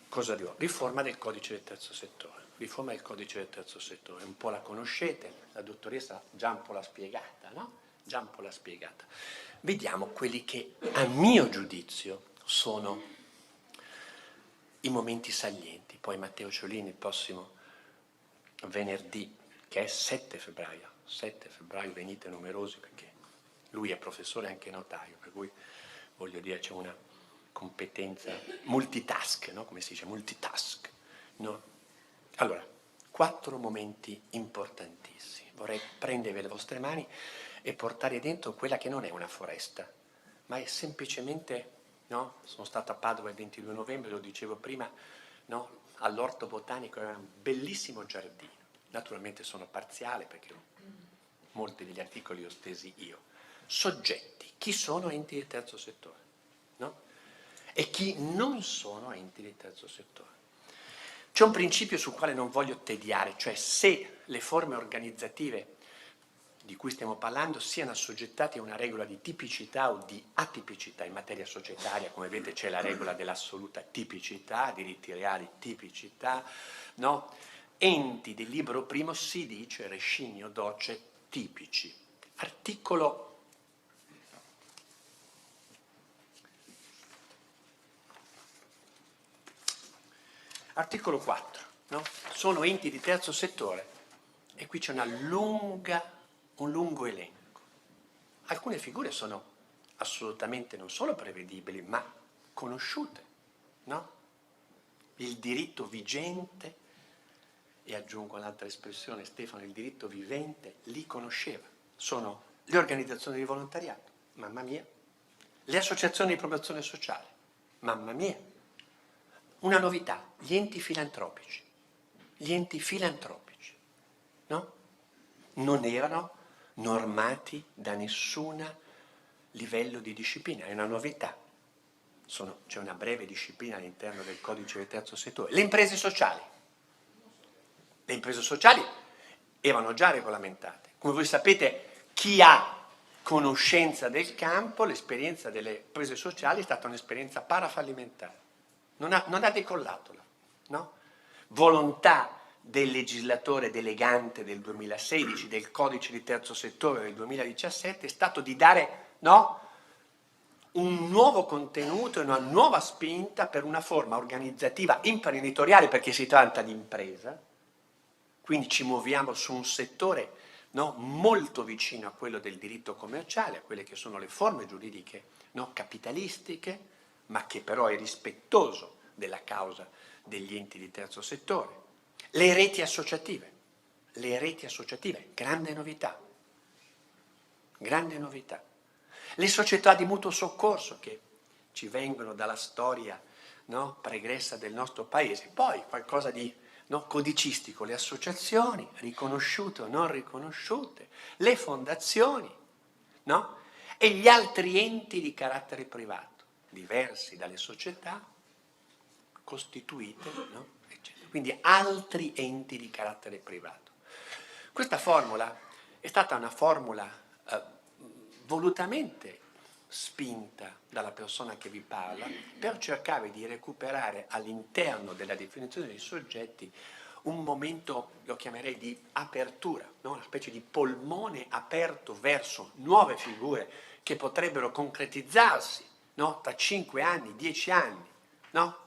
cosa dirò. Riforma del codice del terzo settore. Riforma del codice del terzo settore, un po' la conoscete, la dottoressa già un po' l'ha spiegata, no? Già un po' l'ha spiegata. Vediamo quelli che, a mio giudizio, sono i momenti salienti. Poi Matteo Ciolini il prossimo venerdì, che è 7 febbraio, venite numerosi, perché lui è professore e anche notaio, per cui voglio dire c'è una competenza multitask, no? Come si dice, multitask, no? Allora, 4 momenti importantissimi. Vorrei prendervi le vostre mani e portare dentro quella che non è una foresta, ma è semplicemente, no? Sono stato a Padova il 22 novembre, lo dicevo prima, no? All'orto botanico era un bellissimo giardino. Naturalmente sono parziale perché molti degli articoli li ho stesi io. Soggetti, chi sono enti del terzo settore, no? E chi non sono enti del terzo settore. C'è un principio sul quale non voglio tediare, cioè se le forme organizzative di cui stiamo parlando siano assoggettate a una regola di tipicità o di atipicità in materia societaria, come vedete c'è la regola dell'assoluta tipicità, diritti reali, tipicità, no? Enti del libro primo si dice rescinio doce tipici. Articolo 4, no? Sono enti di terzo settore e qui c'è un lungo elenco. Alcune figure sono assolutamente non solo prevedibili, ma conosciute, no? Il diritto vigente, e aggiungo un'altra espressione, Stefano, il diritto vivente, li conosceva. Sono le organizzazioni di volontariato, mamma mia, le associazioni di promozione sociale, mamma mia. Una novità, gli enti filantropici, no? Non erano normati da nessun livello di disciplina, è una novità. c'è una breve disciplina all'interno del codice del terzo settore. Le imprese sociali. Le imprese sociali erano già regolamentate. Come voi sapete, chi ha conoscenza del campo, l'esperienza delle imprese sociali è stata un'esperienza parafallimentare. Non ha decollato, no? Volontà del legislatore delegante del 2016, del codice di terzo settore del 2017, è stato di dare, no, un nuovo contenuto e una nuova spinta per una forma organizzativa imprenditoriale, perché si tratta di impresa, quindi ci muoviamo su un settore, no, molto vicino a quello del diritto commerciale, a quelle che sono le forme giuridiche, no, capitalistiche, ma che però è rispettoso della causa degli enti di terzo settore. Le reti associative, grande novità, grande novità. Le società di mutuo soccorso che ci vengono dalla storia, no, pregressa del nostro paese, poi qualcosa di, no, codicistico, le associazioni riconosciute o non riconosciute, le fondazioni, no, e gli altri enti di carattere privato, diversi dalle società costituite, no, eccetera. Quindi altri enti di carattere privato. Questa formula è stata una formula volutamente spinta dalla persona che vi parla per cercare di recuperare all'interno della definizione dei soggetti un momento, lo chiamerei, di apertura, no? Una specie di polmone aperto verso nuove figure che potrebbero concretizzarsi, no? Tra 5 anni, 10 anni. No?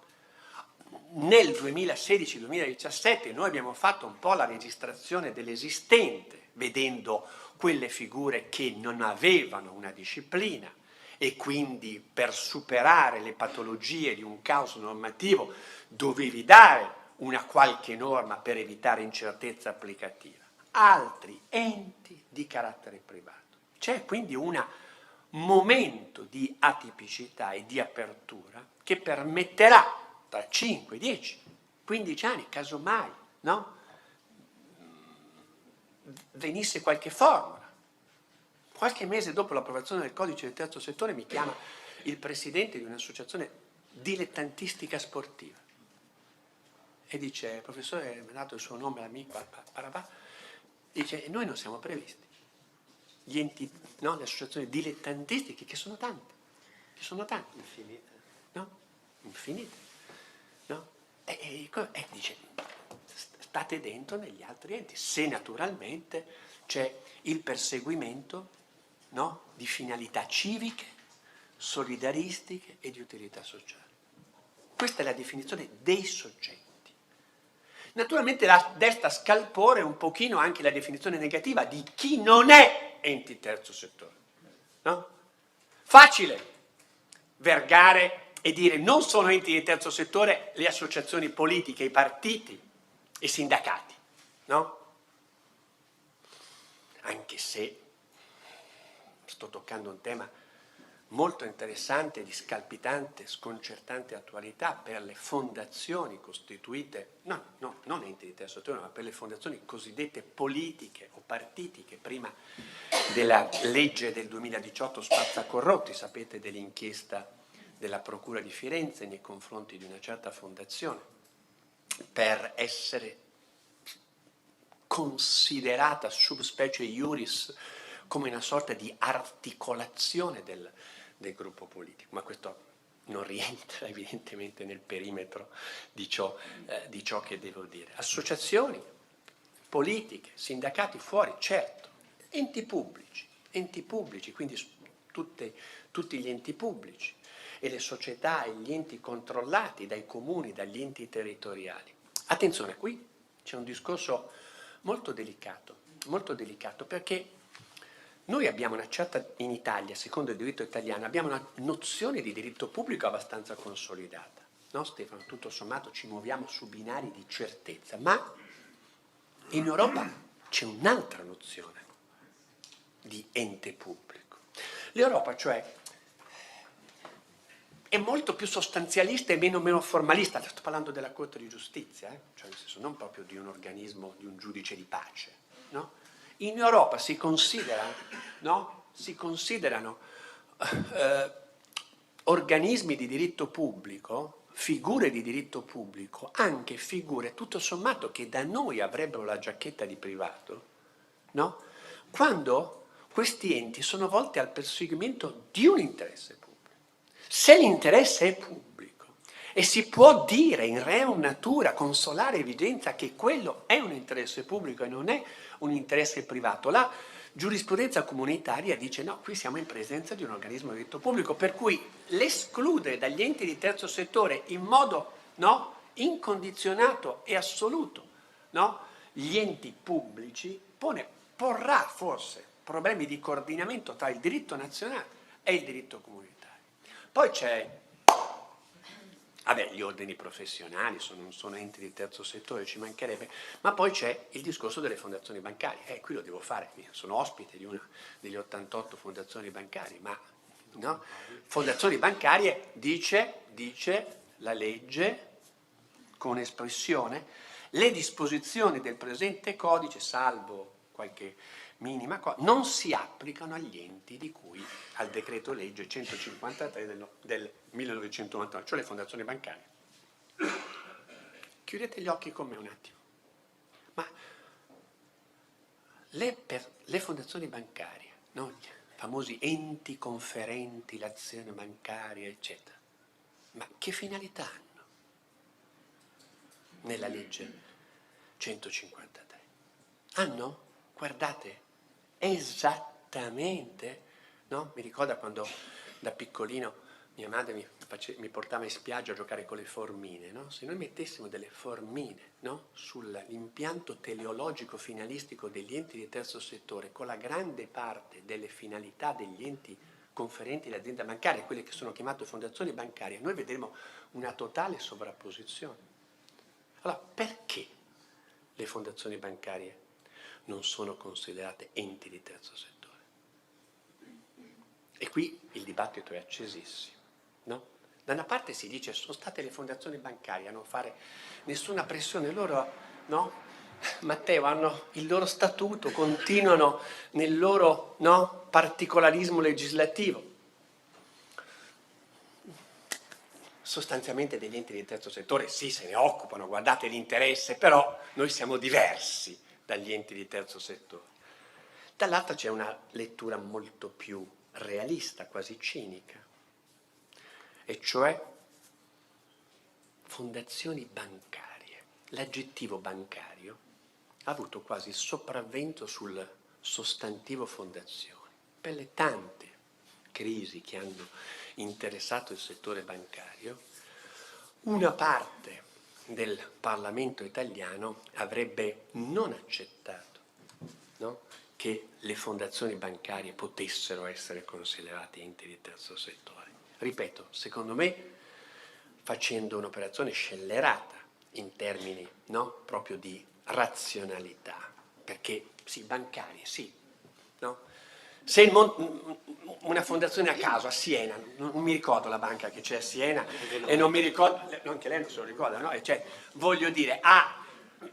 Nel 2016-2017 noi abbiamo fatto un po' la registrazione dell'esistente, vedendo quelle figure che non avevano una disciplina e quindi per superare le patologie di un caos normativo dovevi dare una qualche norma per evitare incertezza applicativa. Altri enti di carattere privato. C'è quindi un momento di atipicità e di apertura che permetterà tra 5, 10, 15 anni, casomai, no? Venisse qualche formula. Qualche mese dopo l'approvazione del codice del terzo settore mi chiama il presidente di un'associazione dilettantistica sportiva e dice: professore, mi ha dato il suo nome l'amico, dice: noi non siamo previsti. Gli enti, no, le associazioni dilettantistiche, che sono tante, infinite, no? Infinite, no? E dice: state dentro negli altri enti, se naturalmente c'è il perseguimento, no, di finalità civiche, solidaristiche e di utilità sociale. Questa è la definizione dei soggetti. Naturalmente desta scalpore un pochino anche la definizione negativa di chi non è enti terzo settore. No? Facile vergare e dire non sono enti di terzo settore le associazioni politiche, i partiti, i sindacati. No? Anche se sto toccando un tema molto interessante, di scalpitante, sconcertante attualità per le fondazioni costituite, non enti di terzo settore, ma per le fondazioni cosiddette politiche o partitiche, prima della legge del 2018 spazzacorrotti, sapete, dell'inchiesta della Procura di Firenze nei confronti di una certa fondazione, per essere considerata subspecie iuris come una sorta di articolazione del gruppo politico, ma questo non rientra evidentemente nel perimetro di ciò che devo dire. Associazioni, politiche, sindacati fuori, certo, enti pubblici, quindi tutti gli enti pubblici e le società e gli enti controllati dai comuni, dagli enti territoriali. Attenzione, qui c'è un discorso molto delicato perché noi abbiamo una certa, in Italia, secondo il diritto italiano, abbiamo una nozione di diritto pubblico abbastanza consolidata. No, Stefano? Tutto sommato ci muoviamo su binari di certezza, ma in Europa c'è un'altra nozione di ente pubblico. L'Europa, cioè, è molto più sostanzialista e meno formalista. Sto parlando della Corte di Giustizia, cioè nel senso non proprio di un organismo, di un giudice di pace, no? In Europa si considerano organismi di diritto pubblico, figure di diritto pubblico, anche figure tutto sommato che da noi avrebbero la giacchetta di privato, no? Quando questi enti sono volti al perseguimento di un interesse pubblico. Se l'interesse è pubblico e si può dire in reum natura, con solare evidenza, che quello è un interesse pubblico e non è un interesse privato, la giurisprudenza comunitaria dice no, qui siamo in presenza di un organismo di diritto pubblico, per cui l'escludere dagli enti di terzo settore in modo, no, incondizionato e assoluto, no, gli enti pubblici porrà forse problemi di coordinamento tra il diritto nazionale e il diritto comunitario. Poi c'è, vabbè, gli ordini professionali sono enti di terzo settore, ci mancherebbe, ma poi c'è il discorso delle fondazioni bancarie. Qui lo devo fare, sono ospite di una delle 88 fondazioni bancarie, ma no? Fondazioni bancarie dice la legge con espressione, le disposizioni del presente codice, salvo qualche minima cosa, non si applicano agli enti di cui al decreto legge 153 del 1999, cioè le fondazioni bancarie. Chiudete gli occhi con me un attimo. Ma le fondazioni bancarie, no? Gli famosi enti conferenti l'azione bancaria, eccetera, ma che finalità hanno nella legge 153? Hanno, guardate, esattamente, no? Mi ricorda quando da piccolino mia madre mi portava in spiaggia a giocare con le formine, no? Se noi mettessimo delle formine, no, sull'impianto teleologico finalistico degli enti di terzo settore, con la grande parte delle finalità degli enti conferenti l'azienda bancaria, quelle che sono chiamate fondazioni bancarie, noi vedremo una totale sovrapposizione. Allora, perché le fondazioni bancarie non sono considerate enti di terzo settore? E qui il dibattito è accesissimo, no? Da una parte si dice sono state le fondazioni bancarie a non fare nessuna pressione, loro, no? Matteo, hanno il loro statuto, continuano nel loro, no, particolarismo legislativo. Sostanzialmente degli enti di terzo settore sì, se ne occupano, guardate l'interesse, però noi siamo diversi dagli enti di terzo settore. Dall'altra c'è una lettura molto più realista, quasi cinica, e cioè fondazioni bancarie. L'aggettivo bancario ha avuto quasi il sopravvento sul sostantivo fondazioni, per le tante crisi che hanno interessato il settore bancario. Una parte del Parlamento italiano avrebbe non accettato, no, che le fondazioni bancarie potessero essere considerate enti di terzo settore. Ripeto, secondo me facendo un'operazione scellerata in termini, no, proprio di razionalità, perché sì, bancarie, sì, no? Se una fondazione a caso a Siena, non mi ricordo la banca che c'è a Siena e non mi ricordo, anche lei non se lo ricorda, no? Cioè, voglio dire,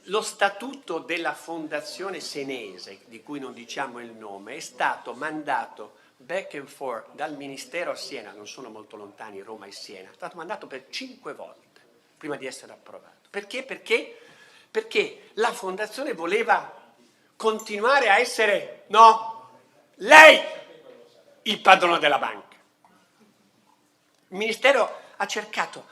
lo statuto della fondazione senese, di cui non diciamo il nome, è stato mandato back and forth dal Ministero a Siena, non sono molto lontani Roma e Siena, è stato mandato per 5 volte prima di essere approvato. Perché? Perché la fondazione voleva continuare a essere, no, lei il padrone della banca. Il Ministero ha cercato,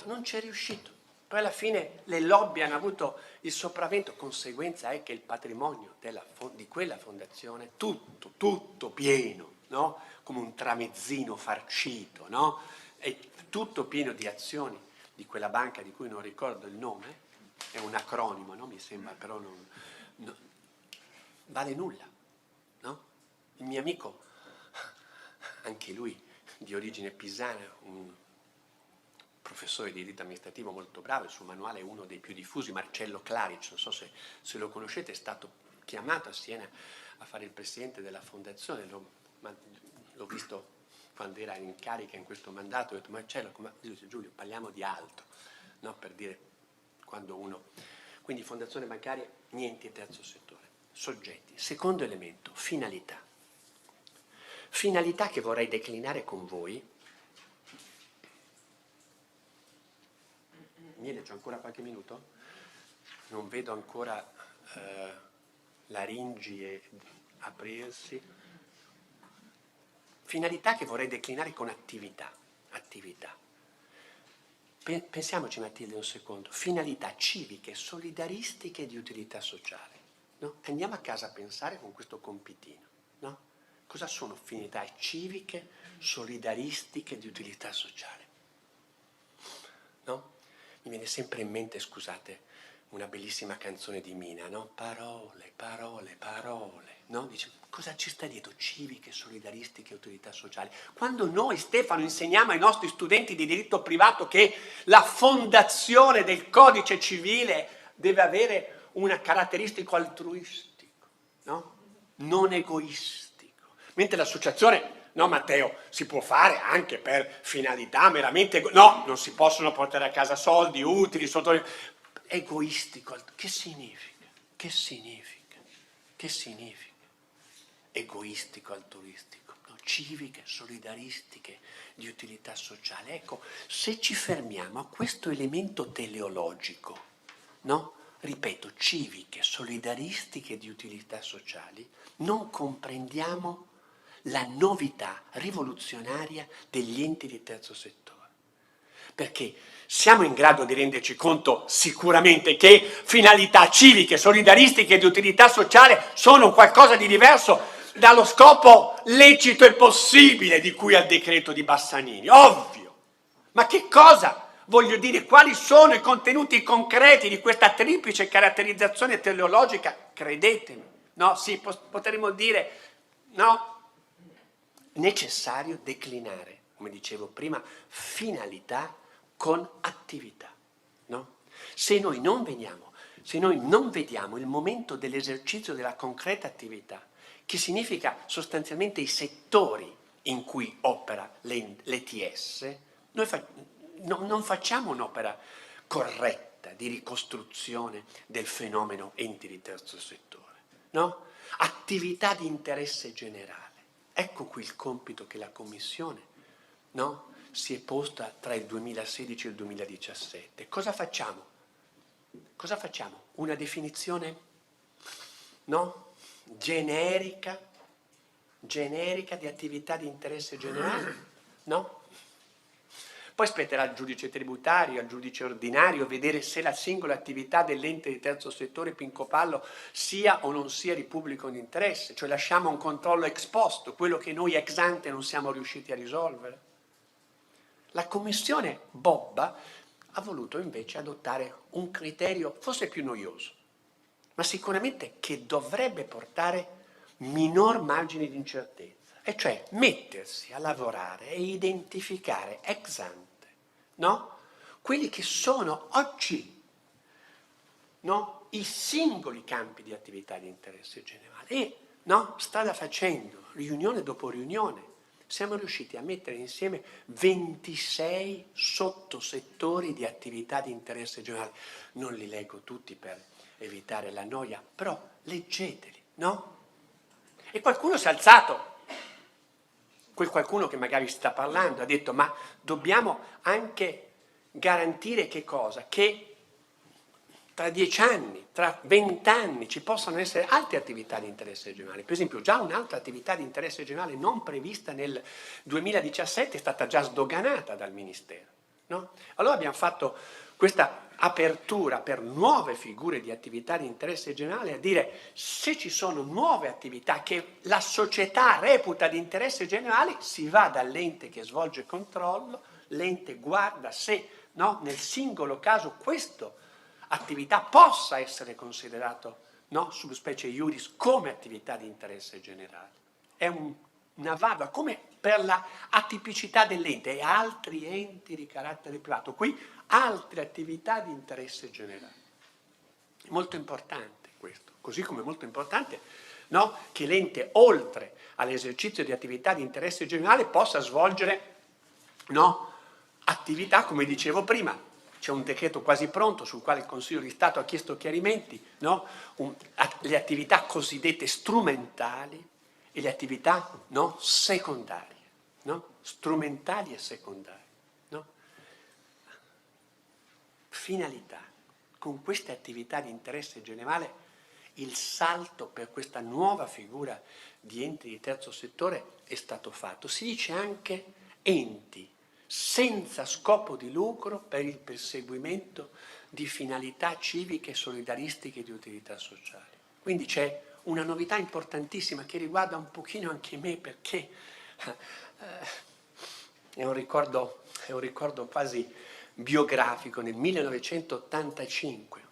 non c'è riuscito. Poi alla fine le lobby hanno avuto il sopravvento, conseguenza è che il patrimonio di quella fondazione, tutto pieno, no? Come un tramezzino farcito, no? È tutto pieno di azioni di quella banca di cui non ricordo il nome, è un acronimo, no? Mi sembra, però non vale nulla, no? Il mio amico, anche lui di origine pisana, un professore di diritto amministrativo molto bravo, il suo manuale è uno dei più diffusi, Marcello Claric, non so se lo conoscete, è stato chiamato a Siena a fare il presidente della fondazione, l'ho visto quando era in carica in questo mandato, ho detto Marcello, Giulio, parliamo di altro, no? Per dire quando uno... Quindi fondazione bancaria, niente terzo settore. Soggetti. Secondo elemento, finalità. finalità che vorrei declinare con voi. Miele, c'ho ancora qualche minuto? Non vedo ancora laringi aprirsi. Finalità che vorrei declinare con attività. Pensiamoci, Matilde, un secondo. Finalità civiche, solidaristiche e di utilità sociale. No? Andiamo a casa a pensare con questo compitino. No? Cosa sono finalità civiche, solidaristiche e di utilità sociale? No? Mi viene sempre in mente, scusate, una bellissima canzone di Mina, no? Parole, parole, parole, no? Dice, cosa ci sta dietro? Civiche, solidaristiche e utilità sociali. Quando noi, Stefano, insegniamo ai nostri studenti di diritto privato che la fondazione del codice civile deve avere un caratteristico altruistico, no? Non egoistico. Mentre l'associazione... No, Matteo, si può fare anche per finalità meramente... No, non si possono portare a casa soldi, utili, egoistico. Che significa? Che significa? Che significa? Egoistico, altruistico. No? Civiche, solidaristiche, di utilità sociale. Ecco, se ci fermiamo a questo elemento teleologico, no? Ripeto, civiche, solidaristiche, di utilità sociali, non comprendiamo la novità rivoluzionaria degli enti di terzo settore. Perché siamo in grado di renderci conto sicuramente che finalità civiche, solidaristiche e di utilità sociale sono qualcosa di diverso dallo scopo lecito e possibile di cui al decreto di Bassanini, ovvio. Ma che cosa voglio dire? Quali sono i contenuti concreti di questa triplice caratterizzazione teleologica? Credetemi, no? Sì, potremmo dire, no? Necessario declinare, come dicevo prima, finalità con attività, no? Se noi non vediamo il momento dell'esercizio della concreta attività, che significa sostanzialmente i settori in cui opera l'ETS, noi non facciamo un'opera corretta di ricostruzione del fenomeno enti di terzo settore, no? Attività di interesse generale. Ecco qui il compito che la Commissione, no, si è posta tra il 2016 e il 2017. Cosa facciamo? Cosa facciamo? Una definizione, no, generica di attività di interesse generale, no? Poi spetterà al giudice tributario, al giudice ordinario, vedere se la singola attività dell'ente di terzo settore Pincopallo sia o non sia di pubblico interesse, cioè lasciamo un controllo ex post, quello che noi ex ante non siamo riusciti a risolvere. La commissione Bobba ha voluto invece adottare un criterio forse più noioso, ma sicuramente che dovrebbe portare minor margine di incertezza, e cioè mettersi a lavorare e identificare ex ante, no? Quelli che sono oggi, no? I singoli campi di attività di interesse generale e, no? Strada facendo, riunione dopo riunione, siamo riusciti a mettere insieme 26 sottosettori di attività di interesse generale. Non li leggo tutti per evitare la noia, però leggeteli, no? E qualcuno si è alzato, quel qualcuno che magari sta parlando, ha detto ma dobbiamo anche garantire che cosa? Che tra 10 anni, tra 20 anni ci possano essere altre attività di interesse generale. Per esempio già un'altra attività di interesse generale non prevista nel 2017 è stata già sdoganata dal Ministero, no? Allora abbiamo fatto questa apertura per nuove figure di attività di interesse generale, a dire se ci sono nuove attività che la società reputa di interesse generale, si va dall'ente che svolge controllo, l'ente guarda se, no, nel singolo caso questa attività possa essere considerato, no, subspecie iuris come attività di interesse generale. È una valvola, come per la atipicità dell'ente e altri enti di carattere privato. Qui altre attività di interesse generale. È molto importante questo, così come è molto importante, no, che l'ente, oltre all'esercizio di attività di interesse generale, possa svolgere, no, attività, come dicevo prima. C'è un decreto quasi pronto sul quale il Consiglio di Stato ha chiesto chiarimenti, no? Le attività cosiddette strumentali e le attività, no, secondarie, no? Strumentali e secondarie. No? Finalità. Con queste attività di interesse generale il salto per questa nuova figura di enti di terzo settore è stato fatto. Si dice anche enti senza scopo di lucro per il perseguimento di finalità civiche, solidaristiche e di utilità sociale. Quindi c'è una novità importantissima che riguarda un pochino anche me, perché è un ricordo quasi biografico. Nel 1985,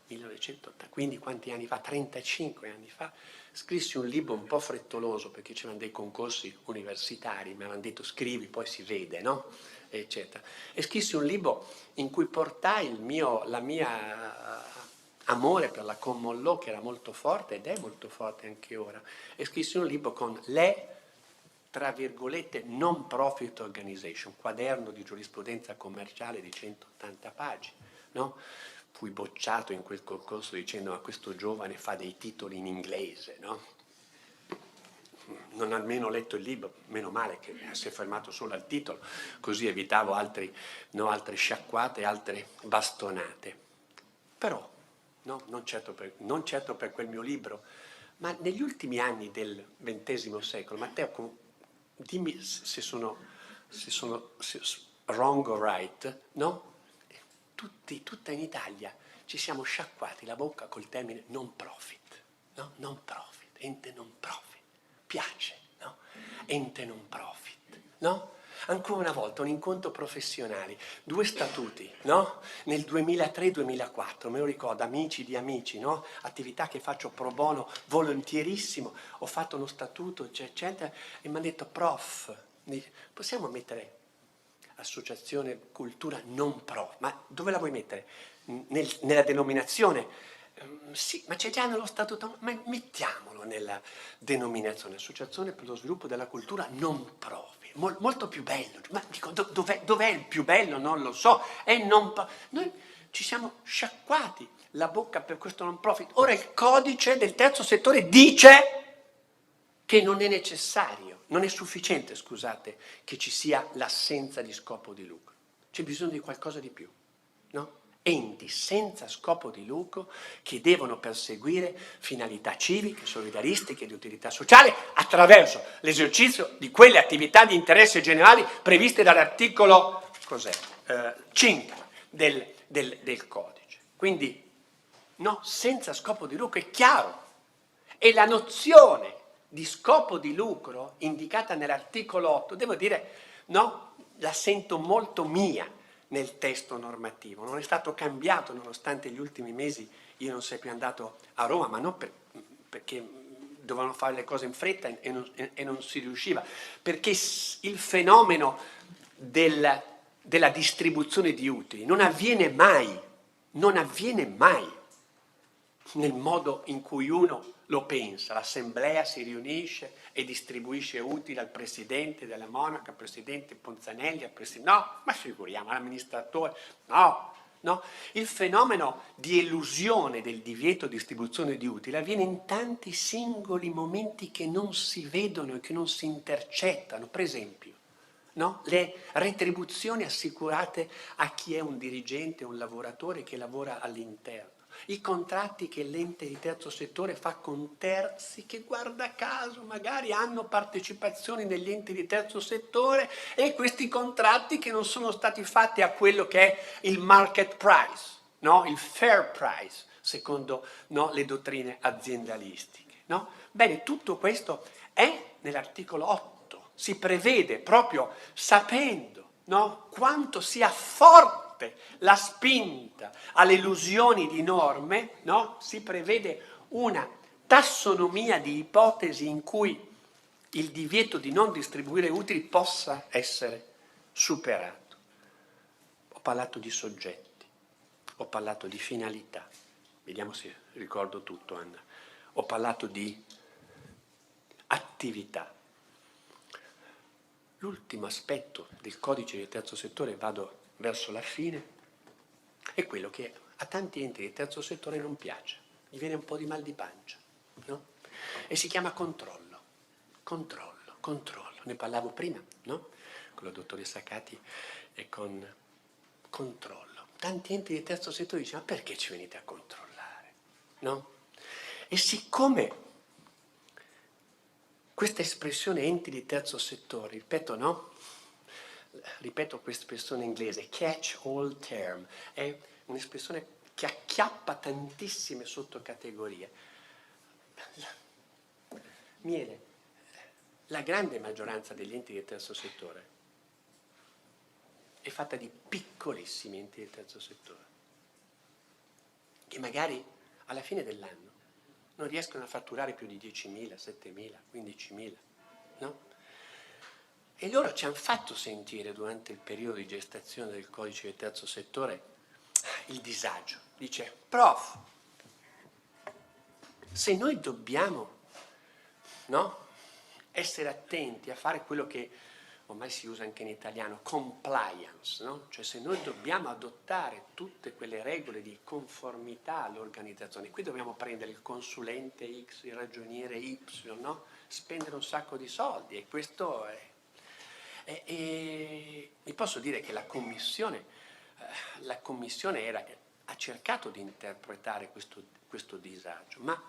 quindi quanti anni fa? 35 anni fa, scrissi un libro un po' frettoloso, perché c'erano dei concorsi universitari, mi avevano detto scrivi, poi si vede, no? Eccetera. E scrissi un libro in cui portai la mia amore per la common law, che era molto forte ed è molto forte anche ora, e scrissi un libro con le, tra virgolette, non profit organization, quaderno di giurisprudenza commerciale di 180 pagine, no? Fui bocciato in quel concorso dicendo ma questo giovane fa dei titoli in inglese, no? Non ho almeno letto il libro, meno male che si è fermato solo al titolo, così evitavo altre sciacquate, altre bastonate. Però, no, non certo per quel mio libro, ma negli ultimi anni del XX secolo, Matteo, dimmi se sono wrong or right, no? Tutta in Italia ci siamo sciacquati la bocca col termine non profit, no? Non profit, ente non profit, piace, no? Ente non profit, no? Ancora una volta un incontro professionale, 2 statuti, no? Nel 2003-2004, me lo ricordo, amici di amici, no? Attività che faccio pro bono, volontierissimo, ho fatto uno statuto, eccetera, e mi hanno detto, prof, possiamo mettere associazione cultura non pro, ma dove la vuoi mettere? Nella denominazione? Sì, ma c'è già nello statuto, ma mettiamolo nella denominazione, associazione per lo sviluppo della cultura non profit, molto più bello, ma dico, dov'è il più bello? Non lo so, è non noi ci siamo sciacquati la bocca per questo non profit, ora il codice del terzo settore dice che non è necessario, non è sufficiente, scusate, che ci sia l'assenza di scopo di lucro. C'è bisogno di qualcosa di più, no? Enti senza scopo di lucro che devono perseguire finalità civiche, solidaristiche e di utilità sociale attraverso l'esercizio di quelle attività di interesse generale previste dall'articolo 5 del codice. Quindi, no, senza scopo di lucro è chiaro. E la nozione di scopo di lucro indicata nell'articolo 8, devo dire, no, la sento molto mia nel testo normativo, non è stato cambiato nonostante gli ultimi mesi io non sia più andato a Roma, ma non perché dovevano fare le cose in fretta e non si riusciva, perché il fenomeno della distribuzione di utili non avviene mai nel modo in cui uno lo pensa. L'assemblea si riunisce e distribuisce utili al presidente della Monaca, al presidente Ponzanelli, no, ma figuriamo, all'amministratore, no. Il fenomeno di elusione del divieto di distribuzione di utili avviene in tanti singoli momenti che non si vedono e che non si intercettano. Per esempio, no? Le retribuzioni assicurate a chi è un dirigente, un lavoratore che lavora all'interno. I contratti che l'ente di terzo settore fa con terzi che, guarda caso, magari hanno partecipazioni negli enti di terzo settore, e questi contratti che non sono stati fatti a quello che è il market price, no? Il fair price, secondo, no, le dottrine aziendalistiche. No? Bene, tutto questo è nell'articolo 8. Si prevede, proprio sapendo, no, quanto sia forte la spinta alle elusioni di norme, no, si prevede una tassonomia di ipotesi in cui il divieto di non distribuire utili possa essere superato. Ho parlato di soggetti, ho parlato di finalità, vediamo se ricordo tutto, Anna. Ho parlato di attività. L'ultimo aspetto del codice del terzo settore, vado verso la fine, è quello che a tanti enti del terzo settore non piace, gli viene un po' di mal di pancia, no? E si chiama controllo. controllo, controllo. Ne parlavo prima, no? Con la dottoressa Cati e con controllo. Tanti enti di terzo settore dicono, ma perché ci venite a controllare? No? E siccome questa espressione enti di terzo settore, ripeto, no? Ripeto questa espressione inglese, catch all term, è un'espressione che acchiappa tantissime sottocategorie. Miele, la grande maggioranza degli enti del terzo settore è fatta di piccolissimi enti del terzo settore, che magari alla fine dell'anno non riescono a fatturare più di 10.000, 7.000, 15.000, no? E loro ci hanno fatto sentire durante il periodo di gestazione del codice del terzo settore il disagio. Dice, prof, se noi dobbiamo, no, essere attenti a fare quello che ormai si usa anche in italiano, compliance, no? Cioè se noi dobbiamo adottare tutte quelle regole di conformità all'organizzazione, qui dobbiamo prendere il consulente X, il ragioniere Y, no? Spendere un sacco di soldi e questo è... E vi posso dire che la commissione ha cercato di interpretare questo disagio, ma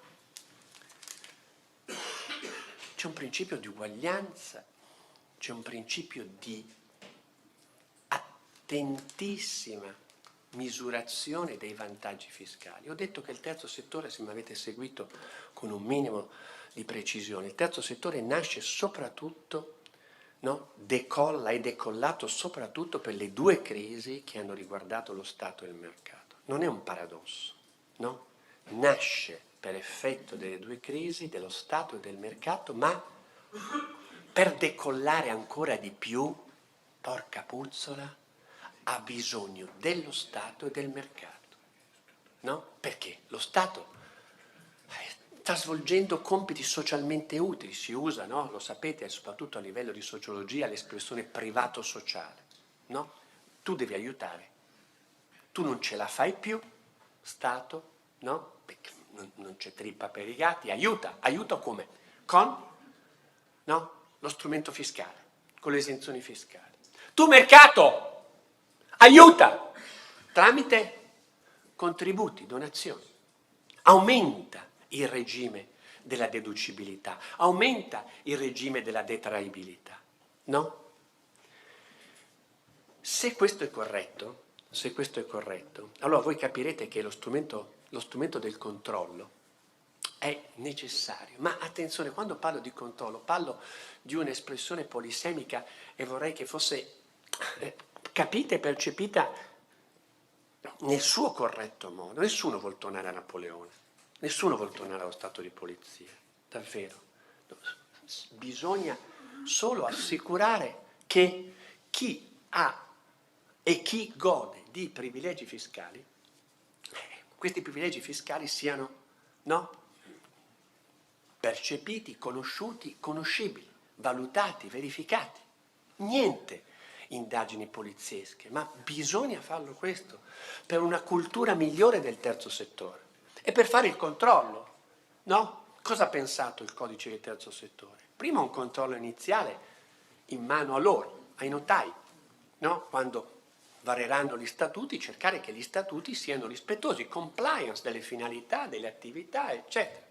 c'è un principio di uguaglianza, c'è un principio di attentissima misurazione dei vantaggi fiscali. Ho detto che il terzo settore, se mi avete seguito con un minimo di precisione, il terzo settore nasce soprattutto, no? È decollato soprattutto per le due crisi che hanno riguardato lo Stato e il mercato. Non è un paradosso, no? Nasce per effetto delle due crisi, dello Stato e del mercato, ma per decollare ancora di più, porca puzzola, ha bisogno dello Stato e del mercato, no? Perché lo Stato sta svolgendo compiti socialmente utili, si usa, no? Lo sapete, soprattutto a livello di sociologia, l'espressione privato sociale, no? Tu devi aiutare, tu non ce la fai più, Stato, no? Perché non c'è trippa per i gatti, aiuta come? Con, no? Lo strumento fiscale, con le esenzioni fiscali. Tu mercato, aiuta tramite contributi, donazioni, aumenta il regime della deducibilità, aumenta il regime della detraibilità, no? Se questo è corretto, allora voi capirete che lo strumento del controllo è necessario. Ma attenzione, quando parlo di controllo, parlo di un'espressione polisemica e vorrei che fosse capita e percepita nel suo corretto modo. Nessuno vuol tornare a Napoleone, nessuno vuol tornare allo stato di polizia, davvero. Bisogna solo assicurare che chi ha e chi gode di privilegi fiscali, questi privilegi fiscali siano, no, percepiti, conosciuti, conoscibili, valutati, verificati. Niente indagini poliziesche, ma bisogna farlo questo per una cultura migliore del terzo settore e per fare il controllo, no? Cosa ha pensato il codice del terzo settore? Prima un controllo iniziale in mano a loro, ai notai, no? Quando vareranno gli statuti, cercare che gli statuti siano rispettosi, compliance delle finalità, delle attività, eccetera.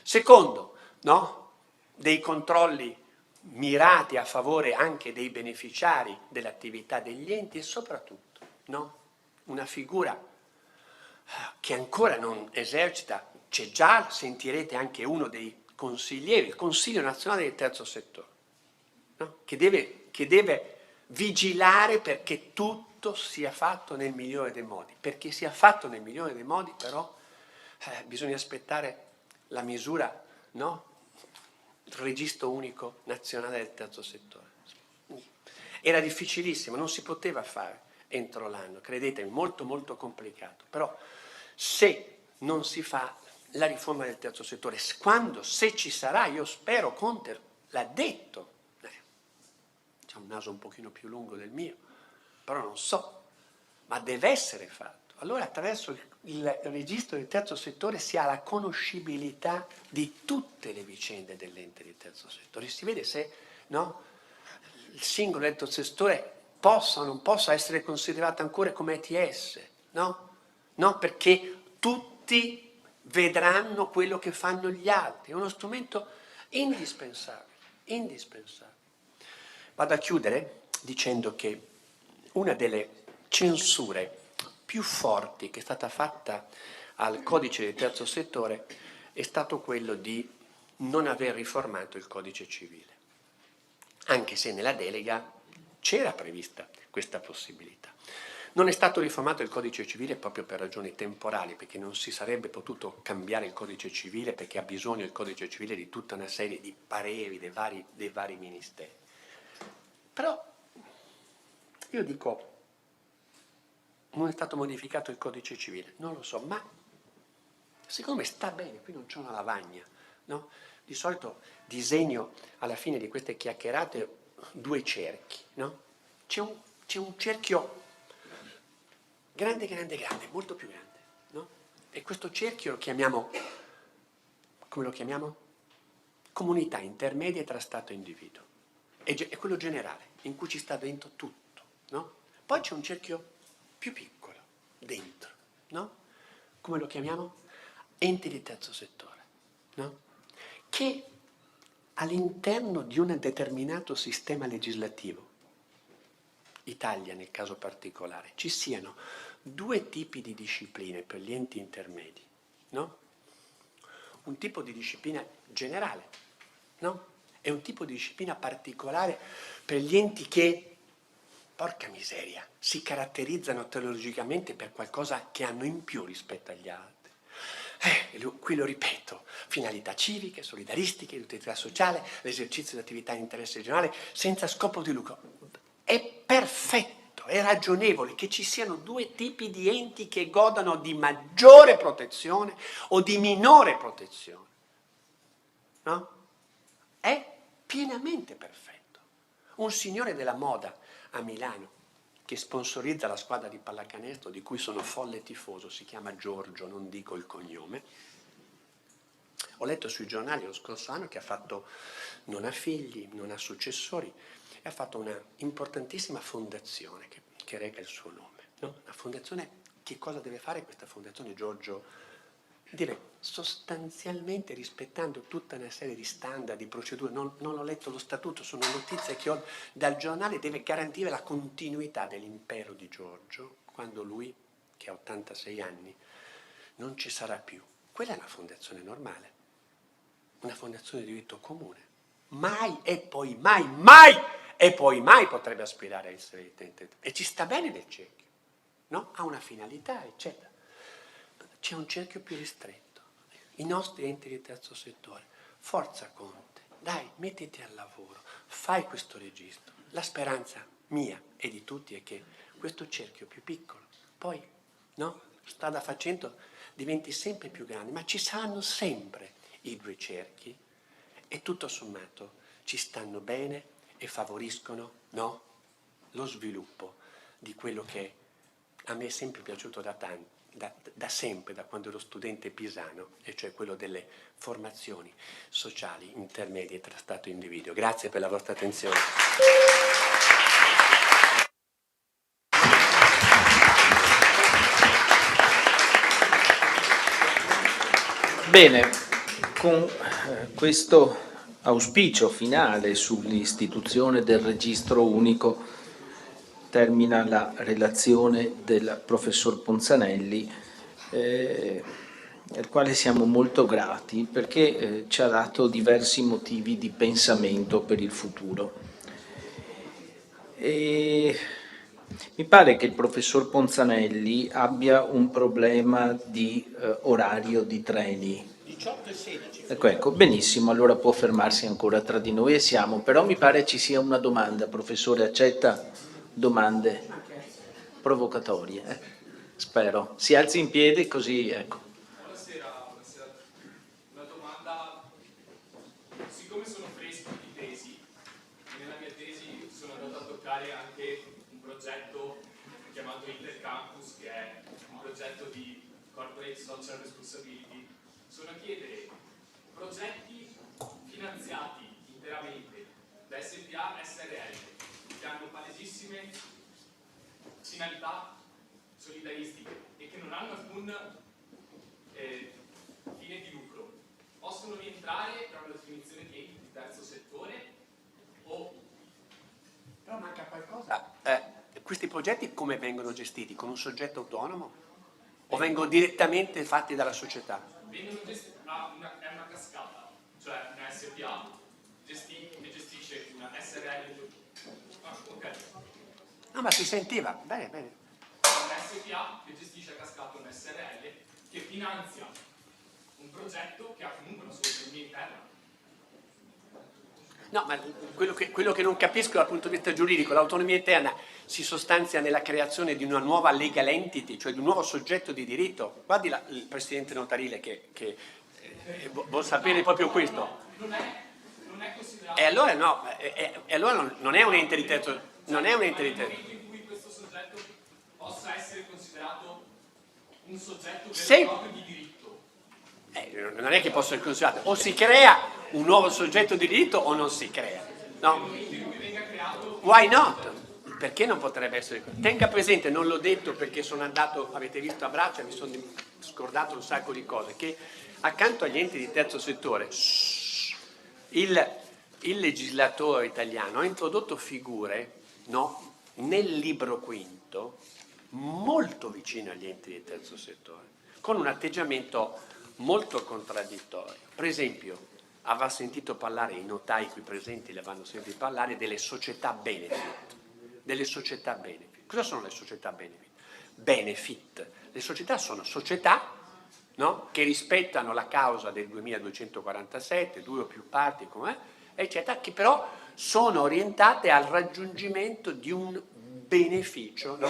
Secondo, no? Dei controlli mirati a favore anche dei beneficiari dell'attività degli enti e soprattutto, no? Una figura che ancora non esercita, c'è già, sentirete anche uno dei consiglieri, il Consiglio Nazionale del Terzo Settore, no? che deve vigilare perché tutto sia fatto nel migliore dei modi. Perché sia fatto nel migliore dei modi, però, bisogna aspettare la misura, no? Il registro unico nazionale del terzo settore. Era difficilissimo, non si poteva fare entro l'anno, credetemi, molto molto complicato. Però se non si fa la riforma del terzo settore, se ci sarà, io spero, Conte l'ha detto, c'ha un naso un pochino più lungo del mio, però non so, ma deve essere fatto. allora attraverso il registro del terzo settore si ha la conoscibilità di tutte le vicende dell'ente di terzo settore. Si vede se, no, il singolo terzo settore possa o non possa essere considerato ancora come ETS, no? No, perché tutti vedranno quello che fanno gli altri. È uno strumento indispensabile, indispensabile. Vado a chiudere dicendo che una delle censure più forti che è stata fatta al codice del terzo settore è stato quello di non aver riformato il codice civile, anche se nella delega c'era prevista questa possibilità. Non è stato riformato il codice civile proprio per ragioni temporali, perché non si sarebbe potuto cambiare il codice civile, perché ha bisogno il codice civile di tutta una serie di pareri dei vari ministeri. Però io dico, non è stato modificato il codice civile, non lo so, ma secondo me sta bene, qui non c'è una lavagna, no? Di solito disegno alla fine di queste chiacchierate 2 cerchi, no? C'è un cerchio grande, molto più grande, no? E questo cerchio lo chiamiamo, come lo chiamiamo? Comunità intermedia tra Stato e individuo. È quello generale, in cui ci sta dentro tutto, no? Poi c'è un cerchio più piccolo, dentro, no? Come lo chiamiamo? Enti di terzo settore, no? Che all'interno di un determinato sistema legislativo, Italia nel caso particolare, ci siano 2 tipi di discipline per gli enti intermedi, no? Un tipo di disciplina generale, no? E un tipo di disciplina particolare per gli enti che, porca miseria, si caratterizzano teologicamente per qualcosa che hanno in più rispetto agli altri. Qui lo ripeto, finalità civiche, solidaristiche, di utilità sociale, l'esercizio di attività di interesse generale senza scopo di lucro. È perfetto, è ragionevole che ci siano 2 tipi di enti che godano di maggiore protezione o di minore protezione, no? È pienamente perfetto. Un signore della moda a Milano che sponsorizza la squadra di pallacanestro di cui sono folle tifoso, si chiama Giorgio, non dico il cognome. Ho letto sui giornali lo scorso anno che non ha figli, non ha successori, e ha fatto una importantissima fondazione che reca il suo nome, no? Una fondazione, che cosa deve fare questa fondazione, Giorgio? Dire sostanzialmente, rispettando tutta una serie di standard, di procedure, non ho letto lo statuto, sono notizie che ho dal giornale, deve garantire la continuità dell'impero di Giorgio quando lui, che ha 86 anni, non ci sarà più. Quella è una fondazione normale, una fondazione di diritto comune. Mai e poi mai potrebbe aspirare a essere emittente. E ci sta bene nel cerchio, no? Ha una finalità, eccetera. C'è un cerchio più ristretto. I nostri enti di terzo settore. Forza Conte, dai, mettiti al lavoro, fai questo registro. La speranza mia e di tutti è che questo cerchio più piccolo, poi, no? Strada facendo, diventi sempre più grande, ma ci saranno sempre i 2 cerchi e tutto sommato ci stanno bene e favoriscono, no? Lo sviluppo di quello che a me è sempre piaciuto da sempre, da quando ero studente pisano, e cioè quello delle formazioni sociali intermedie tra Stato e individuo. Grazie per la vostra attenzione. Bene, con questo auspicio finale sull'istituzione del registro unico termina la relazione del professor Ponzanelli, al quale siamo molto grati perché ci ha dato diversi motivi di pensamento per il futuro. Mi pare che il professor Ponzanelli abbia un problema di orario di treni. 18 e 16. Ecco, benissimo, allora può fermarsi ancora tra di noi e siamo, però mi pare ci sia una domanda. Professore, accetta domande provocatorie? Spero. Si alzi in piedi così, ecco. Buonasera. Una domanda, siccome sono fresco di tesi, nella mia tesi sono andato a toccare anche un progetto chiamato Intercampus, che è un progetto di Corporate Social Responsibility, sono a chiedere progetti finanziati interamente da SPA e SRL, che hanno palesissime finalità solidaristiche e che non hanno alcun fine di lucro. Possono rientrare tra una definizione di enti di terzo settore o... Però manca qualcosa. Questi progetti come vengono gestiti? Con un soggetto autonomo? O vengono direttamente fatti dalla società? Vengono gestiti, è una cascata, cioè una SPA che gestisce una SRL. Ok. No, ma si sentiva, bene, bene. Una SPA che gestisce a cascata una SRL che finanzia un progetto che ha comunque una sua autonomia interna. No, ma quello che non capisco dal punto di vista giuridico, l'autonomia interna si sostanzia nella creazione di una nuova legal entity, cioè di un nuovo soggetto di diritto. Guardi il presidente notarile che vuol sapere proprio questo. Non è considerato... E allora no, allora non è un ente di terzo, non è un ente di terzo. Nel momento in cui questo soggetto possa essere considerato un soggetto vero Sì. e proprio di diritto. Non è che possa essere considerato, o si crea un nuovo soggetto di diritto o non si crea. No. Why not? Perché non potrebbe essere così? Tenga presente, non l'ho detto perché sono andato, avete visto a braccia, mi sono scordato un sacco di cose, che accanto agli enti di terzo settore il legislatore italiano ha introdotto figure, no, nel libro quinto molto vicine agli enti di terzo settore, con un atteggiamento molto contraddittorio. Per esempio, avrà sentito parlare, i notai qui presenti le avranno sentito parlare delle società benefit. Delle società benefit. Cosa sono le società benefit? Benefit. Le società sono società, no, che rispettano la causa del 2247, due o più parti, eccetera, che però sono orientate al raggiungimento di un beneficio. No,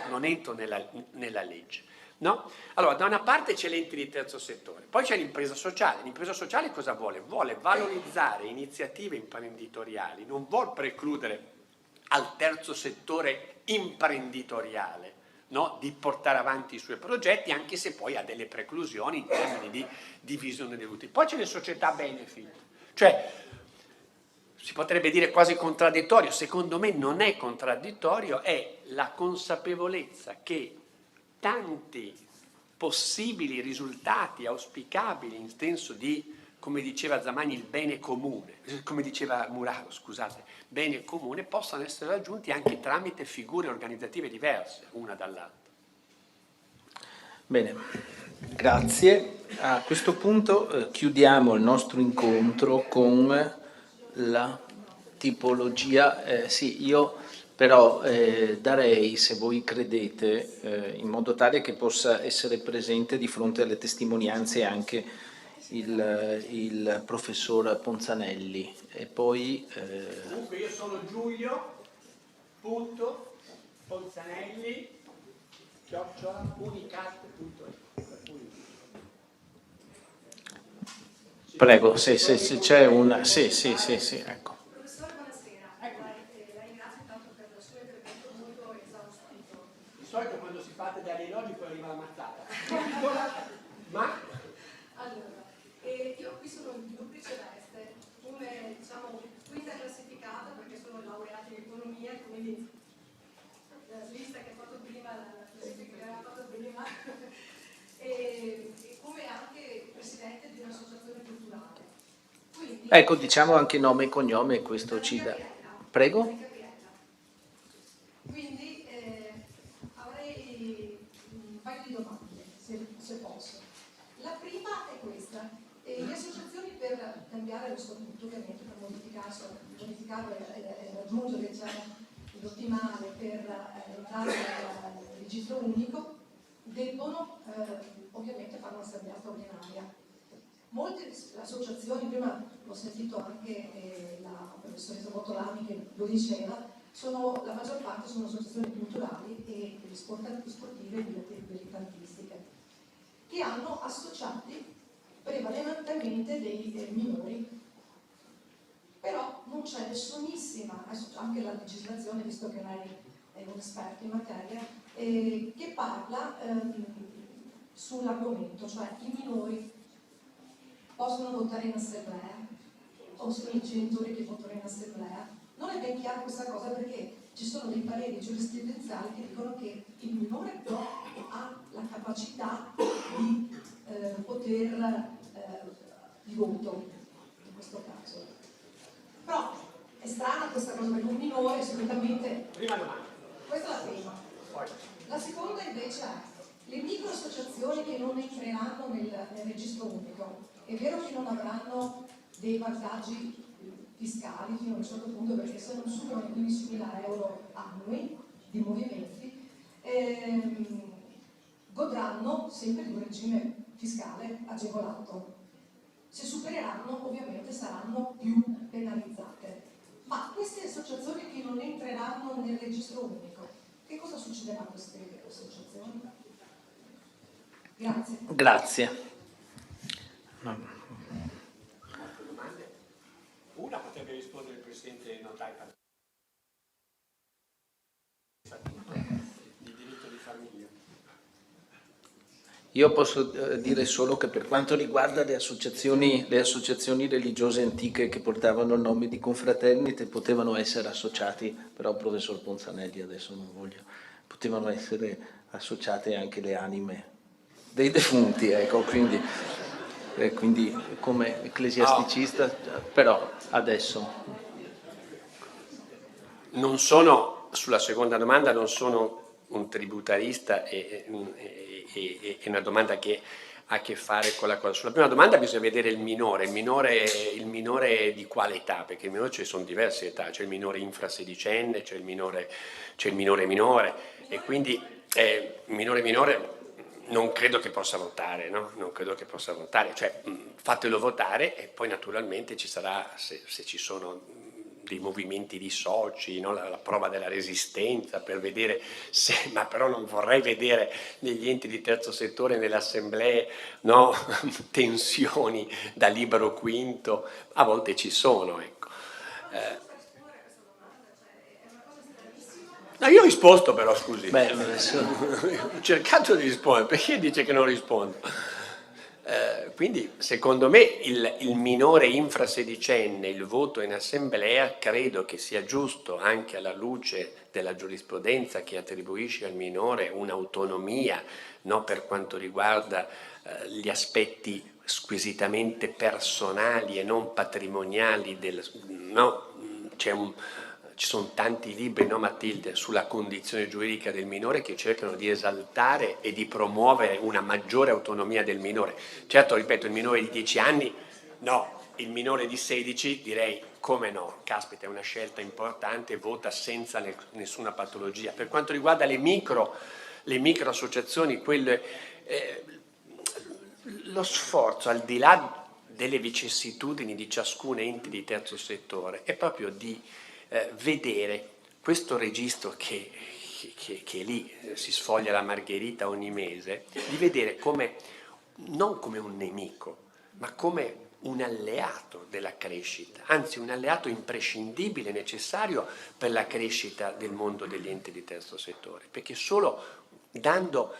non entro nella legge. No? Allora, da una parte c'è l'ente di terzo settore, poi c'è l'impresa sociale. L'impresa sociale cosa vuole? Vuole valorizzare iniziative imprenditoriali, non vuole precludere al terzo settore imprenditoriale, no, di portare avanti i suoi progetti, anche se poi ha delle preclusioni in termini di divisione degli utili. Poi c'è le società benefit, cioè si potrebbe dire quasi contraddittorio, secondo me non è contraddittorio, è la consapevolezza che tanti possibili risultati auspicabili in senso di, come diceva Zamani, il bene comune, come diceva Muraro, scusate, bene comune, possano essere raggiunti anche tramite figure organizzative diverse, una dall'altra. Bene, grazie. A questo punto chiudiamo il nostro incontro con la tipologia, sì, io però darei, se voi credete, in modo tale che possa essere presente di fronte alle testimonianze anche il professor Ponzanelli e poi... Comunque io sono Giulio.Ponzanelli@unicat.it. Prego, se c'è una... Sì, ecco. Professore, buonasera. La ringrazio tanto per il suo intervento molto esaustivo. Di solito quando si parte dagli elogi poi arriva la mazzata. Ma? Allora, io qui sono in duplice veste, come diciamo quinta classificata perché sono laureata in economia, quindi la lista che ha fatto prima, la classifica che aveva fatto prima, e come anche presidente di un'associazione culturale. Quindi, Ecco, diciamo anche nome e cognome, questo ci dà... Prego? Quindi avrei un paio di domande, se posso. La prima è questa. Le associazioni per cambiare lo statuto, ovviamente per modificarlo e raggiungere l'ottimale per entrare nel registro unico, debbono ovviamente fare un'assemblea straordinaria. Molte associazioni, prima ho sentito anche la professoressa Bottolani che lo diceva, la maggior parte sono associazioni culturali e sportive e dilettantistiche, che hanno associati prevalentemente dei minori. Però non c'è nessunissima, anche la legislazione, visto che lei è un esperto in materia, che parla sull'argomento, cioè i minori possono votare in assemblea o sono i genitori che votano in assemblea. Non è ben chiara questa cosa perché ci sono dei pareri giurisprudenziali che dicono che il minore ha la capacità di poter di voto in questo caso. Però è strana questa cosa perché un minore solitamente... Prima domanda. Questa è la prima. La seconda invece è le micro associazioni che non entreranno nel registro unico. È vero che non avranno dei vantaggi fiscali fino a un certo punto perché se non superano i 15.000 euro annui di movimenti godranno sempre di un regime fiscale agevolato. Se supereranno ovviamente saranno più penalizzate. Ma queste associazioni che non entreranno nel registro unico, che cosa succederà a queste associazioni? Grazie. Grazie. Una potrebbe rispondere il Presidente Notai di diritto di famiglia. Io posso dire solo che per quanto riguarda le associazioni religiose antiche che portavano il nome di confraternite potevano essere associati, però professor Ponzanelli adesso non voglio, potevano essere associate anche le anime dei defunti, ecco, quindi come ecclesiasticista, però adesso. Non sono, sulla seconda domanda, non sono un tributarista e una domanda che ha a che fare con la cosa. Sulla prima domanda bisogna vedere il minore di quale età, perché il minore ci sono diverse età, c'è il minore infrasedicenne, c'è il minore minore e quindi minore non credo che possa votare, no? Non credo che possa votare, cioè fatelo votare e poi naturalmente ci sarà, se ci sono dei movimenti di soci, no? la prova della resistenza per vedere se, ma però non vorrei vedere negli enti di terzo settore, nelle assemblee, no? Tensioni da libero quinto, a volte ci sono, ecco. No, io ho risposto però, scusi. Beh, adesso... Ho cercato di rispondere, perché dice che non rispondo? Quindi secondo me il minore infrasedicenne, il voto in assemblea, credo che sia giusto anche alla luce della giurisprudenza che attribuisce al minore un'autonomia, no, per quanto riguarda gli aspetti squisitamente personali e non patrimoniali ci sono tanti libri, no Matilde, sulla condizione giuridica del minore che cercano di esaltare e di promuovere una maggiore autonomia del minore. Certo, ripeto, il minore di 10 anni no, il minore di 16 direi come no, caspita, è una scelta importante, vota senza nessuna patologia. Per quanto riguarda le micro associazioni, lo sforzo al di là delle vicissitudini di ciascun ente di terzo settore è proprio di vedere questo registro che lì si sfoglia la margherita ogni mese, di vedere non come un nemico, ma come un alleato della crescita, anzi un alleato imprescindibile, necessario per la crescita del mondo degli enti di terzo settore, perché solo dando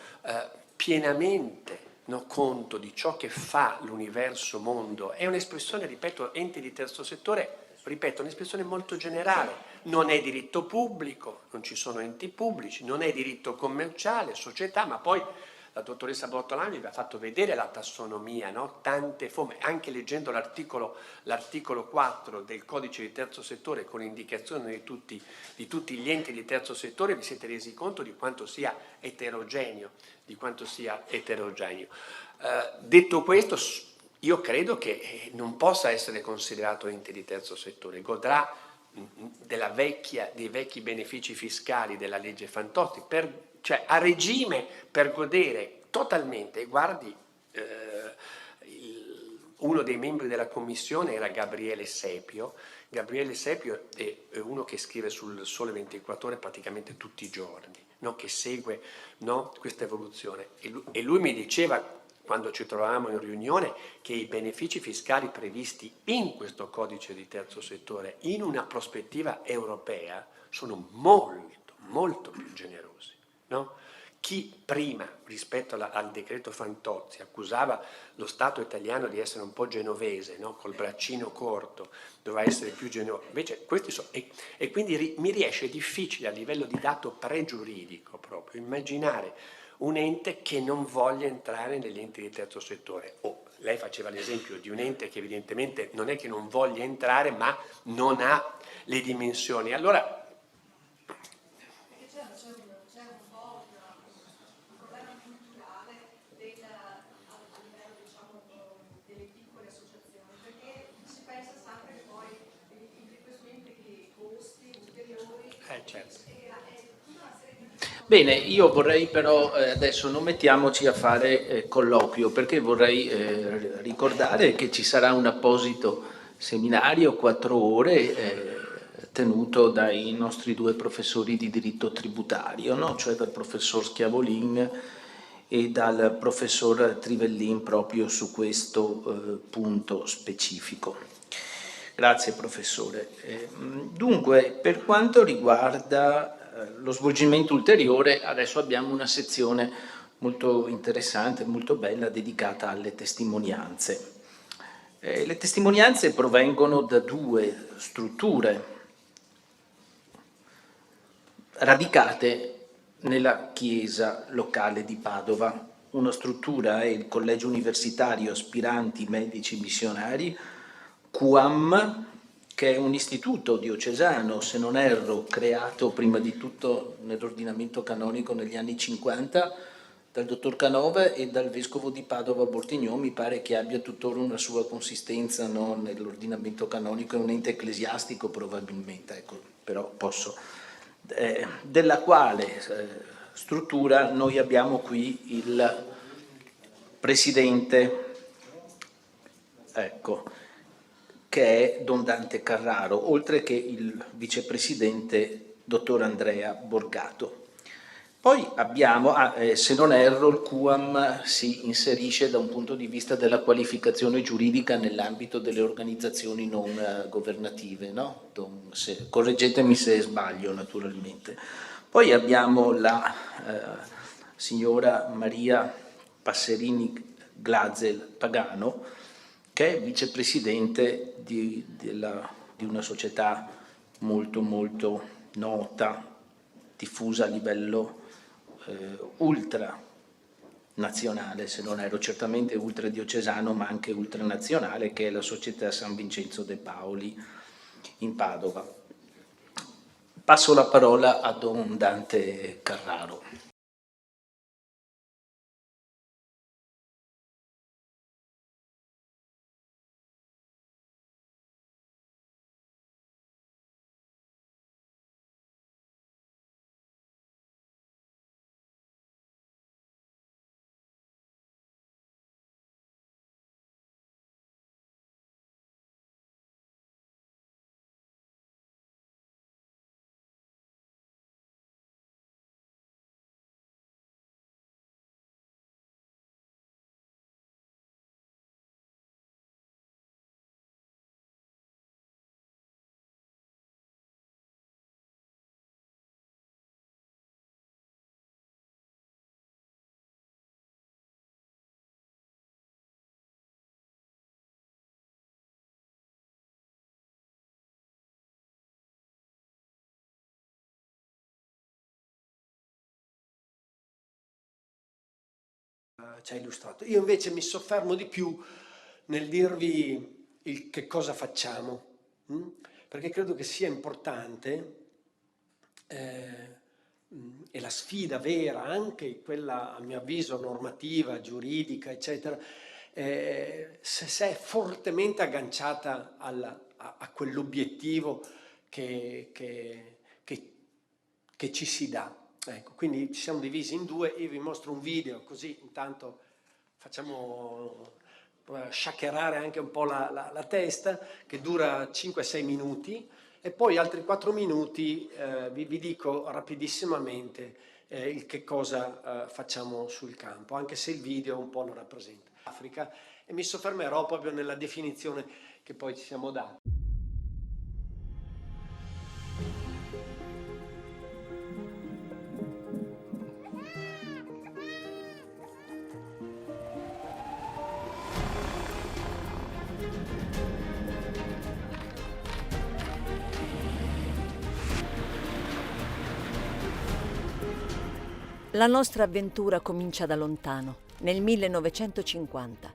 pienamente conto di ciò che fa l'universo mondo, è un'espressione, ripeto, enti di terzo settore, ripeto, un'espressione molto generale, non è diritto pubblico, non ci sono enti pubblici, non è diritto commerciale, società, ma poi la dottoressa Bortolami vi ha fatto vedere la tassonomia, no? Tante forme, anche leggendo l'articolo 4 del codice di terzo settore con indicazione di tutti gli enti di terzo settore, vi siete resi conto di quanto sia eterogeneo, Detto questo, io credo che non possa essere considerato ente di terzo settore, godrà dei vecchi benefici fiscali della legge Fantozzi, cioè a regime per godere totalmente. Guardi, uno dei membri della commissione era Gabriele Sepio. Gabriele Sepio è uno che scrive sul Sole 24 Ore praticamente tutti i giorni, no? Che segue, no, questa evoluzione. E lui mi diceva, quando ci trovavamo in riunione, che i benefici fiscali previsti in questo codice di terzo settore in una prospettiva europea sono molto, molto più generosi, no? Chi prima, rispetto al decreto Fantozzi, accusava lo Stato italiano di essere un po' genovese, no? Col braccino corto, doveva essere più generoso. Invece questi sono... E quindi mi riesce difficile a livello di dato pregiuridico proprio immaginare un ente che non voglia entrare negli enti di terzo settore. Lei faceva l'esempio di un ente che evidentemente non è che non voglia entrare, ma non ha le dimensioni. Allora, c'è un po' un problema culturale a livello, diciamo, delle piccole associazioni, perché si pensa sempre che poi questo implichi costi ulteriori. certo. Bene, io vorrei però adesso non mettiamoci a fare colloquio, perché vorrei ricordare che ci sarà un apposito seminario, 4 ore, tenuto dai nostri 2 professori di diritto tributario, no? Cioè dal professor Schiavolin e dal professor Trivellin proprio su questo punto specifico. Grazie professore. Dunque, per quanto riguarda lo svolgimento ulteriore, adesso abbiamo una sezione molto interessante, molto bella, dedicata alle testimonianze. Le testimonianze provengono da 2 strutture radicate nella chiesa locale di Padova. Una struttura è il Collegio Universitario Aspiranti Medici Missionari, QAM, che è un istituto diocesano, se non erro, creato prima di tutto nell'ordinamento canonico negli anni 50 dal dottor Canova e dal vescovo di Padova Bortignon. Mi pare che abbia tuttora una sua consistenza, no, nell'ordinamento canonico, è un ente ecclesiastico probabilmente, ecco, però posso... della quale struttura noi abbiamo qui il presidente, ecco, che è Don Dante Carraro, oltre che il vicepresidente dottor Andrea Borgato. Poi abbiamo, se non erro, il QAM si inserisce da un punto di vista della qualificazione giuridica nell'ambito delle organizzazioni non governative, no? Correggetemi se sbaglio, naturalmente. Poi abbiamo la signora Maria Passerini Glazel Pagano, che è vicepresidente di una società molto molto nota, diffusa a livello ultra nazionale, se non ero certamente ultradiocesano, ma anche ultranazionale, che è la Società San Vincenzo de Paoli in Padova. Passo la parola a Don Dante Carraro. Ci ha illustrato. Io invece mi soffermo di più nel dirvi che cosa facciamo, perché credo che sia importante e la sfida vera, anche quella a mio avviso normativa, giuridica, eccetera, se è fortemente agganciata a quell'obiettivo che ci si dà. Ecco, quindi ci siamo divisi in 2, io vi mostro un video così intanto facciamo sciaccherare anche un po' la testa, che dura 5-6 minuti, e poi altri 4 minuti vi dico rapidissimamente il che cosa facciamo sul campo, anche se il video un po' lo rappresenta. Africa, e mi soffermerò proprio nella definizione che poi ci siamo dati. La nostra avventura comincia da lontano, nel 1950,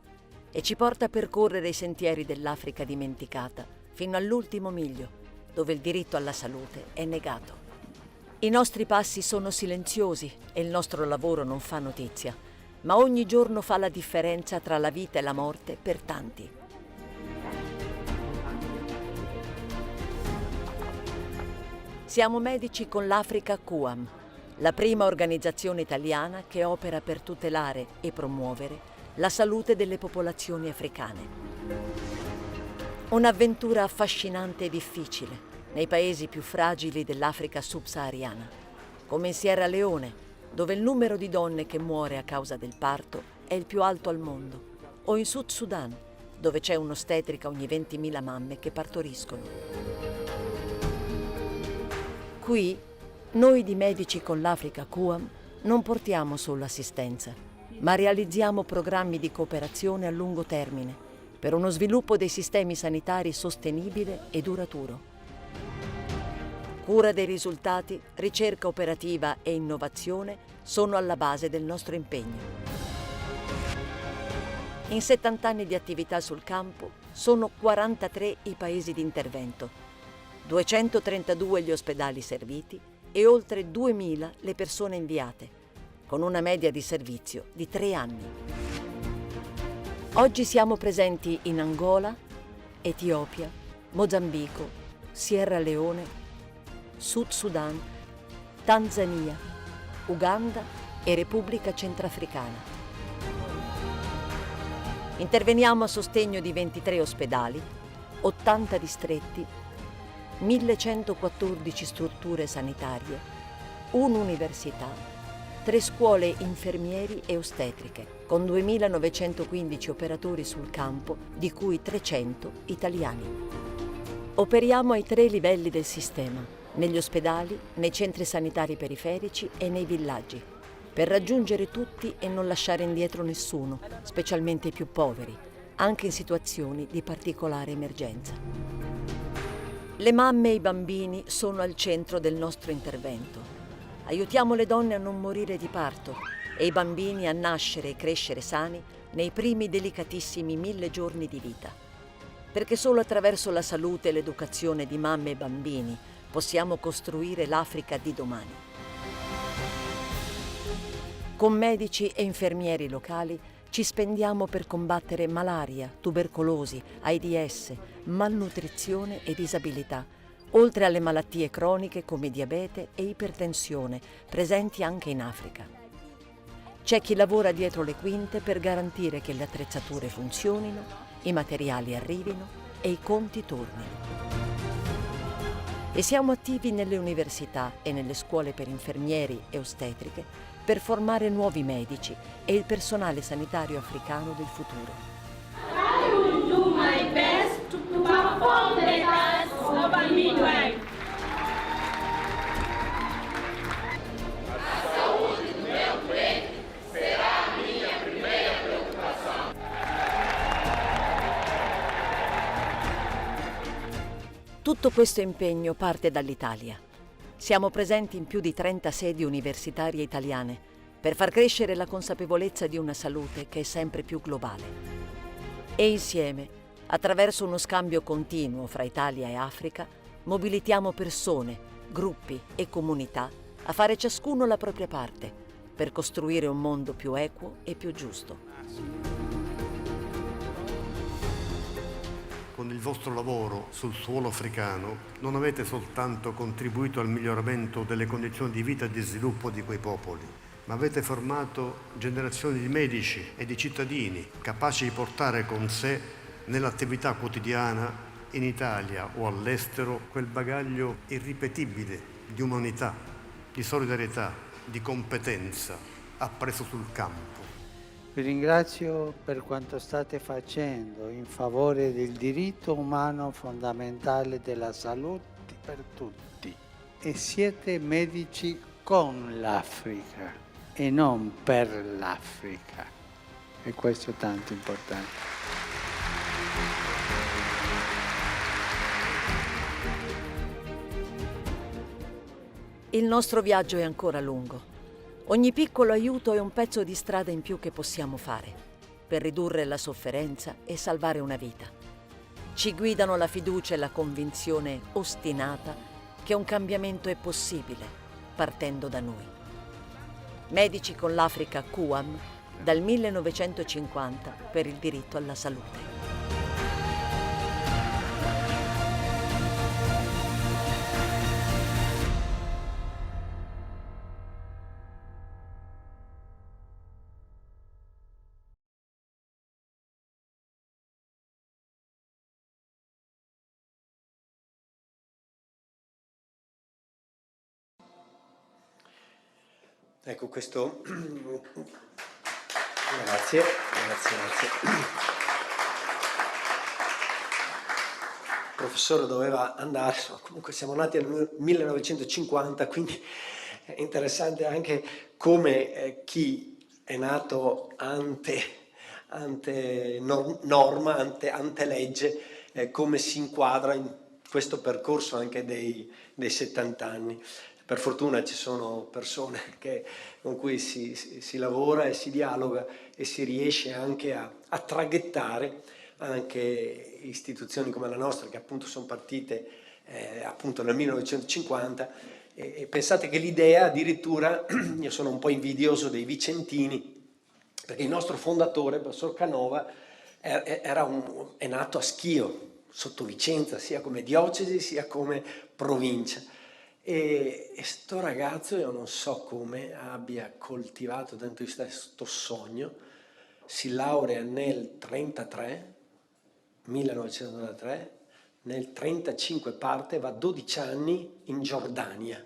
e ci porta a percorrere i sentieri dell'Africa dimenticata fino all'ultimo miglio, dove il diritto alla salute è negato. I nostri passi sono silenziosi e il nostro lavoro non fa notizia, ma ogni giorno fa la differenza tra la vita e la morte per tanti. Siamo medici con l'Africa QAM, la prima organizzazione italiana che opera per tutelare e promuovere la salute delle popolazioni africane. Un'avventura affascinante e difficile nei paesi più fragili dell'Africa subsahariana, come in Sierra Leone, dove il numero di donne che muore a causa del parto è il più alto al mondo, o in Sud Sudan, dove c'è un'ostetrica ogni 20.000 mamme che partoriscono. Qui, noi di Medici con l'Africa QAM non portiamo solo assistenza, ma realizziamo programmi di cooperazione a lungo termine per uno sviluppo dei sistemi sanitari sostenibile e duraturo. Cura dei risultati, ricerca operativa e innovazione sono alla base del nostro impegno. In 70 anni di attività sul campo sono 43 i paesi di intervento, 232 gli ospedali serviti e oltre 2.000 le persone inviate, con una media di servizio di 3 anni. Oggi siamo presenti in Angola, Etiopia, Mozambico, Sierra Leone, Sud Sudan, Tanzania, Uganda e Repubblica Centrafricana. Interveniamo a sostegno di 23 ospedali, 80 distretti, 1.114 strutture sanitarie, un'università, 3 scuole infermieri e ostetriche, con 2.915 operatori sul campo, di cui 300 italiani. Operiamo ai 3 livelli del sistema, negli ospedali, nei centri sanitari periferici e nei villaggi, per raggiungere tutti e non lasciare indietro nessuno, specialmente i più poveri, anche in situazioni di particolare emergenza. Le mamme e i bambini sono al centro del nostro intervento. Aiutiamo le donne a non morire di parto e i bambini a nascere e crescere sani nei primi delicatissimi 1000 giorni di vita. Perché solo attraverso la salute e l'educazione di mamme e bambini possiamo costruire l'Africa di domani. Con medici e infermieri locali ci spendiamo per combattere malaria, tubercolosi, AIDS, malnutrizione e disabilità, oltre alle malattie croniche come diabete e ipertensione, presenti anche in Africa. C'è chi lavora dietro le quinte per garantire che le attrezzature funzionino, i materiali arrivino e i conti tornino. E siamo attivi nelle università e nelle scuole per infermieri e ostetriche per formare nuovi medici e il personale sanitario africano del futuro. I will do my best to perform the task of a midwife. A saúde do meu peito será a minha primeira preocupação. Tutto questo impegno parte dall'Italia. Siamo presenti in più di 30 sedi universitarie italiane per far crescere la consapevolezza di una salute che è sempre più globale. E insieme, attraverso uno scambio continuo fra Italia e Africa, mobilitiamo persone, gruppi e comunità a fare ciascuno la propria parte per costruire un mondo più equo e più giusto. Con il vostro lavoro sul suolo africano non avete soltanto contribuito al miglioramento delle condizioni di vita e di sviluppo di quei popoli, ma avete formato generazioni di medici e di cittadini capaci di portare con sé nell'attività quotidiana in Italia o all'estero quel bagaglio irripetibile di umanità, di solidarietà, di competenza appreso sul campo. Vi ringrazio per quanto state facendo in favore del diritto umano fondamentale della salute per tutti. E siete medici con l'Africa e non per l'Africa. E questo è tanto importante. Il nostro viaggio è ancora lungo. Ogni piccolo aiuto è un pezzo di strada in più che possiamo fare per ridurre la sofferenza e salvare una vita. Ci guidano la fiducia e la convinzione ostinata che un cambiamento è possibile partendo da noi. Medici con l'Africa QAM dal 1950 per il diritto alla salute. Ecco questo, grazie. Il professore doveva andare, ma comunque siamo nati nel 1950, quindi è interessante anche come chi è nato ante norma, ante legge, come si inquadra in questo percorso anche dei 70 anni. Per fortuna ci sono persone con cui si lavora e si dialoga e si riesce anche a traghettare anche istituzioni come la nostra, che appunto sono partite appunto nel 1950, e pensate che l'idea addirittura, io sono un po' invidioso dei vicentini, perché il nostro fondatore, il professor Canova, è nato a Schio, sotto Vicenza, sia come diocesi sia come provincia. E sto ragazzo, io non so come abbia coltivato dentro di sé questo sogno, si laurea nel 1933, nel 1935 parte, va 12 anni in Giordania,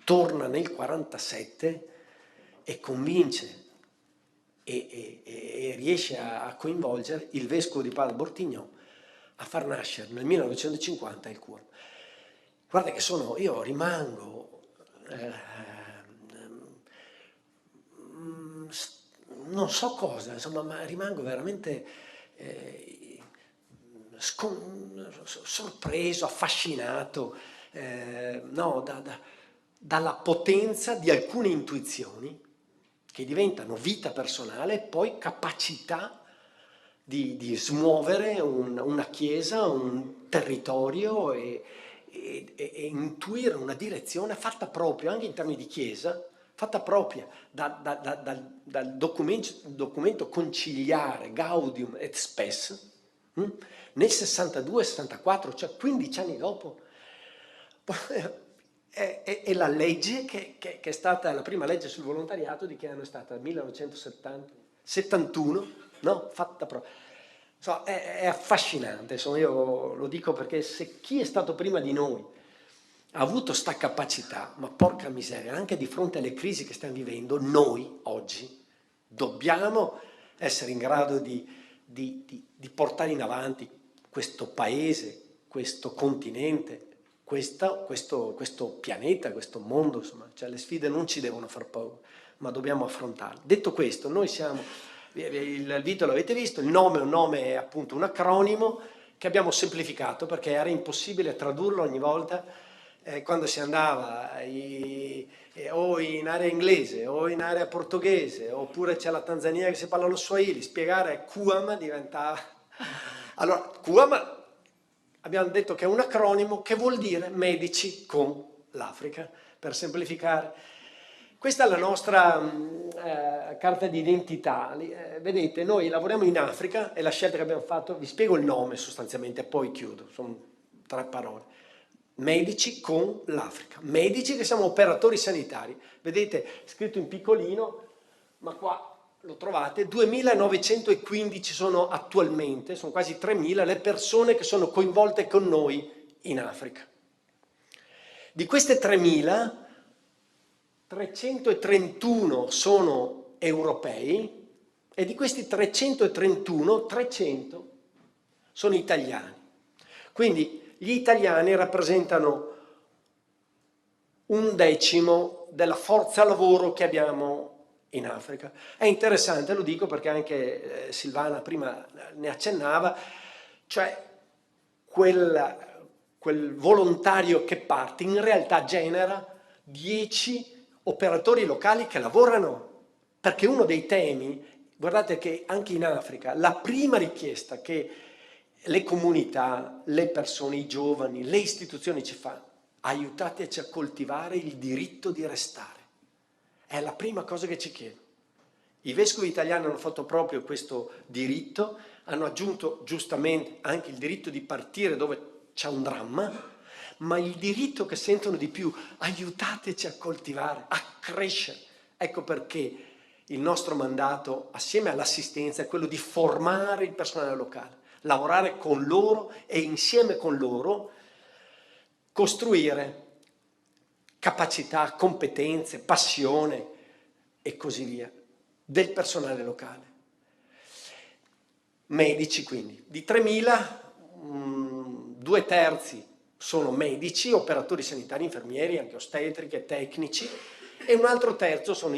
torna nel 1947 e convince e riesce a coinvolgere il vescovo di Padova Bortignon a far nascere nel 1950 il QAM. Guarda che io rimango, non so cosa, insomma, ma rimango veramente sorpreso, affascinato, no, dalla potenza di alcune intuizioni che diventano vita personale e poi capacità di smuovere una chiesa, un territorio e intuire una direzione fatta proprio anche in termini di chiesa, fatta propria dal documento conciliare Gaudium et Spes nel 62-64, cioè 15 anni dopo. È la legge che è stata la prima legge sul volontariato. Di che anno è stata? 1971, no? Fatta proprio. So, è affascinante, insomma, io lo dico perché se chi è stato prima di noi ha avuto sta capacità, ma porca miseria, anche di fronte alle crisi che stiamo vivendo, noi oggi dobbiamo essere in grado di portare in avanti questo paese, questo continente, questo pianeta, questo mondo, insomma, cioè le sfide non ci devono far paura, ma dobbiamo affrontarle. Detto questo, noi siamo... Il video l'avete visto, il nome è appunto un acronimo che abbiamo semplificato perché era impossibile tradurlo ogni volta quando si andava o in area inglese o in area portoghese, oppure c'è la Tanzania che si parla lo Swahili, spiegare QAM diventava... Allora, QAM abbiamo detto che è un acronimo che vuol dire medici con l'Africa, per semplificare. Questa è la nostra carta di identità. Vedete, noi lavoriamo in Africa e la scelta che abbiamo fatto, vi spiego il nome sostanzialmente, poi chiudo, sono 3 parole. Medici con l'Africa. Medici che siamo operatori sanitari. Vedete, scritto in piccolino, ma qua lo trovate, 2915 sono attualmente, sono quasi 3000 le persone che sono coinvolte con noi in Africa. Di queste 3000, 331 sono europei e di questi 331, 300 sono italiani. Quindi gli italiani rappresentano 1/10 della forza lavoro che abbiamo in Africa. È interessante, lo dico perché anche Silvana prima ne accennava, cioè quel volontario che parte in realtà genera 10 operatori locali che lavorano, perché uno dei temi, guardate che anche in Africa, la prima richiesta che le comunità, le persone, i giovani, le istituzioni ci fanno, aiutateci a coltivare il diritto di restare. È la prima cosa che ci chiedono. I vescovi italiani hanno fatto proprio questo diritto, hanno aggiunto giustamente anche il diritto di partire dove c'è un dramma, ma il diritto che sentono di più, aiutateci a coltivare, a crescere. Ecco perché il nostro mandato, assieme all'assistenza, è quello di formare il personale locale, lavorare con loro e insieme con loro costruire capacità, competenze, passione e così via del personale locale. Medici quindi, di 3.000, 2/3 sono medici, operatori sanitari, infermieri, anche ostetriche, tecnici, e un altro terzo sono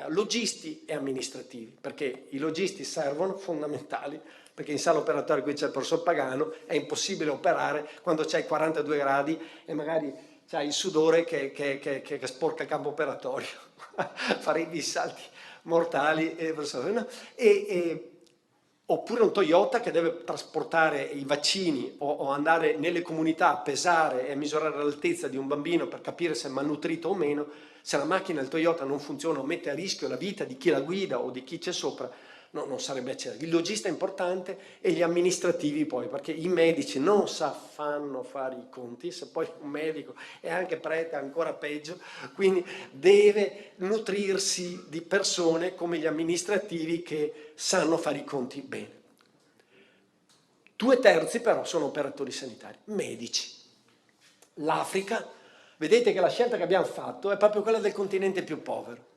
logisti e amministrativi, perché i logisti servono, fondamentali, perché in sala operatoria qui c'è il professor Pagano, è impossibile operare quando c'hai 42 gradi e magari c'hai il sudore che sporca il campo operatorio, farei dei salti mortali, oppure un Toyota che deve trasportare i vaccini o andare nelle comunità a pesare e misurare l'altezza di un bambino per capire se è malnutrito o meno. Se la macchina, il Toyota, non funziona o mette a rischio la vita di chi la guida o di chi c'è sopra, no, non sarebbe accettato. Il logista è importante e gli amministrativi poi, perché i medici non fanno fare i conti, se poi un medico è anche prete ancora peggio, quindi deve nutrirsi di persone come gli amministrativi che sanno fare i conti bene. 2/3 però sono operatori sanitari, medici. L'Africa, vedete che la scelta che abbiamo fatto è proprio quella del continente più povero.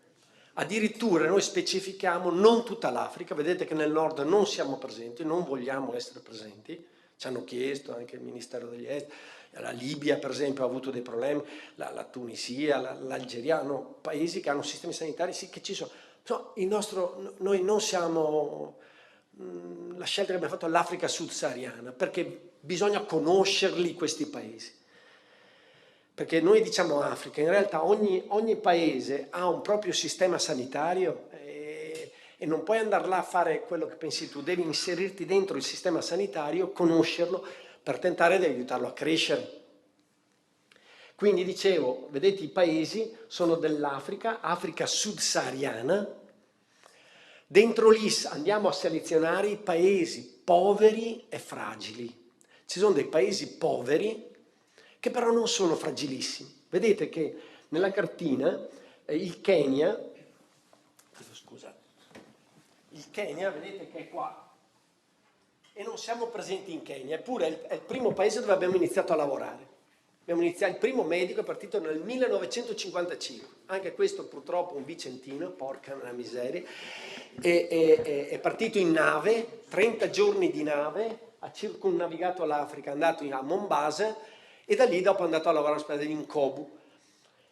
Addirittura noi specifichiamo non tutta l'Africa, vedete che nel nord non siamo presenti, non vogliamo essere presenti, ci hanno chiesto anche il Ministero degli Esteri, la Libia per esempio ha avuto dei problemi, la Tunisia, l'Algeria, paesi che hanno sistemi sanitari, sì che ci sono. Noi non siamo, la scelta che abbiamo fatto è l'Africa subsahariana, perché bisogna conoscerli questi paesi. Perché noi diciamo Africa, in realtà ogni paese ha un proprio sistema sanitario e non puoi andare là a fare quello che pensi tu, devi inserirti dentro il sistema sanitario, conoscerlo per tentare di aiutarlo a crescere. Quindi dicevo, vedete i paesi sono dell'Africa, Africa subsahariana, dentro lì andiamo a selezionare i paesi poveri e fragili. Ci sono dei paesi poveri che però non sono fragilissimi. Vedete che nella cartina il Kenya, vedete che è qua, e non siamo presenti in Kenya, eppure è il primo paese dove abbiamo iniziato a lavorare. Il primo medico è partito nel 1955, anche questo purtroppo un vicentino, porca una miseria, è partito in nave, 30 giorni di nave, ha circumnavigato l'Africa, è andato a Mombasa, e da lì dopo è andato a lavorare all'ospedale di Nkobu.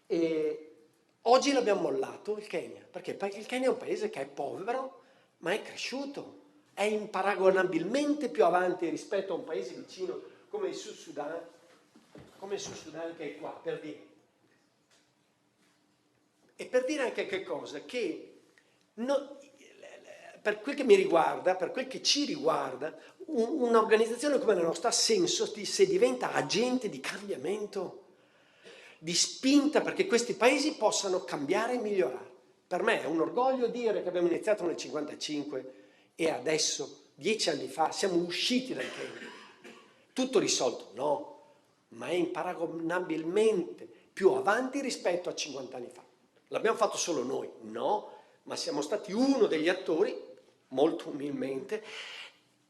E oggi l'abbiamo mollato il Kenya, perché il Kenya è un paese che è povero, ma è cresciuto, è imparagonabilmente più avanti rispetto a un paese vicino come il Sud Sudan, che è qua, per dire. E per dire anche che cosa? Che per quel che mi riguarda, per quel che ci riguarda, un'organizzazione come la nostra ha senso se diventa agente di cambiamento, di spinta perché questi paesi possano cambiare e migliorare. Per me è un orgoglio dire che abbiamo iniziato nel 1955 e adesso, 10 anni fa, siamo usciti dal Kenya. Tutto risolto? No, ma è imparagonabilmente più avanti rispetto a 50 anni fa. L'abbiamo fatto solo noi? No, ma siamo stati uno degli attori, molto umilmente,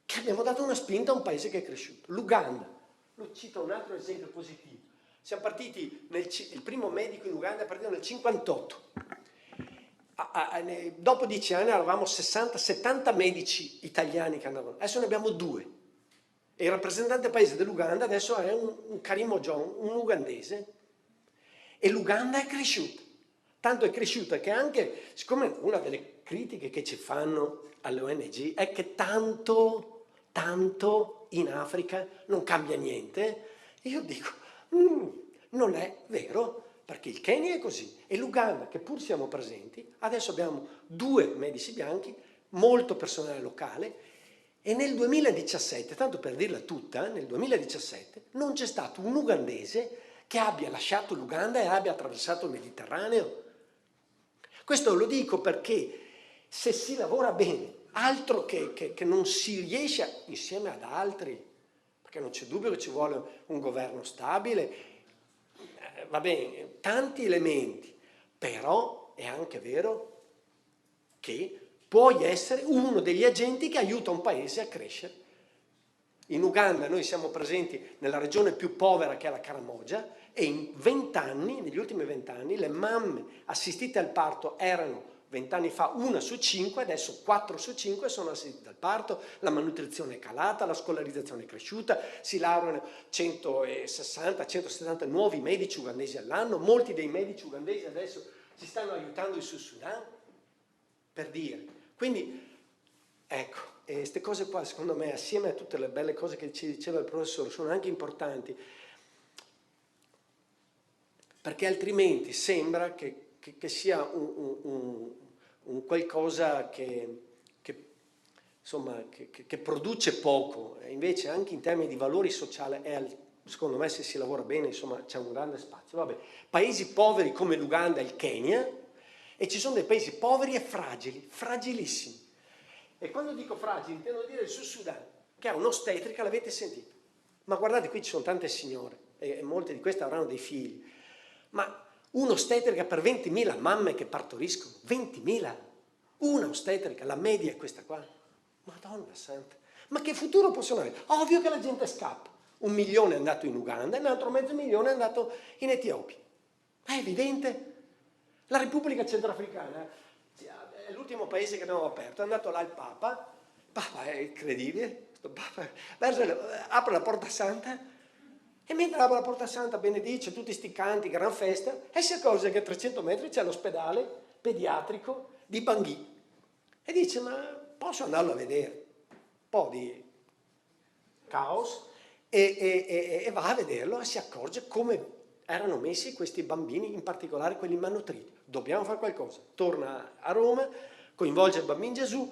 che abbiamo dato una spinta a un paese che è cresciuto. L'Uganda, lo cito un altro esempio positivo. Siamo partiti, il primo medico in Uganda è partito nel 1958. Dopo 10 anni eravamo 60-70 medici italiani che andavano, adesso ne abbiamo 2. E il rappresentante paese dell'Uganda adesso è un Karim Ojon, un ugandese, e l'Uganda è cresciuta. Tanto è cresciuta che anche, siccome una delle critiche che ci fanno alle ONG è che tanto in Africa non cambia niente, io dico, non è vero, perché il Kenya è così, e l'Uganda, che pur siamo presenti, adesso abbiamo 2 medici bianchi, molto personale locale, e nel 2017, tanto per dirla tutta, nel 2017 non c'è stato un ugandese che abbia lasciato l'Uganda e abbia attraversato il Mediterraneo. Questo lo dico perché se si lavora bene, altro che non si riesce insieme ad altri, perché non c'è dubbio che ci vuole un governo stabile, va bene, tanti elementi, però è anche vero che puoi essere uno degli agenti che aiuta un paese a crescere. In Uganda noi siamo presenti nella regione più povera, che è la Karamoja, e in 20 anni, negli ultimi 20 anni, le mamme assistite al parto erano 20 anni fa 1 su 5, adesso 4 su 5 sono assistite al parto, la manutenzione è calata, la scolarizzazione è cresciuta, si laureano 160-170 nuovi medici ugandesi all'anno, molti dei medici ugandesi adesso si stanno aiutando il Sud Sudan, per dire. Quindi, ecco, queste cose qua, secondo me, assieme a tutte le belle cose che ci diceva il professore, sono anche importanti, perché altrimenti sembra che sia un qualcosa che produce poco, e invece anche in termini di valori sociali, secondo me, se si lavora bene, insomma, c'è un grande spazio. Vabbè, paesi poveri come l'Uganda e il Kenya, e ci sono dei paesi poveri e fragili, fragilissimi. E quando dico fragili intendo dire il Sud Sudan, che ha un'ostetrica, l'avete sentito. Ma guardate, qui ci sono tante signore, e molte di queste avranno dei figli, ma un'ostetrica per 20.000 mamme che partoriscono, 20.000, una ostetrica, la media è questa qua. Madonna santa, ma che futuro possono avere? Ovvio che la gente scappa. 1 milione è andato in Uganda e un altro 500.000 è andato in Etiopia. È evidente. La Repubblica Centrafricana è l'ultimo paese che abbiamo aperto, è andato là il Papa è incredibile, questo Papa apre la Porta Santa, e mentre apre la Porta Santa benedice tutti sti canti, gran festa, e si accorge che a 300 metri c'è l'ospedale pediatrico di Bangui, e dice: ma posso andarlo a vedere? Un po' di caos, e va a vederlo, e si accorge come erano messi questi bambini, in particolare quelli malnutriti. Dobbiamo fare qualcosa. Torna a Roma, coinvolge il Bambino Gesù.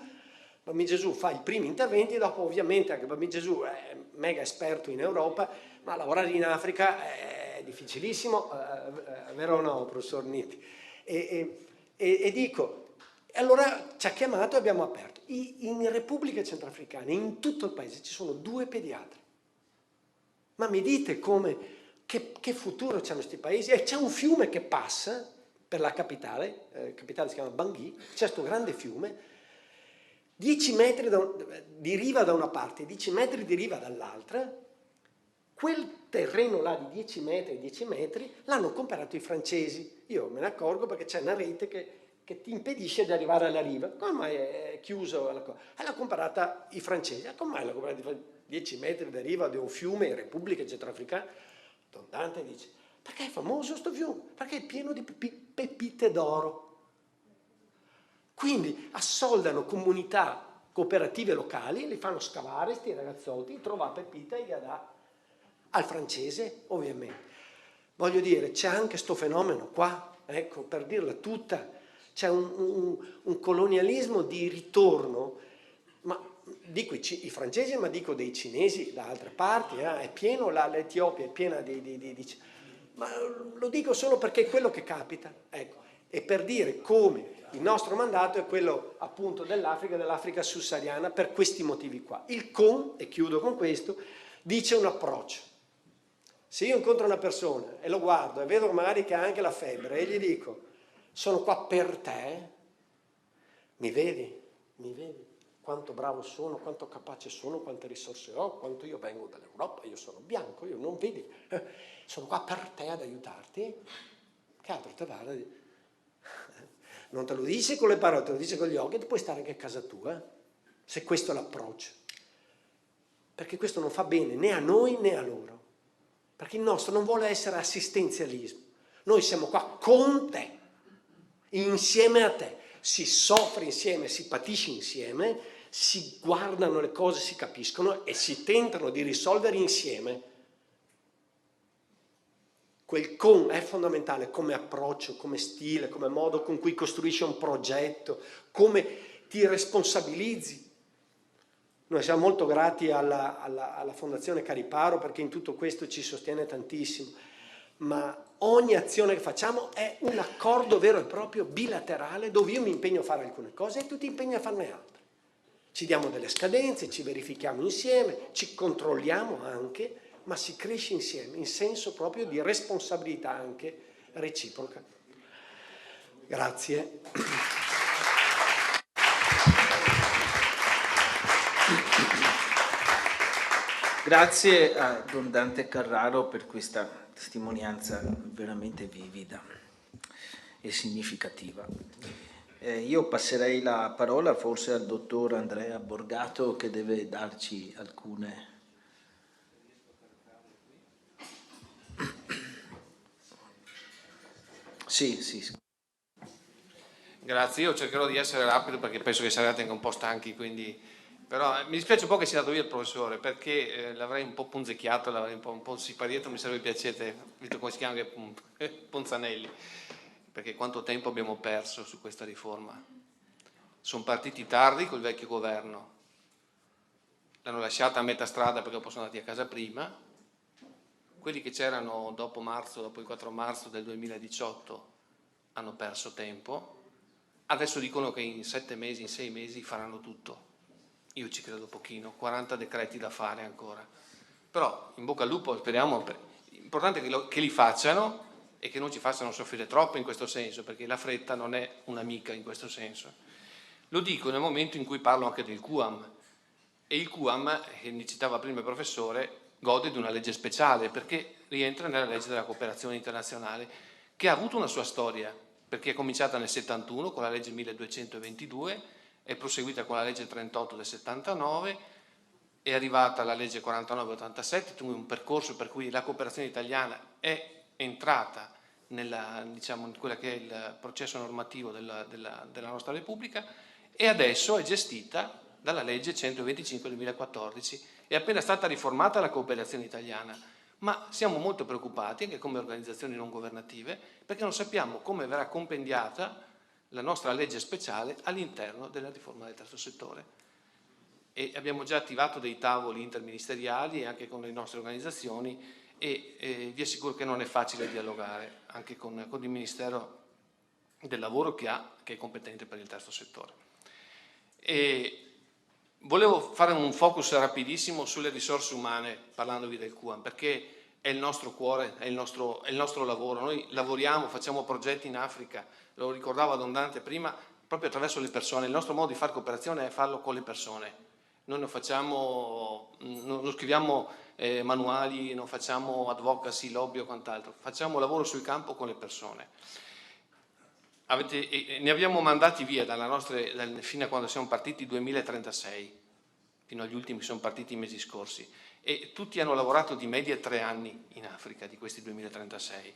Bambino Gesù fa i primi interventi, dopo ovviamente anche Bambino Gesù è mega esperto in Europa, ma lavorare in Africa è difficilissimo, vero o no, professor Nitti? E dico, allora ci ha chiamato e abbiamo aperto. In Repubblica Centrafricana, in tutto il paese, ci sono 2 pediatri. Ma mi dite come... Che futuro c'hanno questi paesi? E c'è un fiume che passa per la capitale si chiama Bangui, c'è questo grande fiume, 10 metri di riva da una parte, 10 metri di riva dall'altra. Quel terreno là di 10 metri l'hanno comprato i francesi. Io me ne accorgo perché c'è una rete che ti impedisce di arrivare alla riva. Come mai è chiuso la cosa? L'ha comprata i francesi. Come mai l'ha comprata 10 metri da riva di un fiume in Repubblica Centrafricana? Don Dante dice: perché è famoso sto fiume? Perché è pieno di pepite d'oro. Quindi assoldano comunità cooperative locali, li fanno scavare, sti ragazzotti, trova pepita e gli dà al francese, ovviamente. Voglio dire, c'è anche sto fenomeno qua, ecco, per dirla tutta, c'è un colonialismo di ritorno, ma dico i francesi, ma dico dei cinesi da altre parti, è pieno, l'Etiopia è piena di... Ma lo dico solo perché è quello che capita, ecco, e per dire come il nostro mandato è quello appunto dell'Africa sussahariana, per questi motivi qua. Il CON, e chiudo con questo, dice un approccio. Se io incontro una persona e lo guardo e vedo magari che ha anche la febbre e gli dico: sono qua per te, mi vedi? Quanto bravo sono, quanto capace sono, quante risorse ho, quanto io vengo dall'Europa, io sono bianco, io non vedi, sono qua per te ad aiutarti, che altro te vale? Non te lo dice con le parole, te lo dice con gli occhi, e puoi stare anche a casa tua, se questo è l'approccio. Perché questo non fa bene né a noi né a loro, perché il nostro non vuole essere assistenzialismo, noi siamo qua con te, insieme a te. Si soffre insieme, si patisce insieme, si guardano le cose, si capiscono e si tentano di risolvere insieme. quel con è fondamentale come approccio, come stile, come modo con cui costruisci un progetto, come ti responsabilizzi. Noi siamo molto grati alla Fondazione Cariparo perché in tutto questo ci sostiene tantissimo, ma ogni azione che facciamo è un accordo vero e proprio bilaterale dove io mi impegno a fare alcune cose e tu ti impegni a farne altre. Ci diamo delle scadenze, ci verifichiamo insieme, ci controlliamo anche, ma si cresce insieme in senso proprio di responsabilità anche reciproca. Grazie. Grazie a Don Dante Carraro per questa testimonianza veramente vivida e significativa. Io passerei la parola forse al dottor Andrea Borgato che deve darci alcune... Sì. Grazie, io cercherò di essere rapido perché penso che sarete anche un po' stanchi, quindi... Però mi dispiace un po' che sia andato via il professore perché l'avrei un po' punzecchiato, l'avrei un po' siparietto, mi sarebbe piaciuto, visto come si chiama, Ponzanelli, perché quanto tempo abbiamo perso su questa riforma. Sono partiti tardi col vecchio governo, l'hanno lasciata a metà strada perché poi sono andati a casa prima, quelli che c'erano dopo il 4 marzo del 2018 hanno perso tempo, adesso dicono che in 7 mesi, in 6 mesi faranno tutto. Io ci credo pochino, 40 decreti da fare ancora. Però in bocca al lupo, speriamo, l'importante è che li facciano e che non ci facciano soffrire troppo in questo senso, perché la fretta non è un'amica in questo senso. Lo dico nel momento in cui parlo anche del QAM, e il QAM, che ne citava prima il professore, gode di una legge speciale, perché rientra nella legge della cooperazione internazionale, che ha avuto una sua storia, perché è cominciata nel 71 con la legge 1222, è proseguita con la legge 38 del 79, è arrivata alla legge 49-87, quindi un percorso per cui la cooperazione italiana è entrata in quello che è il processo normativo della nostra Repubblica e adesso è gestita dalla legge 125 del 2014. È appena stata riformata la cooperazione italiana, ma siamo molto preoccupati anche come organizzazioni non governative perché non sappiamo come verrà compendiata la nostra legge speciale all'interno della riforma del terzo settore. E abbiamo già attivato dei tavoli interministeriali anche con le nostre organizzazioni e vi assicuro che non è facile dialogare anche con il Ministero del Lavoro che è competente per il terzo settore. E volevo fare un focus rapidissimo sulle risorse umane parlandovi del QAM perché è il nostro cuore, è il nostro lavoro. Noi lavoriamo, facciamo progetti in Africa, lo ricordava Don Dante prima, proprio attraverso le persone. Il nostro modo di fare cooperazione è farlo con le persone. Noi non scriviamo manuali, non facciamo advocacy, lobby o quant'altro, facciamo lavoro sul campo con le persone. Ne abbiamo mandati via fino a quando siamo partiti 2036, fino agli ultimi che sono partiti i mesi scorsi, e tutti hanno lavorato di media 3 anni in Africa di questi 2036.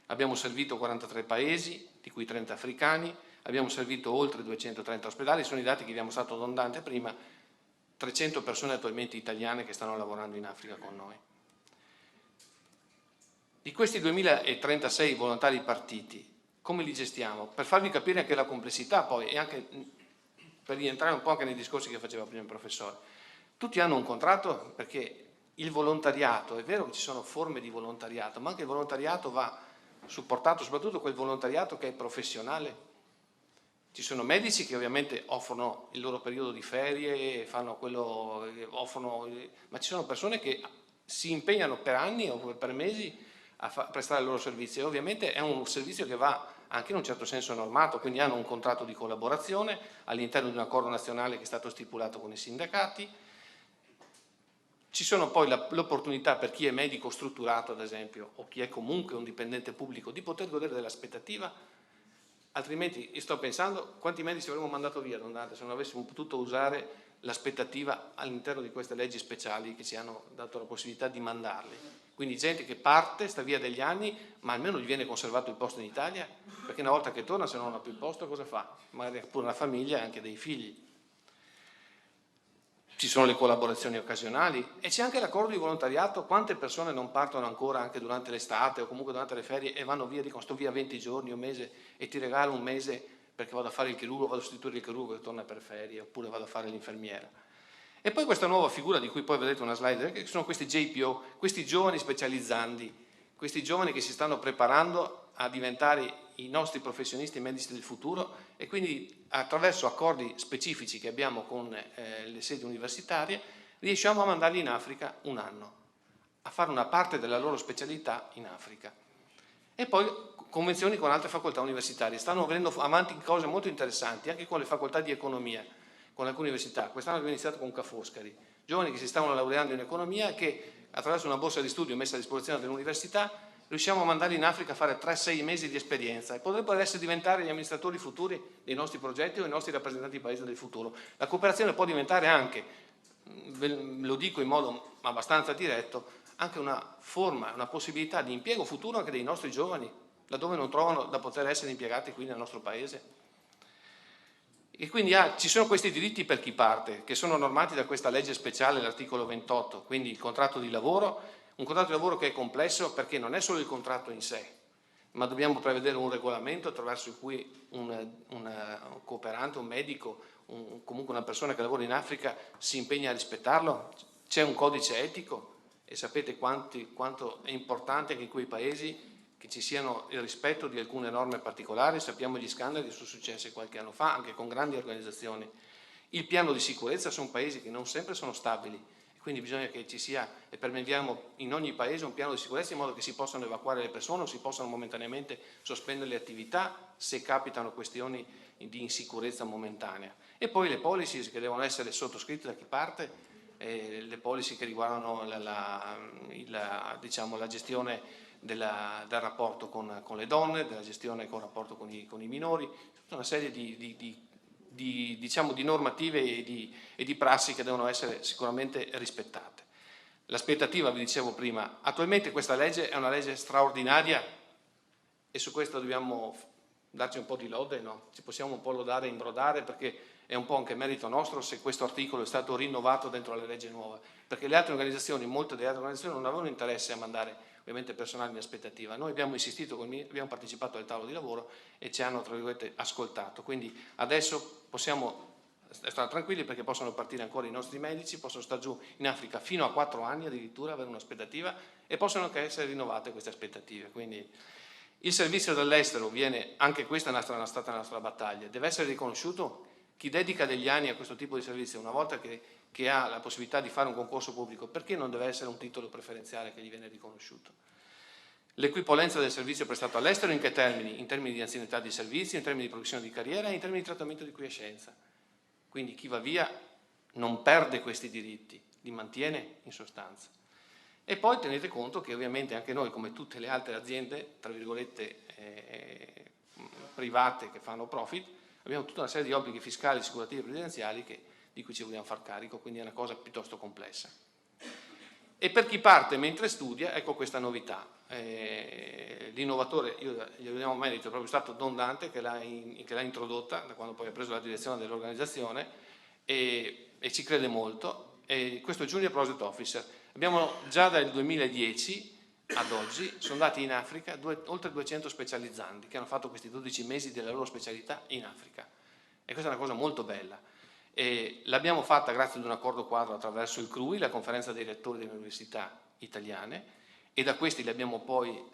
Abbiamo servito 43 paesi, di cui 30 africani, abbiamo servito oltre 230 ospedali, sono i dati che vi ha mostrato Don Dante prima, 300 persone attualmente italiane che stanno lavorando in Africa con noi. Di questi 2036 volontari partiti, come li gestiamo? Per farvi capire anche la complessità poi e anche per rientrare un po' anche nei discorsi che faceva prima il professore. Tutti hanno un contratto perché il volontariato, è vero che ci sono forme di volontariato, ma anche il volontariato va supportato, soprattutto quel volontariato che è professionale. Ci sono medici che ovviamente offrono il loro periodo di ferie, fanno quello, ma ci sono persone che si impegnano per anni o per mesi a prestare il loro servizio e ovviamente è un servizio che va anche in un certo senso normato, quindi hanno un contratto di collaborazione all'interno di un accordo nazionale che è stato stipulato con i sindacati. Ci sono poi l'opportunità per chi è medico strutturato, ad esempio, o chi è comunque un dipendente pubblico, di poter godere dell'aspettativa, altrimenti io sto pensando quanti medici avremmo mandato via, Don Dante, se non avessimo potuto usare l'aspettativa all'interno di queste leggi speciali che ci hanno dato la possibilità di mandarli. Quindi gente che parte, sta via degli anni, ma almeno gli viene conservato il posto in Italia, perché una volta che torna, se non ha più il posto, cosa fa? Magari ha pure una famiglia e anche dei figli. ci sono le collaborazioni occasionali e c'è anche l'accordo di volontariato. Quante persone non partono ancora anche durante l'estate o comunque durante le ferie e vanno via, dicono sto via 20 giorni, un mese e ti regalo un mese perché vado a fare il chirurgo, vado a sostituire il chirurgo che torna per ferie, oppure vado a fare l'infermiera. E poi questa nuova figura di cui poi vedete una slide, che sono questi JPO, questi giovani specializzandi, questi giovani che si stanno preparando a diventare i nostri professionisti medici del futuro, e quindi attraverso accordi specifici che abbiamo con le sedi universitarie riusciamo a mandarli in Africa un anno, a fare una parte della loro specialità in Africa. E poi convenzioni con altre facoltà universitarie, stanno venendo avanti cose molto interessanti anche con le facoltà di economia, con alcune università. Quest'anno abbiamo iniziato con Ca' Foscari, giovani che si stavano laureando in economia e che attraverso una borsa di studio messa a disposizione dell'università riusciamo a mandarli in Africa a fare 3-6 mesi di esperienza e potrebbero essere diventare gli amministratori futuri dei nostri progetti o i nostri rappresentanti di paese del futuro. La cooperazione può diventare anche, lo dico in modo abbastanza diretto, anche una forma, una possibilità di impiego futuro anche dei nostri giovani, laddove non trovano da poter essere impiegati qui nel nostro paese. E quindi ci sono questi diritti per chi parte, che sono normati da questa legge speciale, l'articolo 28, quindi il contratto di lavoro, un contratto di lavoro che è complesso perché non è solo il contratto in sé, ma dobbiamo prevedere un regolamento attraverso cui un cooperante, un medico, comunque una persona che lavora in Africa si impegna a rispettarlo. C'è un codice etico e sapete quanto è importante che in quei paesi che ci siano il rispetto di alcune norme particolari. Sappiamo gli scandali che sono successi qualche anno fa anche con grandi organizzazioni. Il piano di sicurezza, sono paesi che non sempre sono stabili, quindi bisogna che ci sia e permettiamo in ogni paese un piano di sicurezza in modo che si possano evacuare le persone o si possano momentaneamente sospendere le attività se capitano questioni di insicurezza momentanea. E poi le policy che devono essere sottoscritte da chi parte, le policy che riguardano diciamo, la gestione del rapporto con le donne, della gestione con il rapporto con i minori, tutta una serie diciamo, di normative e di prassi che devono essere sicuramente rispettate. L'aspettativa, vi dicevo prima, attualmente questa legge è una legge straordinaria e su questo dobbiamo darci un po' di lode, no? Ci possiamo un po' lodare e imbrodare perché è un po' anche merito nostro se questo articolo è stato rinnovato dentro la legge nuova, perché le altre organizzazioni, molte delle altre organizzazioni non avevano interesse a mandare ovviamente personale in aspettativa. Noi abbiamo insistito, abbiamo partecipato al tavolo di lavoro e ci hanno, tra virgolette, ascoltato. Quindi adesso possiamo stare tranquilli perché possono partire ancora i nostri medici, possono stare giù in Africa fino a 4 anni addirittura, avere un'aspettativa e possono anche essere rinnovate queste aspettative. Quindi il servizio dall'estero viene, anche questa è stata la nostra battaglia, deve essere riconosciuto. Chi dedica degli anni a questo tipo di servizio, una volta che ha la possibilità di fare un concorso pubblico, perché non deve essere un titolo preferenziale che gli viene riconosciuto? L'equipolenza del servizio prestato all'estero in che termini? In termini di anzianità di servizi, in termini di progressione di carriera e in termini di trattamento di quiescenza. Quindi chi va via non perde questi diritti, li mantiene in sostanza. E poi tenete conto che ovviamente anche noi, come tutte le altre aziende, tra virgolette, private che fanno profit, abbiamo tutta una serie di obblighi fiscali, assicurativi e previdenziali di cui ci vogliamo far carico, quindi è una cosa piuttosto complessa. E per chi parte mentre studia, ecco questa novità. L'innovatore, gli diamo merito, è proprio stato Don Dante che l'ha introdotta, da quando poi ha preso la direzione dell'organizzazione, e ci crede molto. E questo è Junior Project Officer. Abbiamo già dal 2010 ad oggi, sono andati in Africa oltre 200 specializzandi che hanno fatto questi 12 mesi della loro specialità in Africa. E questa è una cosa molto bella. L'abbiamo fatta grazie ad un accordo quadro attraverso il CRUI, la conferenza dei rettori delle università italiane, e da questi abbiamo poi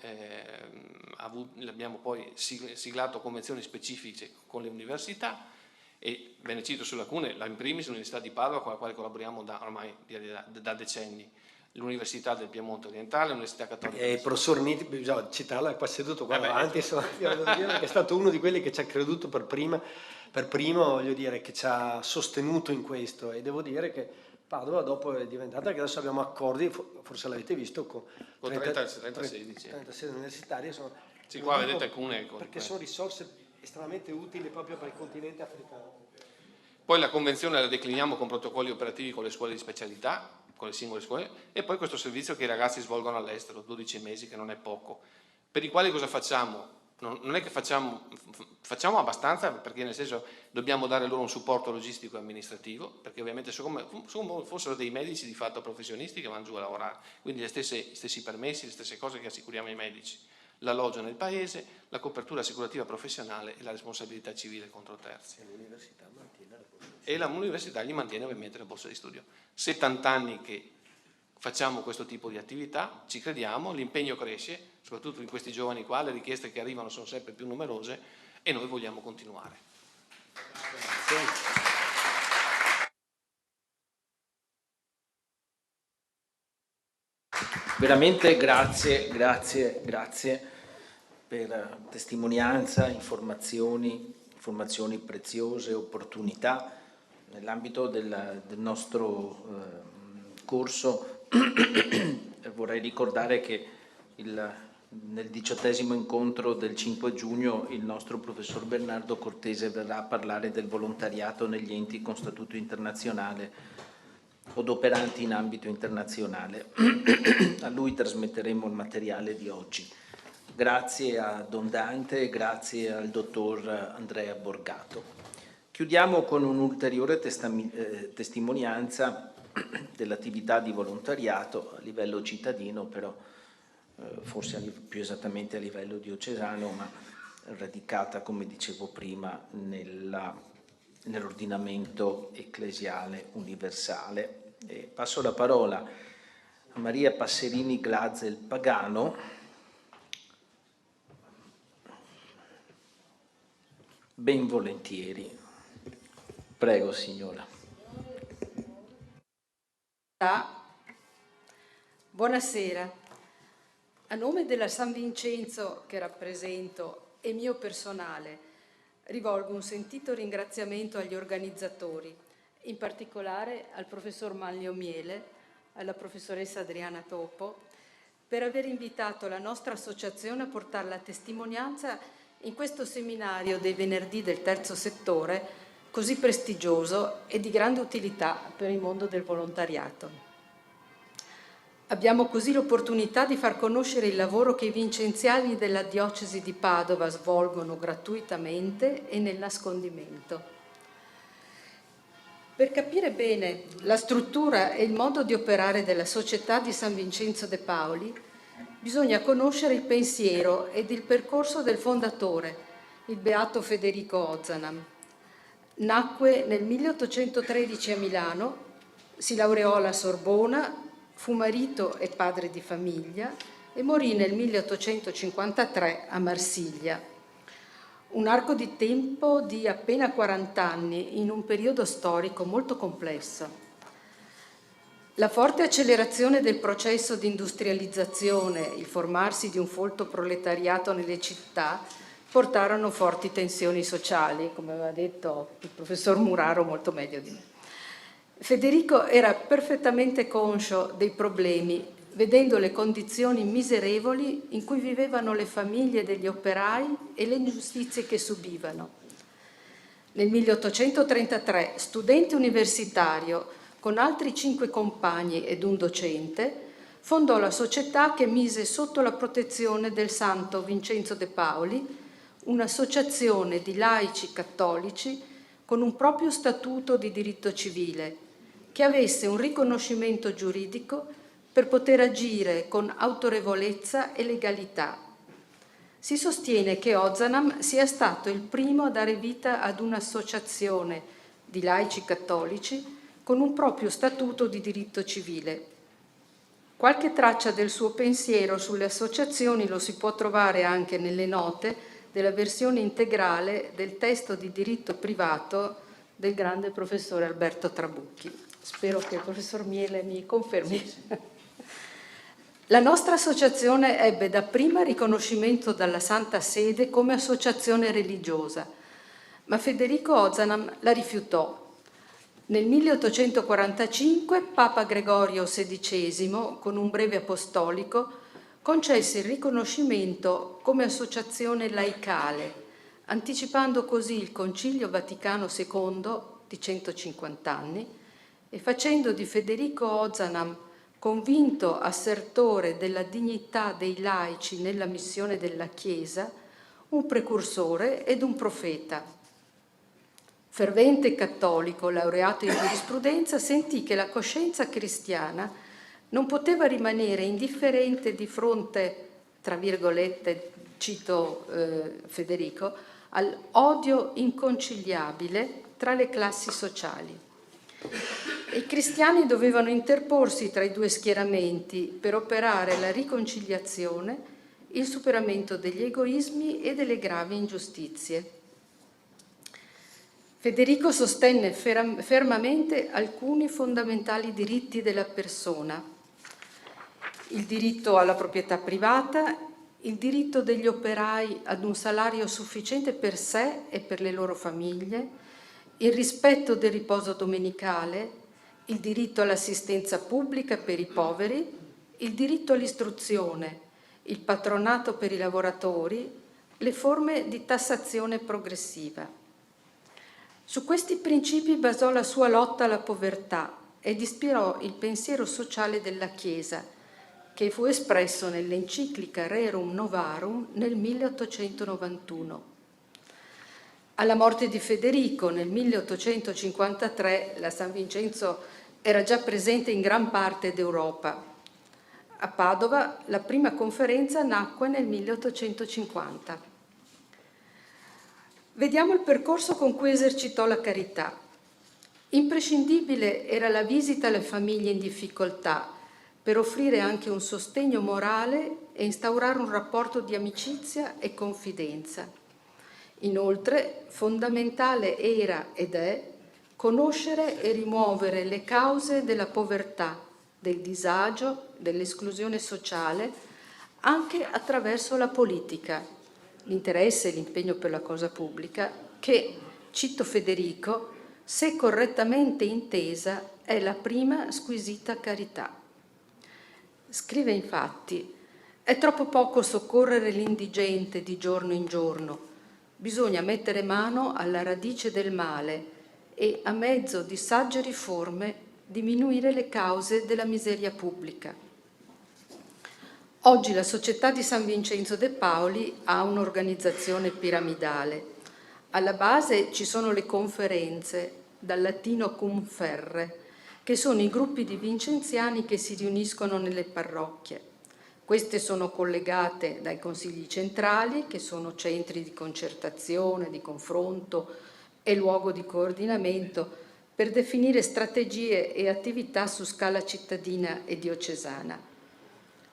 siglato convenzioni specifiche con le università, e ve ne cito solo alcune, la in primis l'Università di Padova, con la quale collaboriamo ormai da decenni, l'Università del Piemonte Orientale, l'Università Cattolica. Il professor Nitti, bisogna citarlo, è qua seduto qua davanti, che è stato uno di quelli che ci ha creduto per primo, voglio dire, che ci ha sostenuto in questo, e devo dire che Padova dopo è diventata, che adesso abbiamo accordi, forse l'avete visto, con 36 universitari. Sì, qua vedete alcune. Perché sono risorse estremamente utili proprio per il continente africano. Poi la convenzione la decliniamo con protocolli operativi con le scuole di specialità, con le singole scuole, e poi questo servizio che i ragazzi svolgono all'estero, 12 mesi, che non è poco, per i quali cosa facciamo? Non è che facciamo abbastanza, perché nel senso dobbiamo dare loro un supporto logistico e amministrativo, perché ovviamente fossero dei medici di fatto professionisti che vanno giù a lavorare, quindi gli stessi permessi, le stesse cose che assicuriamo ai medici, l'alloggio nel paese, la copertura assicurativa professionale e la responsabilità civile contro terzi. E l'università gli mantiene ovviamente la borsa di studio. 70 anni che facciamo questo tipo di attività, ci crediamo, l'impegno cresce, soprattutto in questi giovani qua, le richieste che arrivano sono sempre più numerose e noi vogliamo continuare. Veramente grazie per testimonianza, informazioni preziose, opportunità. Nell'ambito del nostro corso vorrei ricordare che nel 18° incontro del 5 giugno il nostro professor Bernardo Cortese verrà a parlare del volontariato negli enti con statuto internazionale od operanti in ambito internazionale. A lui trasmetteremo il materiale di oggi. Grazie a Don Dante e grazie al dottor Andrea Borgato. Chiudiamo con un'ulteriore testimonianza dell'attività di volontariato a livello cittadino, però forse più esattamente a livello diocesano, ma radicata, come dicevo prima, nell'ordinamento ecclesiale universale. E passo la parola a Maria Passerini Glazel Pagano, ben volentieri. Prego, signora. Buonasera. A nome della San Vincenzo che rappresento e mio personale, rivolgo un sentito ringraziamento agli organizzatori, in particolare al professor Manlio Miele, alla professoressa Adriana Topo, per aver invitato la nostra associazione a portare la testimonianza in questo seminario dei venerdì del terzo settore, così prestigioso e di grande utilità per il mondo del volontariato. Abbiamo così l'opportunità di far conoscere il lavoro che i vincenziani della diocesi di Padova svolgono gratuitamente e nel nascondimento. Per capire bene la struttura e il modo di operare della Società di San Vincenzo de Paoli, bisogna conoscere il pensiero ed il percorso del fondatore, il beato Federico Ozanam. Nacque nel 1813 a Milano, si laureò alla Sorbona, fu marito e padre di famiglia e morì nel 1853 a Marsiglia. Un arco di tempo di appena 40 anni in un periodo storico molto complesso. La forte accelerazione del processo di industrializzazione, il formarsi di un folto proletariato nelle città, portarono forti tensioni sociali, come aveva detto il professor Muraro molto meglio di me. Federico era perfettamente conscio dei problemi, vedendo le condizioni miserevoli in cui vivevano le famiglie degli operai e le ingiustizie che subivano. Nel 1833, studente universitario, con altri 5 compagni ed un docente, fondò la società che mise sotto la protezione del santo Vincenzo de Paoli un'associazione di laici cattolici con un proprio statuto di diritto civile, che avesse un riconoscimento giuridico per poter agire con autorevolezza e legalità. Si sostiene che Ozanam sia stato il primo a dare vita ad un'associazione di laici cattolici con un proprio statuto di diritto civile. Qualche traccia del suo pensiero sulle associazioni lo si può trovare anche nelle note della versione integrale del testo di diritto privato del grande professore Alberto Trabucchi. Spero che il professor Miele mi confermi. Sì. La nostra associazione ebbe dapprima riconoscimento dalla Santa Sede come associazione religiosa, ma Federico Ozanam la rifiutò. Nel 1845 Papa Gregorio XVI, con un breve apostolico, concesse il riconoscimento come associazione laicale, anticipando così il Concilio Vaticano II di 150 anni e facendo di Federico Ozanam, convinto assertore della dignità dei laici nella missione della Chiesa, un precursore ed un profeta. Fervente cattolico, laureato in giurisprudenza, sentì che la coscienza cristiana non poteva rimanere indifferente di fronte, tra virgolette, cito Federico, all'odio inconciliabile tra le classi sociali. I cristiani dovevano interporsi tra i due schieramenti per operare la riconciliazione, il superamento degli egoismi e delle gravi ingiustizie. Federico sostenne fermamente alcuni fondamentali diritti della persona: il diritto alla proprietà privata, il diritto degli operai ad un salario sufficiente per sé e per le loro famiglie, il rispetto del riposo domenicale, il diritto all'assistenza pubblica per i poveri, il diritto all'istruzione, il patronato per i lavoratori, le forme di tassazione progressiva. Su questi principi basò la sua lotta alla povertà ed ispirò il pensiero sociale della Chiesa, che fu espresso nell'enciclica Rerum Novarum nel 1891. Alla morte di Federico nel 1853 la San Vincenzo era già presente in gran parte d'Europa. A Padova la prima conferenza nacque nel 1850. Vediamo il percorso con cui esercitò la carità. Imprescindibile era la visita alle famiglie in difficoltà per offrire anche un sostegno morale e instaurare un rapporto di amicizia e confidenza. Inoltre, fondamentale era ed è conoscere e rimuovere le cause della povertà, del disagio, dell'esclusione sociale, anche attraverso la politica, l'interesse e l'impegno per la cosa pubblica, che, cito Federico, se correttamente intesa è la prima squisita carità. Scrive infatti: è troppo poco soccorrere l'indigente di giorno in giorno. Bisogna mettere mano alla radice del male e, a mezzo di sagge riforme, diminuire le cause della miseria pubblica. Oggi la Società di San Vincenzo de' Paoli ha un'organizzazione piramidale. Alla base ci sono le conferenze, dal latino cum ferre, che sono i gruppi di vincenziani che si riuniscono nelle parrocchie. Queste sono collegate dai consigli centrali, che sono centri di concertazione, di confronto e luogo di coordinamento per definire strategie e attività su scala cittadina e diocesana.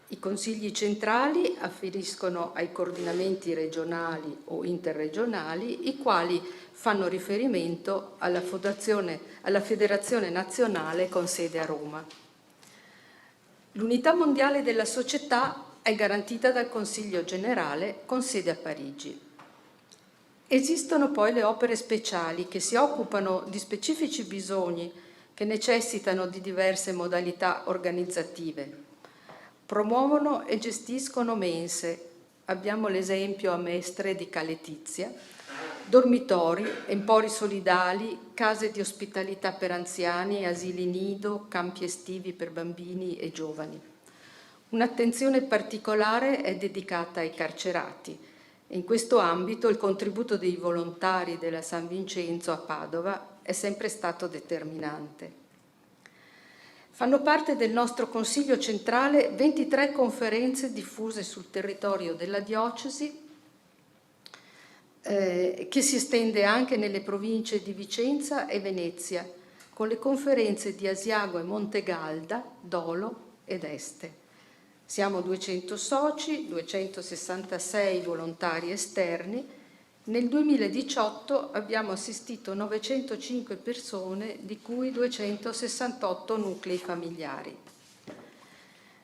I consigli centrali afferiscono ai coordinamenti regionali o interregionali, i quali fanno riferimento alla Federazione Nazionale con sede a Roma. L'unità mondiale della società è garantita dal Consiglio generale con sede a Parigi. Esistono poi le opere speciali che si occupano di specifici bisogni che necessitano di diverse modalità organizzative. Promuovono e gestiscono mense, abbiamo l'esempio a Mestre di Caletizia, dormitori, empori solidali, case di ospitalità per anziani, asili nido, campi estivi per bambini e giovani. Un'attenzione particolare è dedicata ai carcerati e in questo ambito il contributo dei volontari della San Vincenzo a Padova è sempre stato determinante. Fanno parte del nostro Consiglio centrale 23 conferenze diffuse sul territorio della diocesi, che si estende anche nelle province di Vicenza e Venezia, con le conferenze di Asiago e Montegalda, Dolo ed Este. Siamo 200 soci, 266 volontari esterni. Nel 2018 abbiamo assistito 905 persone, di cui 268 nuclei familiari.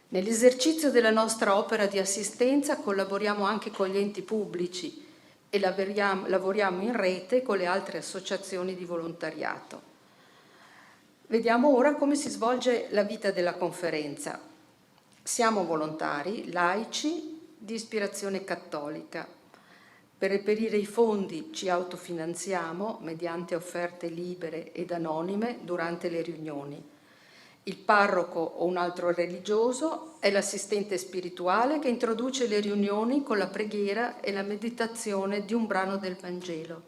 Nell'esercizio della nostra opera di assistenza collaboriamo anche con gli enti pubblici e lavoriamo in rete con le altre associazioni di volontariato. Vediamo ora come si svolge la vita della conferenza. Siamo volontari, laici, di ispirazione cattolica. Per reperire i fondi ci autofinanziamo mediante offerte libere ed anonime durante le riunioni Il parroco o un altro religioso è l'assistente spirituale che introduce le riunioni con la preghiera e la meditazione di un brano del Vangelo.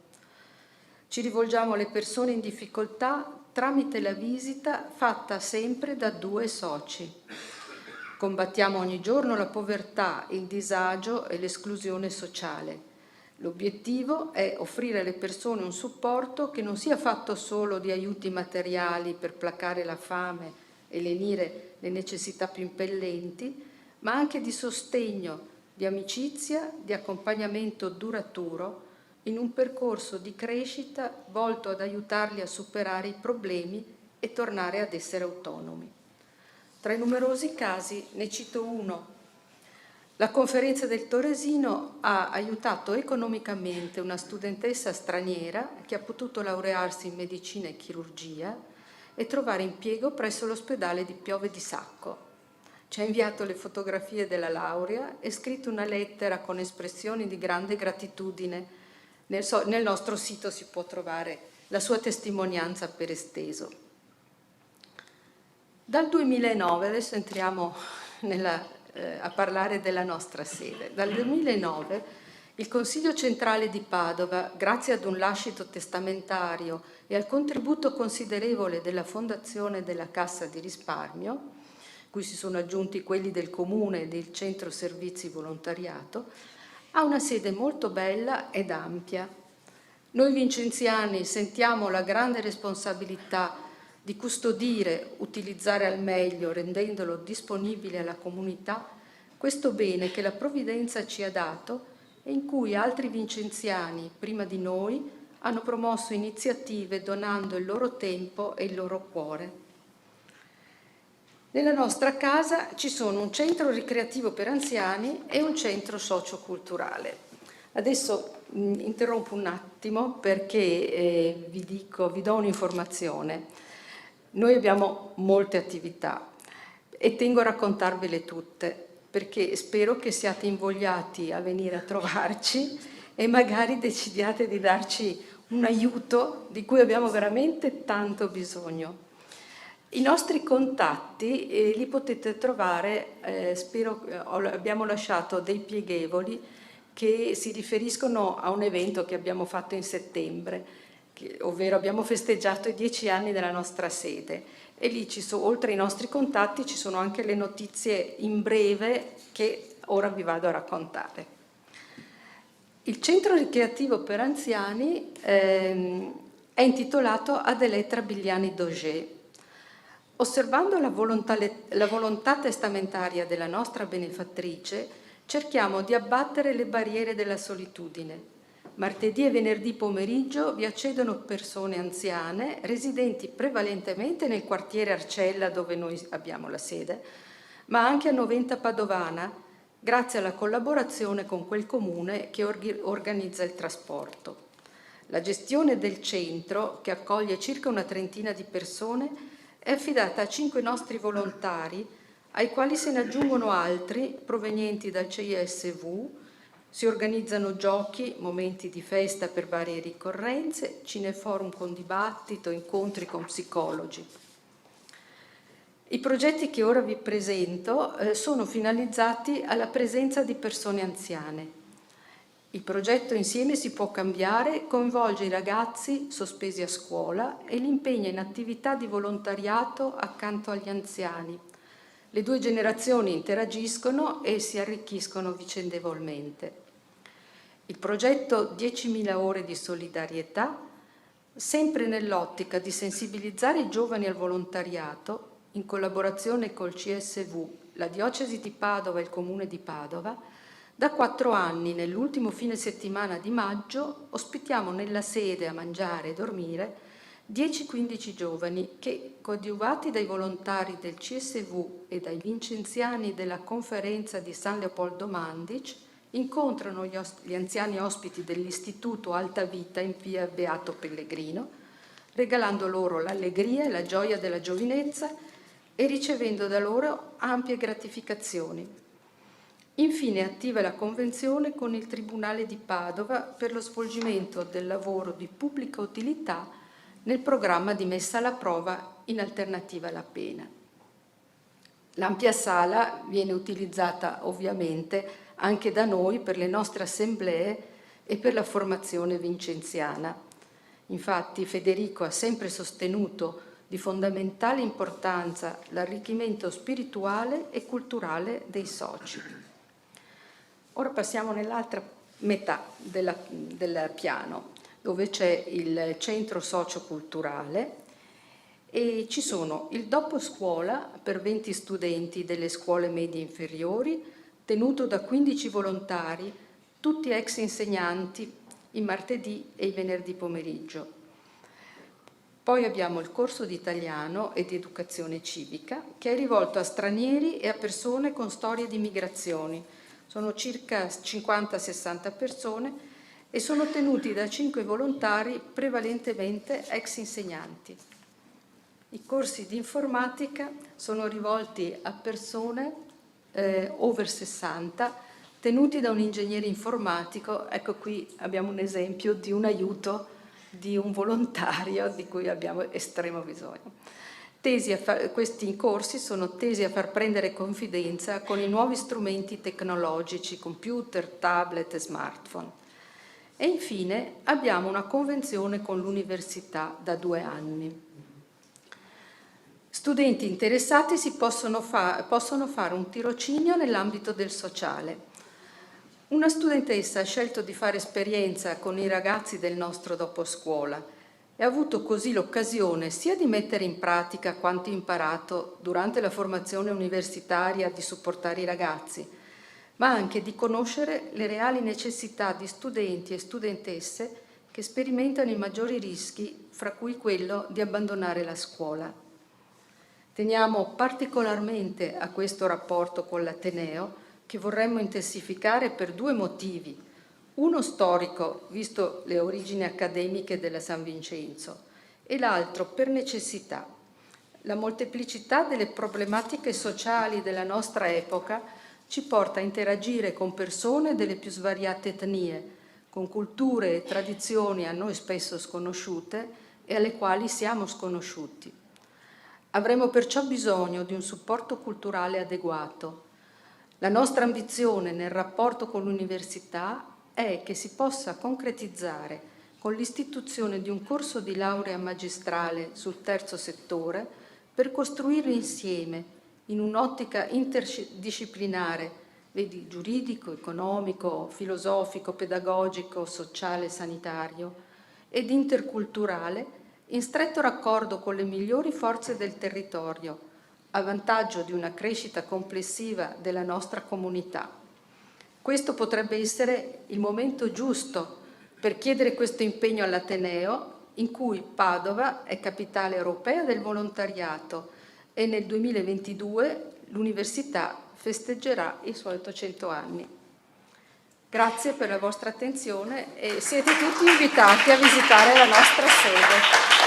Ci rivolgiamo alle persone in difficoltà tramite la visita fatta sempre da 2 soci. Combattiamo ogni giorno la povertà, il disagio e l'esclusione sociale. L'obiettivo è offrire alle persone un supporto che non sia fatto solo di aiuti materiali per placare la fame e lenire le necessità più impellenti, ma anche di sostegno, di amicizia, di accompagnamento duraturo in un percorso di crescita volto ad aiutarli a superare i problemi e tornare ad essere autonomi. Tra i numerosi casi ne cito uno. La Conferenza del Toresino ha aiutato economicamente una studentessa straniera che ha potuto laurearsi in medicina e chirurgia e trovare impiego presso l'ospedale di Piove di Sacco. Ci ha inviato le fotografie della laurea e scritto una lettera con espressioni di grande gratitudine. Nel nostro sito si può trovare la sua testimonianza per esteso. Dal 2009, adesso entriamo a parlare della nostra sede. Dal 2009 il Consiglio Centrale di Padova, grazie ad un lascito testamentario e al contributo considerevole della Fondazione della Cassa di Risparmio, cui si sono aggiunti quelli del Comune e del Centro Servizi Volontariato, ha una sede molto bella ed ampia. Noi vincenziani sentiamo la grande responsabilità di custodire, utilizzare al meglio, rendendolo disponibile alla comunità, questo bene che la Provvidenza ci ha dato e in cui altri vincenziani, prima di noi, hanno promosso iniziative donando il loro tempo e il loro cuore. Nella nostra casa ci sono un centro ricreativo per anziani e un centro socioculturale. Adesso interrompo un attimo perché vi do un'informazione. Noi abbiamo molte attività e tengo a raccontarvele tutte perché spero che siate invogliati a venire a trovarci e magari decidiate di darci un aiuto di cui abbiamo veramente tanto bisogno. I nostri contatti li potete trovare, abbiamo lasciato dei pieghevoli che si riferiscono a un evento che abbiamo fatto in settembre, ovvero abbiamo festeggiato i 10 anni della nostra sede e lì oltre ai nostri contatti ci sono anche le notizie in breve che ora vi vado a raccontare. Il centro ricreativo per anziani è intitolato ad Elettra Bigliani d'Auger. Osservando la volontà testamentaria della nostra benefattrice, cerchiamo di abbattere le barriere della solitudine. Martedì e venerdì pomeriggio vi accedono persone anziane residenti prevalentemente nel quartiere Arcella, dove noi abbiamo la sede, ma anche a Noventa Padovana, grazie alla collaborazione con quel comune che organizza il trasporto. La gestione del centro, che accoglie circa una trentina di persone, è affidata a 5 nostri volontari, ai quali se ne aggiungono altri provenienti dal CISV. Si organizzano giochi, momenti di festa per varie ricorrenze, cineforum con dibattito, incontri con psicologi. I progetti che ora vi presento sono finalizzati alla presenza di persone anziane. Il progetto Insieme si può cambiare coinvolge i ragazzi sospesi a scuola e li impegna in attività di volontariato accanto agli anziani. Le 2 generazioni interagiscono e si arricchiscono vicendevolmente. Il progetto 10.000 ore di solidarietà, sempre nell'ottica di sensibilizzare i giovani al volontariato, in collaborazione col CSV, la Diocesi di Padova e il Comune di Padova, da 4 anni, nell'ultimo fine settimana di maggio, ospitiamo nella sede a mangiare e dormire 10-15 giovani che, coadiuvati dai volontari del CSV e dai vincenziani della conferenza di San Leopoldo Mandic, incontrano gli anziani ospiti dell'Istituto Alta Vita in via Beato Pellegrino, regalando loro l'allegria e la gioia della giovinezza e ricevendo da loro ampie gratificazioni. Infine attiva la convenzione con il Tribunale di Padova per lo svolgimento del lavoro di pubblica utilità nel programma di messa alla prova in alternativa alla pena. L'ampia sala viene utilizzata ovviamente anche da noi per le nostre assemblee e per la formazione vincenziana. Infatti Federico ha sempre sostenuto di fondamentale importanza l'arricchimento spirituale e culturale dei soci. Ora passiamo nell'altra metà del piano, dove c'è il centro socioculturale e ci sono il dopo scuola per 20 studenti delle scuole medie inferiori, tenuto da 15 volontari, tutti ex insegnanti, i martedì e i venerdì pomeriggio. Poi abbiamo il corso di italiano e di educazione civica, che è rivolto a stranieri e a persone con storie di migrazioni. Sono circa 50-60 persone e sono tenuti da 5 volontari, prevalentemente ex insegnanti. I corsi di informatica sono rivolti a persone over 60, tenuti da un ingegnere informatico. Ecco, qui abbiamo un esempio di un aiuto di un volontario di cui abbiamo estremo bisogno. Questi corsi sono tesi a far prendere confidenza con i nuovi strumenti tecnologici, computer, tablet e smartphone. E infine abbiamo una convenzione con l'università da 2 anni. Studenti interessati possono fare un tirocinio nell'ambito del sociale. Una studentessa ha scelto di fare esperienza con i ragazzi del nostro doposcuola e ha avuto così l'occasione sia di mettere in pratica quanto imparato durante la formazione universitaria di supportare i ragazzi, ma anche di conoscere le reali necessità di studenti e studentesse che sperimentano i maggiori rischi, fra cui quello di abbandonare la scuola. Teniamo particolarmente a questo rapporto con l'Ateneo, che vorremmo intensificare per 2 motivi. Uno storico, visto le origini accademiche della San Vincenzo, e l'altro per necessità. La molteplicità delle problematiche sociali della nostra epoca ci porta a interagire con persone delle più svariate etnie, con culture e tradizioni a noi spesso sconosciute e alle quali siamo sconosciuti. Avremo perciò bisogno di un supporto culturale adeguato. La nostra ambizione nel rapporto con l'università è che si possa concretizzare con l'istituzione di un corso di laurea magistrale sul terzo settore per costruire insieme, in un'ottica interdisciplinare, vedi giuridico, economico, filosofico, pedagogico, sociale, sanitario, ed interculturale, in stretto raccordo con le migliori forze del territorio, a vantaggio di una crescita complessiva della nostra comunità. Questo potrebbe essere il momento giusto per chiedere questo impegno all'Ateneo, in cui Padova è capitale europea del volontariato e nel 2022 l'università festeggerà i suoi 800 anni. Grazie per la vostra attenzione e siete tutti invitati a visitare la nostra sede.